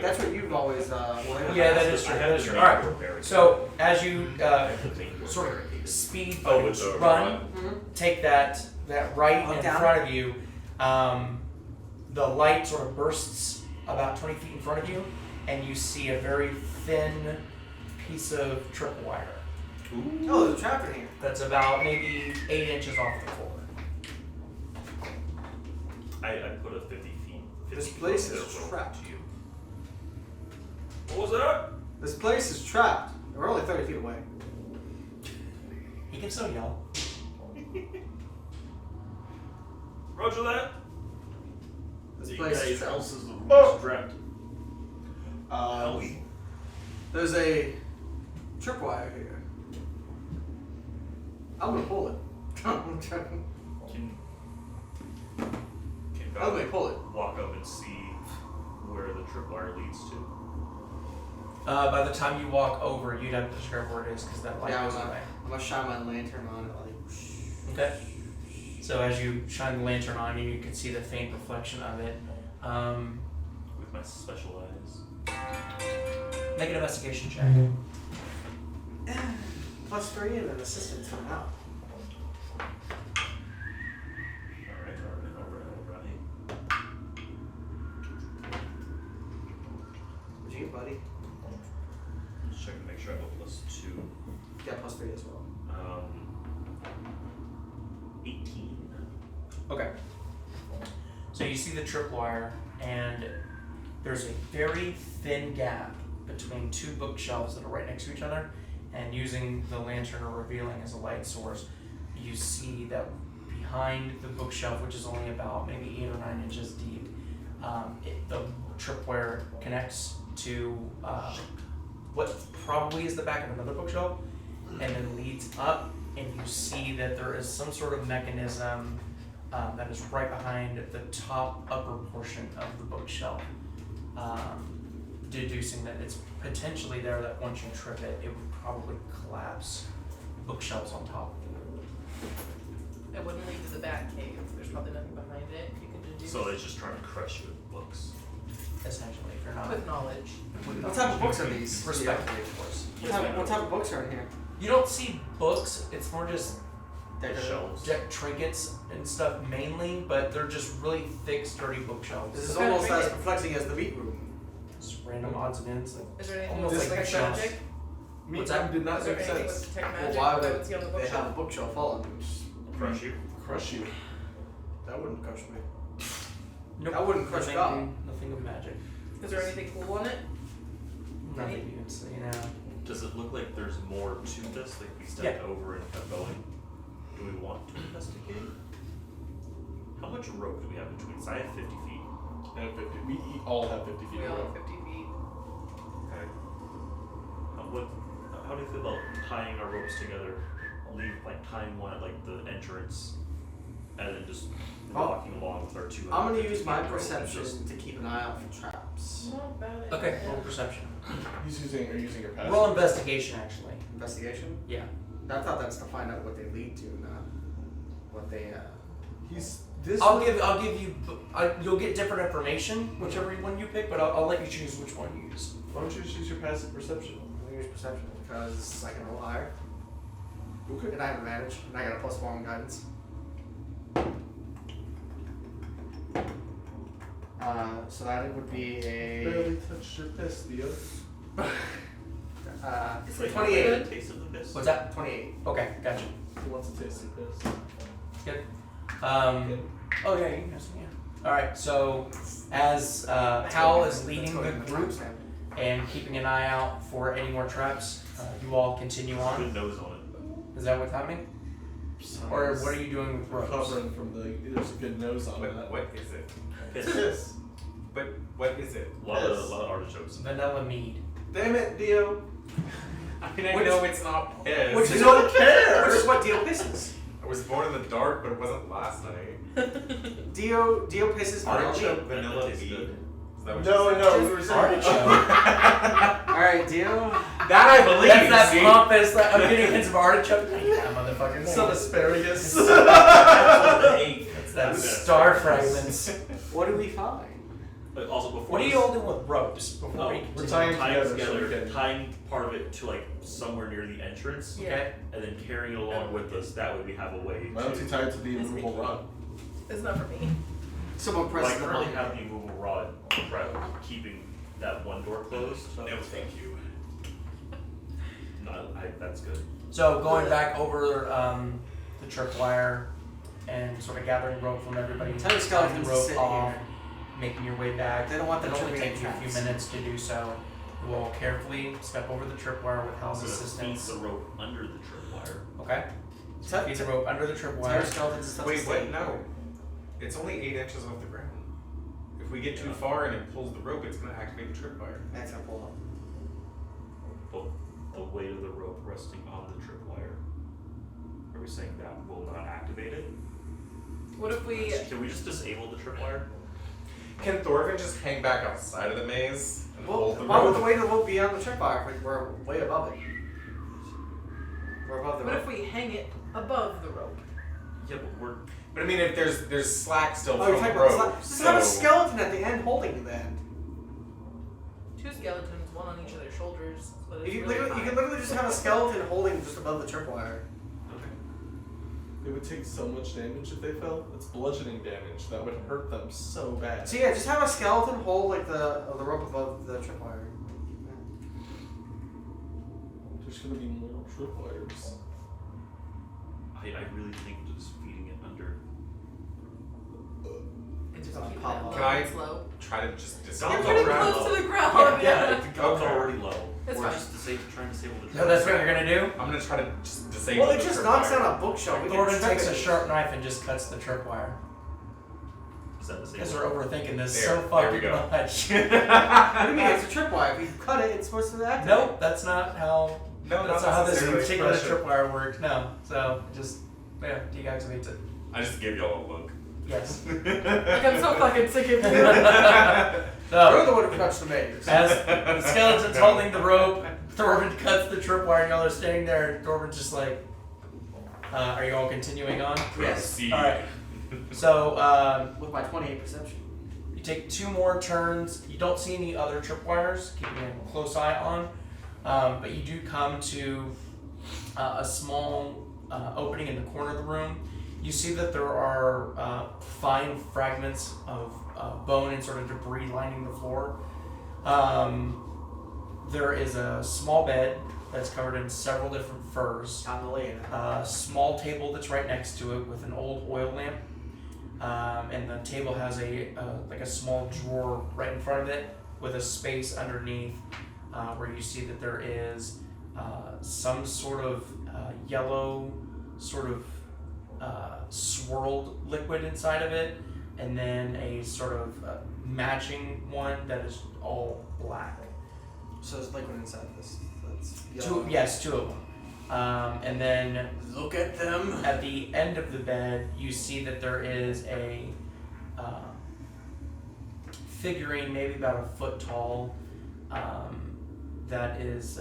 That's what you've always. Yeah, that is true. That is true. All right. So as you sort of speed with the run, Mm-hmm. take that right in Down. front of you. The light sort of bursts about 20 feet in front of you, and you see a very thin piece of tripwire Oh, there's a trap in here. that's about maybe 8 inches off the floor. I put a 50 feet. 50 This feet place up is there, trapped. to you. What was that? This place is trapped. We're only 30 feet away. He can still yell. Roger that. This You place is guys trapped. else is the Oh. strapped. There's a tripwire here. I'm gonna pull it. I'm joking. Can I'm gonna pull it. walk up and see where the tripwire leads to? By the time you walk over, you'd have to describe where it is because that light Yeah, goes away. I'm gonna shine my lantern on it. Like, Okay. So as you shine the lantern on you, you can see the faint reflection of it. With my special eyes. Make an investigation check. +3 and an assistant coming out. Alright. What'd you get, buddy? Just checking to make sure I have a +2. Yeah, +3 as well. 18. Okay. So you see the tripwire, and there's a very thin gap between two bookshelves that are right next to each other, and using the lantern or revealing as a light source, you see that behind the bookshelf, which is only about maybe 8 or 9 inches deep, the tripwire connects to what probably is the back of another bookshelf, and then leads up, and you see that there is some sort of mechanism that is right behind the top upper portion of the bookshelf, deducing that it's potentially there that once you trip it, it would probably collapse bookshelves on top of it. It wouldn't lead to the bat cave. There's probably nothing behind it. You could deduce So they're just trying to crush you with books. Essentially, if you're not with knowledge. What type of books are these? respectfully, of course. What type of books are in here? You don't see books, it's more just Decorative. Shelves. trinkets and stuff mainly, but they're just really thick, sturdy bookshelves. This is What kind of almost as trinkets? perplexing as the meat room. Just random odds and ends. Like, Is there anything Almost with like detect shelves. magic? What's that? Did not Is there make anything sense. with detect Well, magic why that I would would see on the they bookshelf? have a bookshelf on them? Crush you. Crush you. That wouldn't crush me. nope. That wouldn't crush nothing, God. Nothing of magic. Is there anything cool on it? Nothing you can see now. Does it look like there's more to this? Like we stepped over and kept going? Do we want to investigate? How much rope do we have between us? I have 50 feet. And 50. We all have 50 feet We of all have rope. 50 feet. Okay. How do you feel about tying our ropes together? Tying one at the entrance, and then just walking along with our 200. I'm gonna use my rope and perception just- to keep an eye out for traps. Not bad. Okay, idea. roll perception. Are you using your passive? Roll investigation, actually. Investigation? Yeah. I thought that's to find out what they lead to, not what they. I'll give you. You'll get different information, whichever one you pick, but I'll let you choose which one you use. Why don't you just use your passive perception? I'm gonna use perception because I can roll higher, Okay. and I have advantage, and I got a +4 on guidance. So that would be a Barely touched your piss, Theo. Is it 28. good? Taste of the piss? What's that? 28. Okay, gotcha. He wants to taste your piss. Good. Good. Oh yeah, you can guess. Yeah. All right. So as Hal is leading the group and keeping an eye out for any more traps, you all continue on. Good nose on it. Is that what's happening? Or what are you doing with ropes? Recovering from there's a good nose on that. What is it? Piss. Piss. But what is it? A lot of artichokes. Vanilla mead. Damn it, Dio. I mean, I Which- know it's not piss. Which We is don't care. Which is what Dio pisses. I was born in the dark, but it wasn't last night. Dio pisses vanilla Artichoke meat. vanilla Tastes mead. good. Is that what No, you said? no, we were saying Artichoke. Alright, deal. That I believe. That's that see? pompous, like, I'm getting hints of artichoke. Yeah, motherfucker. some asparagus. That's the 8. That's that star fragments. What do we find? But also before What are you all doing with ropes before we We're continue? tying together so we together, can. tying part of it to like somewhere near the entrance, Yeah. Okay. and then carrying it along with us. That way we have a way Why don't you tie it to the immovable rod? It's not for me. Someone I press the currently button. have the immovable rod keeping that one door closed. No, thank you. No, that's good. So going back over the tripwire and sort of gathering rope from everybody, Tell the tying skeletons the to rope sit off, here. making your way back. They don't want the It'll only tripping take you a few traps. minutes to do so. You will carefully step over the tripwire with I'm Hal's gonna feed assistance. the rope under the tripwire. Okay. So feed the rope under the Tell tripwire. your skeletons and stuff Wait, to what? stay. No. It's only 8 inches off the ground. If we get too far and it pulls the rope, it's going to activate the tripwire. That's gonna pull up. But the weight of the rope resting on the tripwire. Are we saying that will not activate it? What if we? Can we just disable the tripwire? Can Thorvin just hang back outside of the maze and Well, hold the why would rope? the weight of the rope be on the tripwire if we're way above it? We're above the What rope. if we hang it above the rope? Yeah, but we're. But I mean, if there's slack still Oh, you're from talking the about rope, the Just have a so- skeleton at the end holding the end. 2 skeletons, one on each of their shoulders. So that You it's can, really literally, you high. can literally just have a skeleton holding just above the tripwire. It would take so much damage if they fell. It's bludgeoning damage. That would hurt them so bad. So yeah, just have a skeleton hold like the rope above the tripwire. There's gonna be more tripwires. I really think just feeding it under. And just Gonna keep pop that up. low Can I- and slow. Try to just You're You're disable pretty the rope. close to the ground. Yeah, The gun's Okay. already low. It's We're fine. just trying to disable the tripwire. So that's what you're gonna do? I'm gonna try to just disable Well, it the just tripwire. knocks down a bookshelf. We can Thorvin trip takes it. a sharp knife and just cuts the tripwire. Is that Because disabled? we're overthinking this There, so there fucking we go. much. What do you mean? It's a tripwire. If you cut it, it's supposed to activate. Nope, that's not how. No, That's not not how this necessarily. particular pressure. tripwire worked. No, so just deactivates it. I just give y'all a look. Yes. Like I'm so fucking sick of you. You're So the one who cuts the maze. as the skeleton's holding the rope, Thorvin cuts the tripwire, and y'all are standing there. And Thorvin's just like, "Are you all continuing on?" Yes. Proceed. All right. So With my 28 perception. you take 2 more turns. You don't see any other tripwires, keeping a close eye on. But you do come to a small opening in the corner of the room. You see that there are fine fragments of bone and sort of debris lining the floor. There is a small bed that's covered in several different furs. Time to lay in it. A small table that's right next to it with an old oil lamp. And the table has like a small drawer right in front of it with a space underneath where you see that there is some sort of yellow sort of swirled liquid inside of it, and then a sort of matching one that is all black. So there's liquid inside this. That's yellow. Two of them. And then Look at them. at the end of the bed, you see that there is a figurine, maybe about a foot tall, that is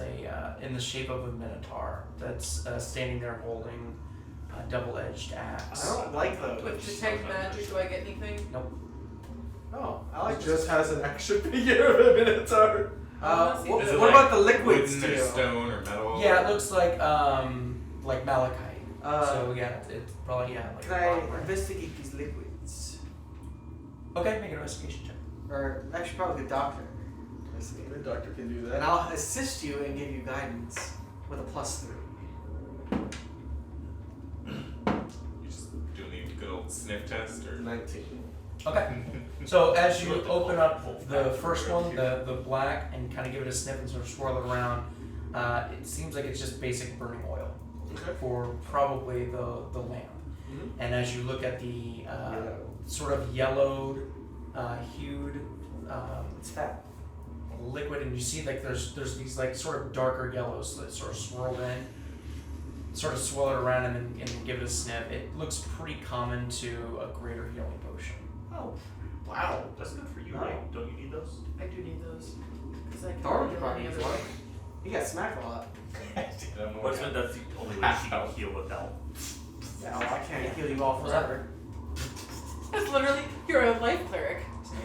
in the shape of a minotaur that's standing there holding a double-edged axe. I don't like those. With detect magic, do I get anything? Oh, I like It this. just has an action figure of a minotaur. What, Is it what like about the liquids Wooden or too? stone or metal? Yeah, it looks like malachite. Uh, So yeah, it's probably like. Can a I rock. investigate these liquids? Okay, make an investigation check. Or actually, probably the doctor. Investigate. The doctor can do And that. I'll assist you and give you guidance with a +3. You just doing the good old sniff test, or 19. Okay. So as you open up the first one, the black, and kind of give it a sniff and sort of swirl it around, it seems like it's just basic burning oil Okay. for probably the lamp. Mhm. And as you look at the Yellow. sort of yellowed, hued It's fat. liquid, and you see like there's these like sort of darker yellows that sort of swirled in, sort of swirl it around and then give it a sniff. It looks pretty common to a greater healing potion. Oh. Wow. That's good for you, No. right? Don't you need those? I do need those. Because I can Thorvin heal probably any needs other one. way. He got smacked a lot. That's the only way she can heal without. Yeah, well, I can't heal you all forever. That's literally, you're a life cleric.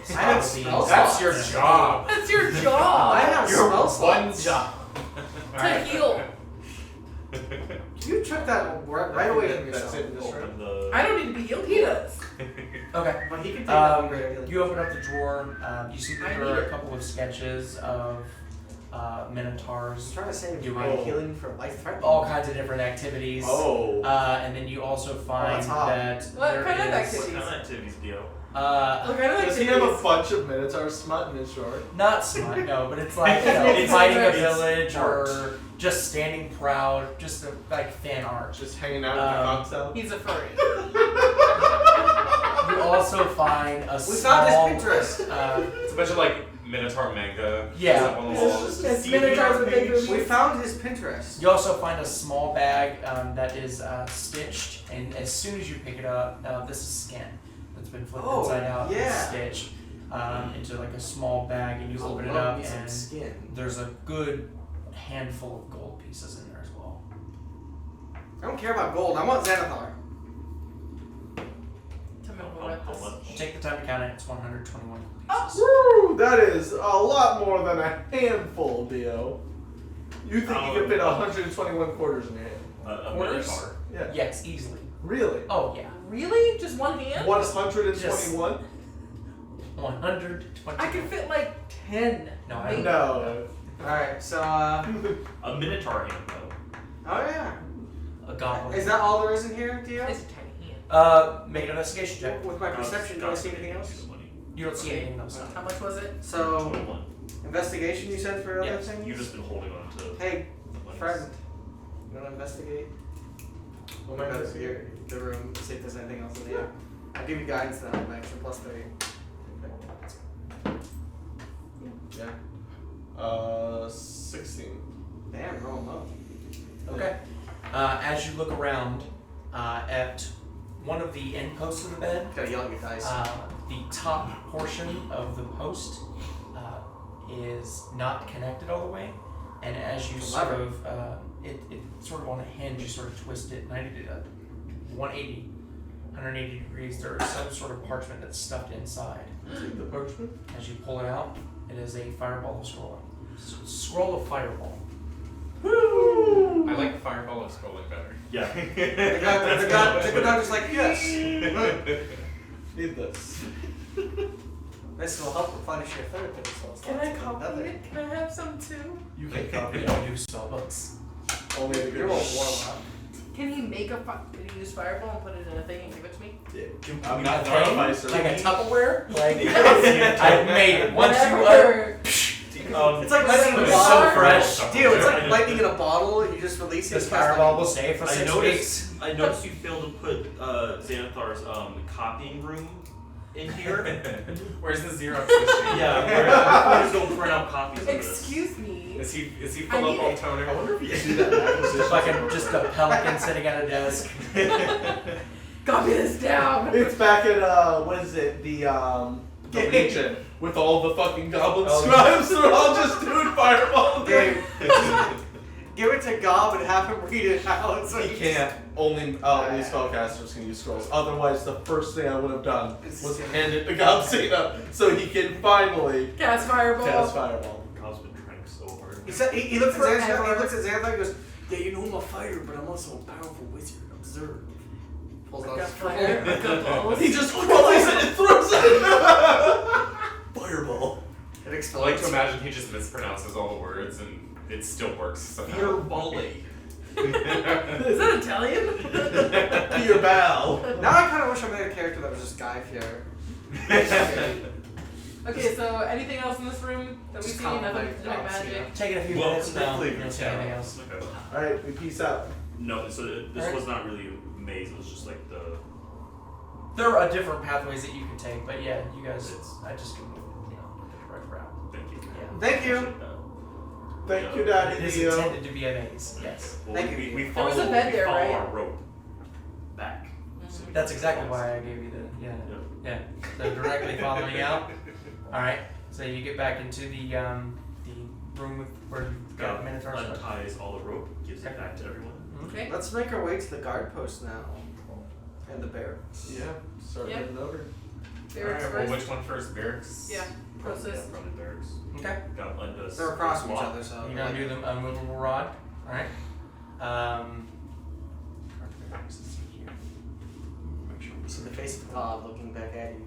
I have spell That's slots. your job. That's your job. I have Your spell one slots. job. To heal. You took that right away from That's yourself. it in this room. Open the. I don't need to be healed, he does. Okay. But he can take that one Um, greater healing. you open up the drawer. You see that I there need are a it. couple of sketches of I was minotaurs, trying to say You divine roll. healing for life threatening. all kinds of different activities. Oh. And then you also find that's hot. that What there kind of is, What activities? kind of activities do you? Look, I don't like Does he have a bunch of minotaur smut in his short? not smut, no, but it's like you know, It's fighting a art. village or just standing proud, just like fan art. Just hanging out in the cocktail? He's a furry. You also find a We small. found his Pinterest. It's a bunch of like Minotaur manga. Yeah. Up on the walls. It's minotaurs with big We boobies. found his Pinterest. You also find a small bag that is stitched, and as soon as you pick it up, this is skin that's been flipped Oh, inside out yeah. and stitched into like a small bag, and you open it Love up, me some and skin. there's a good handful of gold pieces in there as well. I don't care about gold. I want Xanathar. Tell me How what this. much? Take the time to count it. It's 121 pieces. Woo! That is a lot more than a handful, Dio. You think you could fit 121 quarters in your hand? A Quarters? minotaur. Yeah. Yes, easily. Really? Oh yeah, Really? Just one hand? 121? 120. I could fit like 10. No, I maybe. No. Alright, so, A minotaur hand, though. oh yeah. A goblin. Is that all there is in here, Dio? It's a tiny hand. Make an investigation check. With my perception, do I see anything else? You don't see anything else. How much was it? So, 21. investigation you said for other Yes, things? You've just been holding on to. Hey, the monies. friend. You wanna investigate? What am I Because you're the room, see if there's anything else in here. I'll give you guidance then, I'll make some plus 30. Yeah. 16. Damn, roll low. Okay. As you look around at one of the end posts of the bed, Gotta yell at your dice. the top portion of the post is not connected all the way, and as you sort Lever. of it's sort of on a hinge, you sort of twist it 180 degrees. There is some sort of parchment that's stuffed inside. Take the parchment. As you pull it out, it is a fireball of scrolling. Scroll of fireball. Woo! I like Fireball of Scrolling better. Yeah. The doctor's like, yes! Need this. This will help replenish your therapy. So Can I copy it? Can I have some too? You can We copy it. don't do spell books. Only the You're a good warlock. Can he make Can he use fireball and put it in a thing and give it to me? I'm not Okay, Artificer. like a Tupperware? Like, I've made it. Once you Whatever. It's like lightning in a It's bottle. so fresh. Dude, it's like lightning in a bottle, and you just release it. This and cast fireball will lightning. stay for 6 weeks. I noticed you failed to put Xanathar's copying room in here. Where's the Xerox machine? Yeah, please don't print out copies of this. Excuse me. Is he I full need up on it. toner? I wonder if you see that acquisition. Like just a pelican sitting at a desk. Copy this down. It's back at what is it? The Legion with all the fucking goblin Oh, scribes. They're all just doing fireball. Dude, give it to Gob and have him read it out. So He can't. Only spellcasters can use scrolls. Otherwise, the first thing I would have done was hand it to Gobsina so he can finally Cast fireball. cast fireball. God's been trying so hard. He said he looks at Xanathar. Forever. He looks at Xanathar. He goes, "Yeah, you know I'm a fighter, but I'm also a powerful wizard. Observe." Pulls I out got his fire. I got balls. He just qualies it and throws it. Fireball. It I explodes. like to imagine he just mispronounces all the words and it still works somehow. volley. Is that Italian? Your bow. Now I kind of wish I made a character that was just Guy Fieri. Okay, so anything else in this room that we Just see? compliment Nothing to do with Gob, magic. Take it a few Well, minutes now. definitely You don't see anything else. Okay. Alright, we peace out. No, so this Alright. was not really a maze. It was just like the. There are different pathways that you can take, but yeah, you guys, I just can, the correct route. Thank you. Yeah. Thank you. Appreciate that. Thank you, It Daddy is Dio. intended to be a maze, yes. Well, Thank we you. we There follow, was a bed we there, follow right? our rope back. So we That's can exactly see why I gave you the Yep. yeah. So directly following out. All right. So you get back into the room with where you've got Minotaur stuff. unties all the rope, gives it back to everyone. Okay. Let's make our way to the guard post now. And the barracks. Yeah, start Yeah. heading over. Barracks Alright, well, first. which one first? Barracks? Yeah. Probably, Process. probably barracks. Okay. Gotta blend us. They're across from each swap. other, so. You're gonna do the movable rod. All right. Let's see here. Make sure You see the face of Todd looking back at you.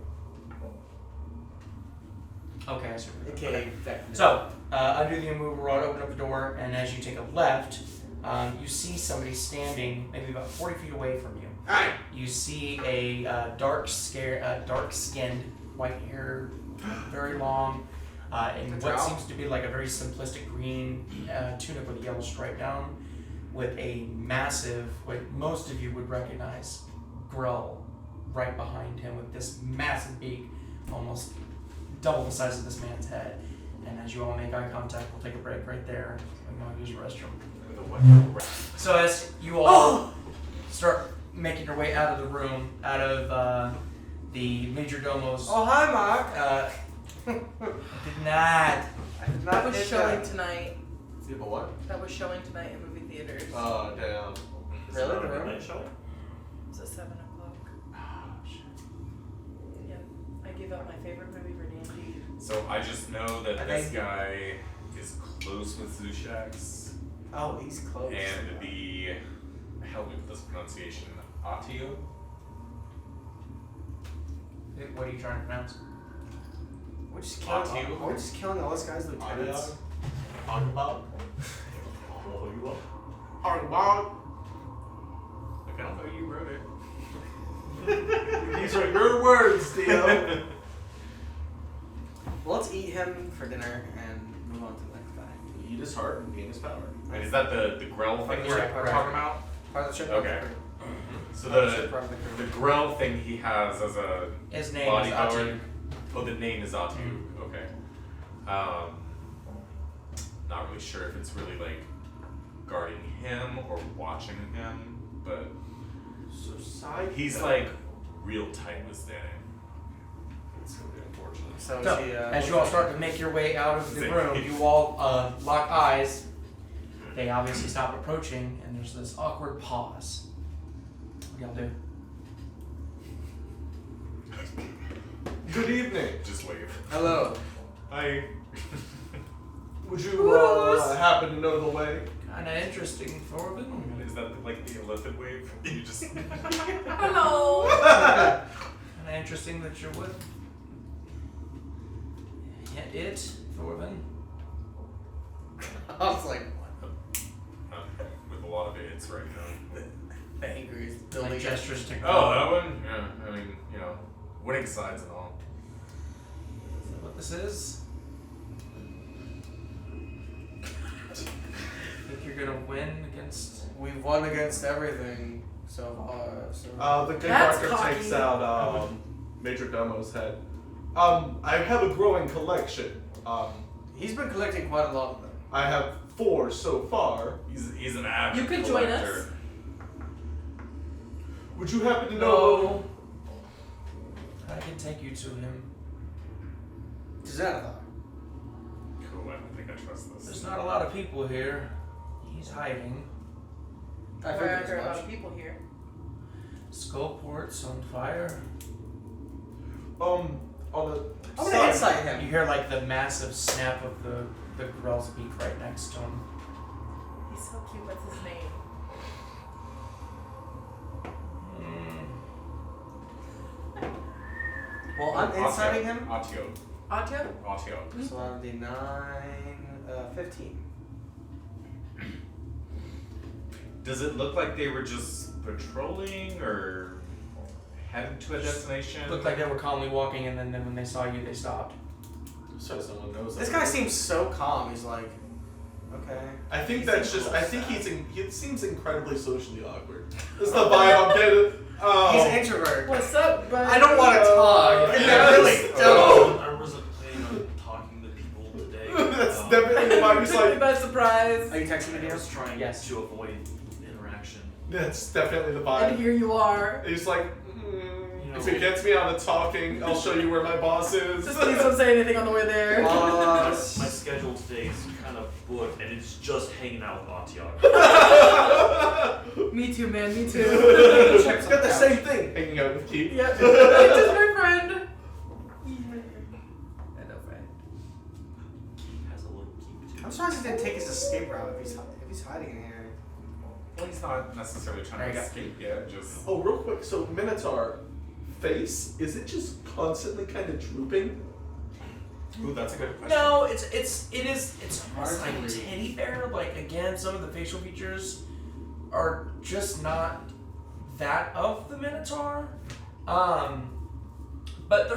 Okay, I see. AKA Vecna. So, undo the immovable rod, open up the door, and as you take a left, you see somebody standing maybe about 40 feet away from you. Alright! You see a dark-skinned, white hair, very long, in The what drow? seems to be like a very simplistic green tunic with a yellow stripe down, with a massive, what most of you would recognize, grill right behind him with this massive beak, almost double the size of this man's head. And as you all make eye contact, we'll take a break right there. I'm going to use the restroom. The what? So as you all start making your way out of the room, out of the major domos, Oh, hi, Mark! did not. I did That not was hit showing that. tonight. You have a what? That was showing tonight in movie theaters. Oh, damn. Is Really? it not The a room? midnight show? It's at 7 o'clock. Yeah. I gave up my favorite movie for D&D. So I just know that I this think- guy is close with Zushax, Oh, he's close. and the help me with this pronunciation, Atio. What are you trying to pronounce? We're just Atio? killing all this guy's lieutenants. Argybog? Oh, you up? Argybog? Look, I don't know you wrote it. These are your words, Theo. Well, let's eat him for dinner and move on to the next guy. Eat his heart and gain his power. Wait, is that the Grell thing we're Right. talking about? Part of the ship. Okay. So Part of the the ship, part of the crew. Grell thing he has as a His name body is power. Atu. Oh, the name is Atu. Okay. Not really sure if it's really like guarding him or watching him, but So side. he's like real tight with Stanning. It's gonna be unfortunate. So, So, is he, as you all start to make your way out of the room, you all lock eyes. They obviously stop approaching, and there's this awkward pause. What do y'all do? Good evening. Just wave. Hello. Hi. Would you happen to know the way? Kinda interesting, Thorvin. Is that like the elliptic wave? You just Hello! Kinda interesting that you're with. Yeah, Thorvin. I was like, with a lot of it's right now. the angry is Like building gestures to Oh, that one? Yeah, I mean, you know, winning sides and all. Is that what this is? Think you're gonna win against? We've won against everything so far. So The good That's doctor cocky. takes out Major Domo's head. I have a growing collection. he's been collecting quite a lot of them. I have 4 so far. He's an avid You can join collector. us. Would you happen to know? I can take you to him. To Xanathar. Cool, I don't think I trust this. There's not a lot of people here. He's hiding. I Why figured aren't as there a lot much. of people here? Skullport's on fire. On the I'm gonna side. insight You him. hear like the massive snap of the grell's beak right next to him. He's so cute. What's his name? Well, I'm inciting him. Atio. Otto? Atio. So that'll be 9, 15. Does it look like they were just patrolling or headed to a destination? Looked like they were calmly walking, and then when they saw you, they stopped. So someone knows. This that. guy seems so calm. He's like, okay. I think He that's seems just. a I little think sad. he seems incredibly socially awkward. This is the vibe I'm getting. Oh. He's an introvert. What's up, buddy? I don't want to talk. I Yes. really don't. Oh. I wasn't planning on talking to people today. That's definitely the vibe. He's Took me like, by surprise. Are you texting me, I Dio? was trying Yes. to avoid interaction. That's definitely the And vibe. here you are. He's like, You know- if it gets me out of talking, I'll show you where my boss is. Just please don't say anything on the way there. My schedule today is kind of booked, and it's just hanging out with Atiag. Me too, man. Me too. It's got the same thing. Hanging out with Keith. Yeah. It's just my friend. I know, friend. Has a little keep to I'm surprised he didn't take his escape route if he's hiding in here. Well, he's not necessarily trying There to you go. escape yet. Just Oh, real quick. So Minotaur face, is it just constantly kind of drooping? ooh, that's a good question. No, it's almost Hard to like read. teddy bear. Like again, some of the facial features are just not that of the Minotaur. But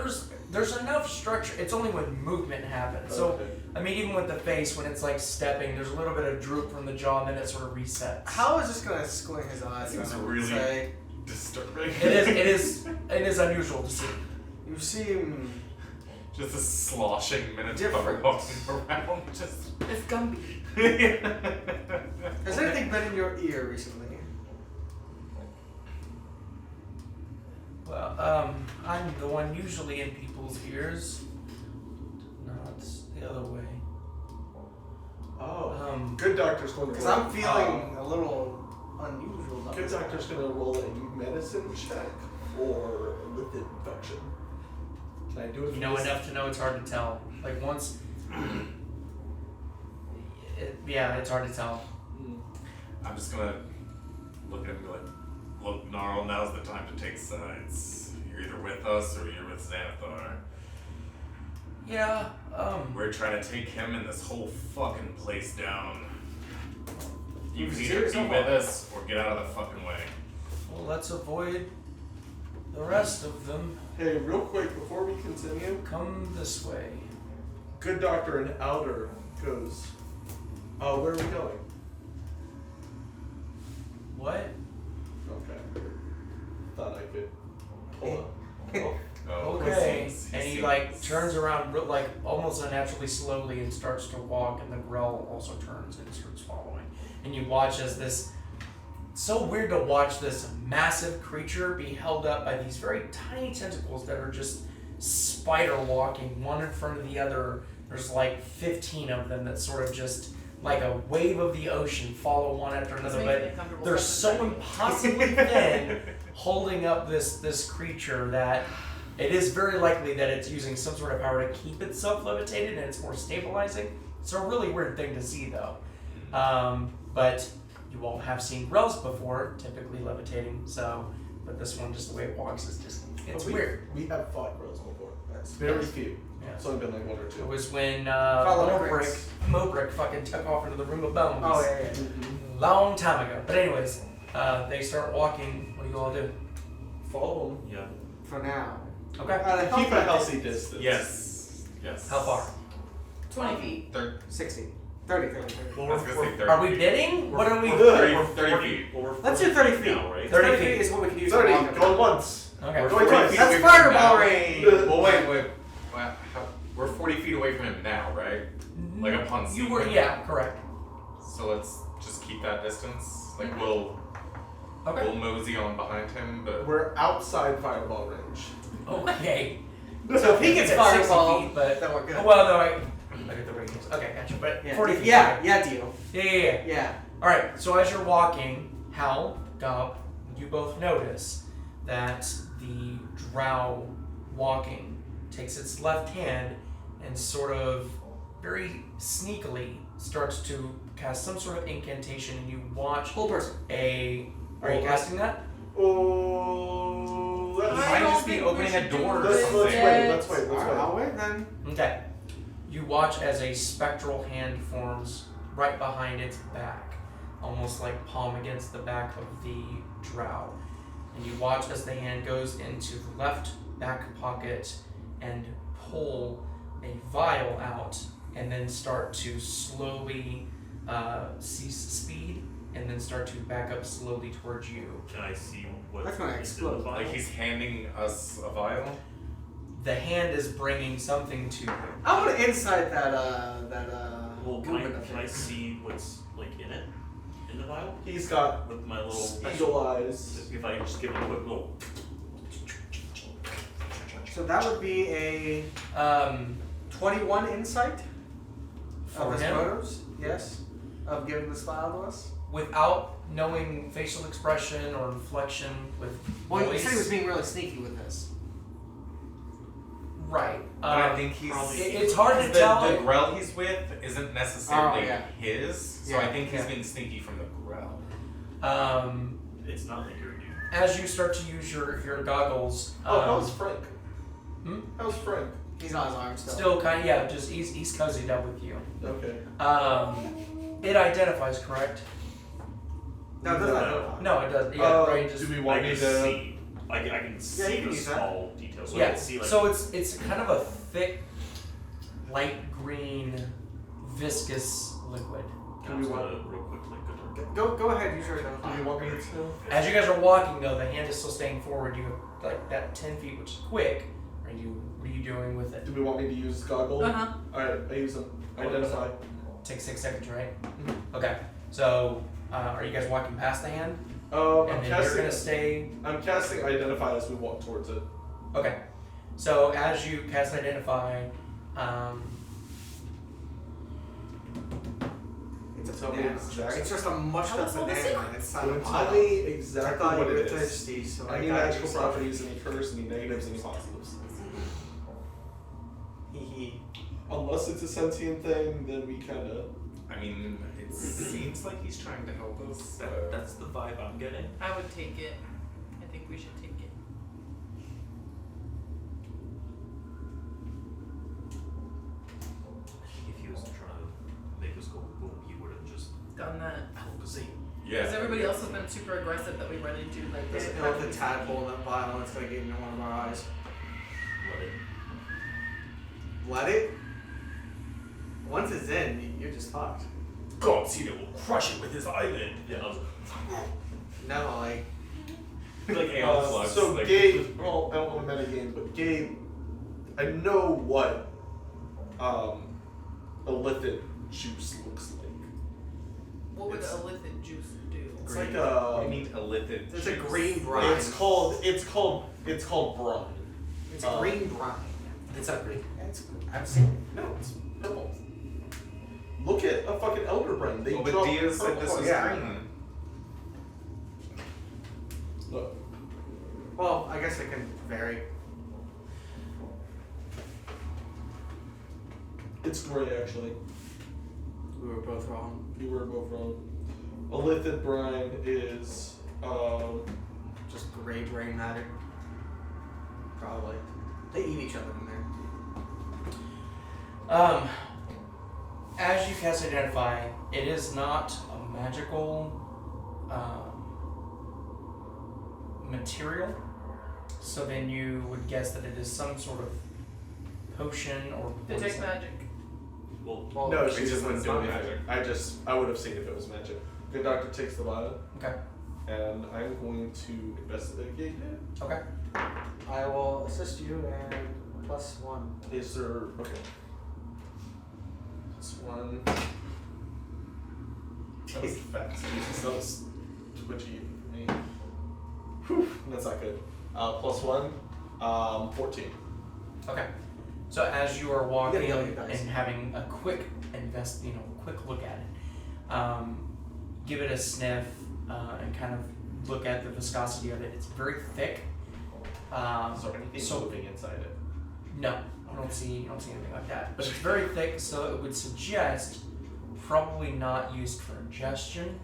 there's enough structure. It's only when movement happens. So Okay. I mean, even with the face, when it's like stepping, there's a little bit of droop from the jaw, and then it sort of resets. How is this gonna squint his eyes? Seems I would really- say. Disturbing. It is unusual to see. You seem. Just a sloshing Minotaur Different. walking around. Just. It's Gumby. Has anything been in your ear recently? Well, I'm the one usually in people's ears. No, it's the other way. Oh. Good doctor's going to Because roll. I'm feeling a little unusual. about Good this. doctor's going to roll a medicine check for lipid infection. Can I do it? You know enough to know it's hard to tell. Like once, yeah, it's hard to tell. I'm just gonna look at him and be like, look, Gnarl, now's the time to take sides. You're either with us or you're with Xanathar. Yeah. We're trying to take him and this whole fucking place down. You can either Serious be or with what? us or get out of the fucking way. Well, let's avoid the rest of them. Hey, real quick, before we continue, Come this way. good doctor in outer goes, where are we going? What? Okay. Thought I could pull up. Oh, Okay. seems- And he seems- like turns around like almost unnaturally slowly and starts to walk, and the Grell also turns and starts following. And you watch as this. So weird to watch this massive creature be held up by these very tiny tentacles that are just spider walking one in front of the other. There's like 15 of them that sort of just like a wave of the ocean follow one after another, makes me but uncomfortable they're stepping so in impossibly thin holding up this creature that it is very likely that it's using some sort of power to keep itself levitated, and it's more stabilizing. It's a really weird thing to see though. But you all have seen Grells before, typically levitating, so, but this one, just the way it walks, is just, it's weird. We have fought girls before. That's very few. Yeah. It's only been like one or It two. was when Follow Mobrick fucking took off into the room of bones. Oh, yeah. Long time ago. But anyways, they start walking. What do you all do? Follow them. Yeah. For now. Okay. Keep a healthy distance. Yes. Yes. How far? 20 feet. 60. 30. I was gonna say 30 Are we feet. bidding? What are we? 30 feet. Well, we're Let's 40 do 30 feet feet. now, right? 30 30 feet. feet is what we can use 30, for walking. going once. Okay. We're Going 40 twice. feet That's away from him fireball now. range. Well, wait. Well, we're 40 feet away from him now, right? Like upon You seeing were, him. yeah, correct. So let's just keep that distance. Like we'll Okay. mosey on behind him, but We're outside fireball range. Okay. So if he gets It's at 60 fireball, feet, but then we're good. well, no, I get the radius. Okay, gotcha. But Yeah. 40 feet. Yeah, deal. Yeah. Yeah. All right. So as you're walking, Hal, Gob, you both notice that the drow walking takes its left hand and sort of very sneakily starts to cast some sort of incantation, and you watch Whole person. a. Are you Oh, casting that? Oh, he let's, might don't just be think we opening a should do door or this something. let's wait. Let's wait. Let's Alright, wait. I'll wait then. Okay. You watch as a spectral hand forms right behind its back, almost like palm against the back of the drow. And you watch as the hand goes into the left back pocket and pull a vial out, and then start to slowly cease speed, and then start to back up slowly towards you. Can I see what That's gonna is in the explode. vial? like he's handing us a vial. The hand is bringing something to you. I want to insight that Well, can movement of I his. see what's like in it? in the vial? He's got With my little eagle eyes. If I just give him a quick little. So that would be a 21 insight For of his him? photos. Yes, of giving this file to us. Without knowing facial expression or inflection with Well, you voice. said he was being really sneaky with this. Right. But I think he's. It's hard to the, tell. The Grell he's with isn't necessarily Oh, yeah. his, so Yeah, I think he's yeah. being sneaky from the Grell. It's not like you're a dude. As you start to use your goggles, How's Frank? Hmm? How's Frank? He's on his arm still. still kind of, yeah, just he's cozied up with you. Okay. It identifies, correct? No, it doesn't. No. No, it does. Yeah, right. Do Just, we I want can me to? see. I can see you can the use that. small details. So I yeah. can see like. So it's kind of a thick, light green, viscous liquid. I'm just gonna real quick like go Go ahead. Use your Do you want me to? As you guys are walking, though, the hand is still staying forward. You have like that 10 feet, which is quick. What are you doing with it? Do we want me to use goggle? Uh-huh. Alright, I use them. Identify. Take 6 seconds, right? Okay. So, are you guys walking past the hand? I'm And then you're casting. gonna stay. I'm casting identify as we walk towards it. Okay. So as you cast identify, It's a Tell me banana. exactly. It's just a mushed How up was all this banana. It's not a Tell pile. me I exactly thought what you were it is. thirsty, so I Any got magical you some. properties, any curse, any negatives, any positives. Hee Unless it's a sentient thing, then we kind of. I mean, it seems like he's trying to help us. That's the vibe I'm getting. I would take it. I think we should take it. If he wasn't trying to make us go boom, he would have just Done that. Alakazam. Yeah. Because everybody else has been super aggressive that we run into. Like Just this. put the tadpole in that vial and it's gonna get into one of our eyes. Let it. Let it? Once it's in, you're just fucked. Godzilla will crush it with his eyelid. Yeah, I was No, like, like Aeon flux. So like, Gabe, well, I don't want to metagame, but Gabe, I know what illicit juice looks like. What would It's- the illicit juice do? It's Green. like What do you mean illicit? it's a juice? green brine. It's called brine. It's a green brine. it's not green. It's, I've seen it. No, it's purple. Look at a fucking elder brine. They Oh, but drop Dia said purple this was yeah. green. Look, Well, I guess it can vary. it's gray actually. We were both wrong. You were both wrong. Illicit brine is Just gray brain matter. Probably. They eat each other in there. As you cast identify, it is not a magical material. So then you would guess that it is some sort of potion or Detect poison. magic. well, no, we she just just wouldn't do don't anything. I would have seen if it was magic. Good doctor takes the vial, Okay. and I'm going to investigate it. Okay. I will assist you and +1. Is there okay? This one. That was fast. Jesus, that was twitchy. Whew, that's not good. +1, 14. Okay. So as you are walking You gotta yell at your dice. and having a quick quick look at it, give it a sniff and kind of look at the viscosity of it. It's very thick. So anything so- moving inside it. No, you don't see anything like that. But it's very thick, so it would suggest probably not used for ingestion.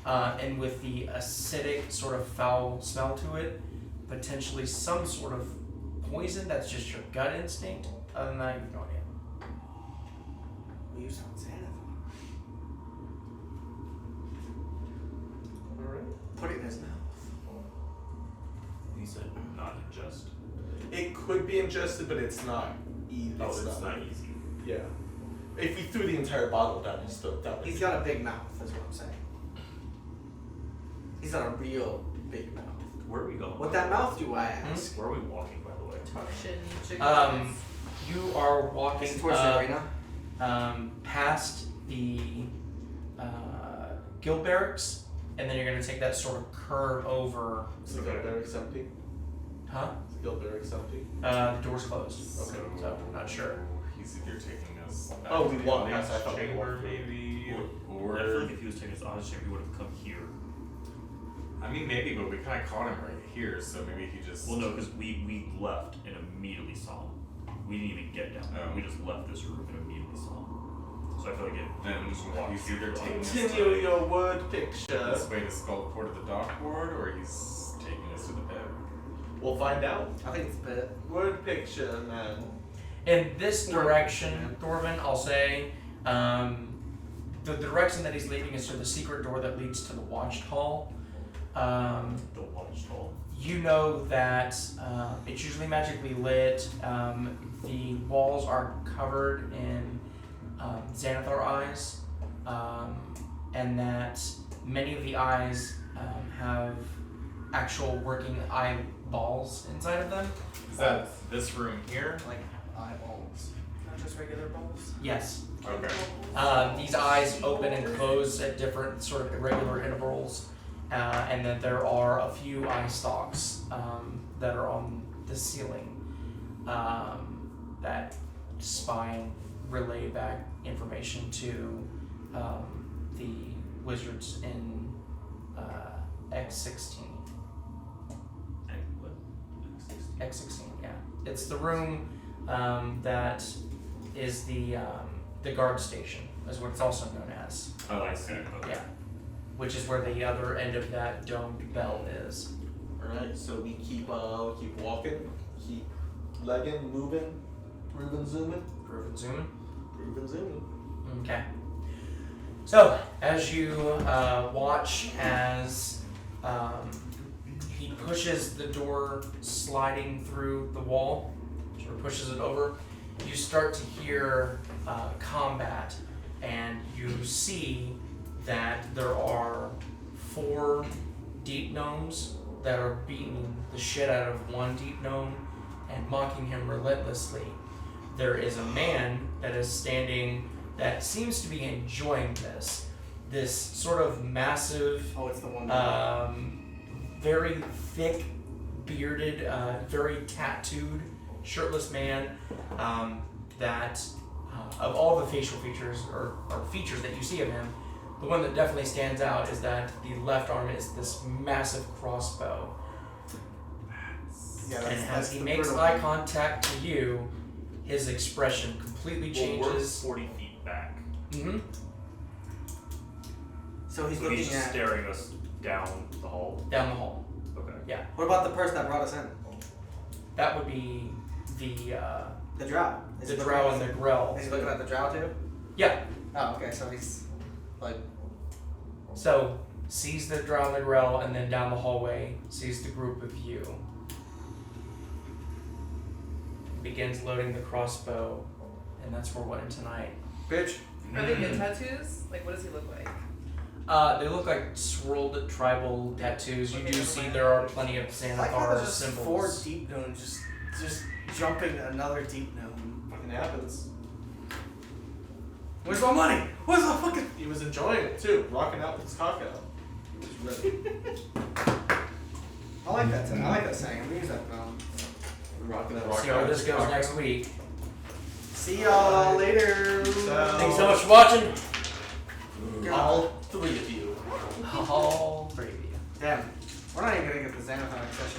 And with the acidic sort of foul smell to it, potentially some sort of poison that's just your gut instinct. Other than that, you have no idea. We use it on Xanathar. Alright. Put it in his mouth. he said not ingest. It could be ingested, but it's not easy. Oh, it's not easy. Yeah. If he threw the entire bottle down his throat, that would He's got a big mouth, is what I'm saying. He's got a real big mouth. Where are we going? What that mouth do, I ask? Where are we walking, by the way? Potion. You are walking Towards the arena? past the guild barracks, and then you're gonna take that sort of curve over. Is the guild barracks empty? Huh? Is the guild barracks empty? The door's closed. Okay. So not sure. He's either taking us back Oh, to we the walked audience past, I thought we chamber, walked through. maybe, I feel like if he was taking us on his chamber, he would have come here. I mean, maybe, but we kind of caught him right here, so maybe he just. Well, no, because we left and immediately saw him. We didn't even get down there. Oh. We just left this room and immediately saw him. So I feel like Then just walked he's here. either taking us Continue to your word picture. this way to Skullport of the Dock Ward, or he's taking us to the pit. We'll find out. I think it's a bit. Word picture, man. In this direction, Thorvin, I'll say, the direction that he's leading is to the secret door that leads to the Watched Hall. The Watched Hall. You know that it's usually magically lit. The walls are covered in Xanathar eyes, and that many of the eyes have actual working eyeballs inside of them. Is that this room here? Like eyeballs. Not just regular balls. Yes. Okay. These eyes open and close at different sort of irregular intervals, and then there are a few eye stalks that are on the ceiling that spy and relay back information to the wizards in X16. And what? X16, yeah. It's the room that is the guard station, is what it's also known as. Oh, I see. Yeah. Which is where the other end of that domed bell is. Alright, so we keep walking, keep legging, moving, grooving, zooming, Groovin' zooming. grooving, zooming. Okay. So, as you watch as he pushes the door sliding through the wall, sort of pushes it over, you start to hear combat, and you see that there are 4 deep gnomes that are beating the shit out of one deep gnome and mocking him relentlessly. There is a man that is standing that seems to be enjoying this sort of massive, Oh, it's the one. very thick, bearded, very tattooed, shirtless man that, of all the facial features or features that you see of him, the one that definitely stands out is that the left arm is this massive crossbow. Yeah, And that's as he the makes brutal eye one. contact to you, his expression completely Well, we're changes. 40 feet back. Mm-hmm. So he's So looking he's just at. staring us down the hall. Down the hall. Okay. What about the person that brought us in? That would be the The drow. Is he looking drow at- and the grell. Is he looking at the drow too? Yeah. Oh, okay. So he's like. So sees the drow and the grell, and then down the hallway sees the group of you. Begins loading the crossbow, and that's where we're in tonight. Bitch. Are they good tattoos? Like, what does he look like? They look like swirled tribal tattoos. You Okay, do never see mind. there are plenty of I like how Xanathar there's just 4 symbols. deep gnomes just jumping another deep gnome. Fucking happens. Where's my money? Where's my fucking? He was enjoying it too, rocking out with his cock out. He was ready. I like that. I like that saying. I'm gonna use that now. Rocking out. See how this goes next week. See y'all later. Thanks so much for watching. All 3 of you. All 3 of you. Damn. We're not even gonna get the Xanathar session.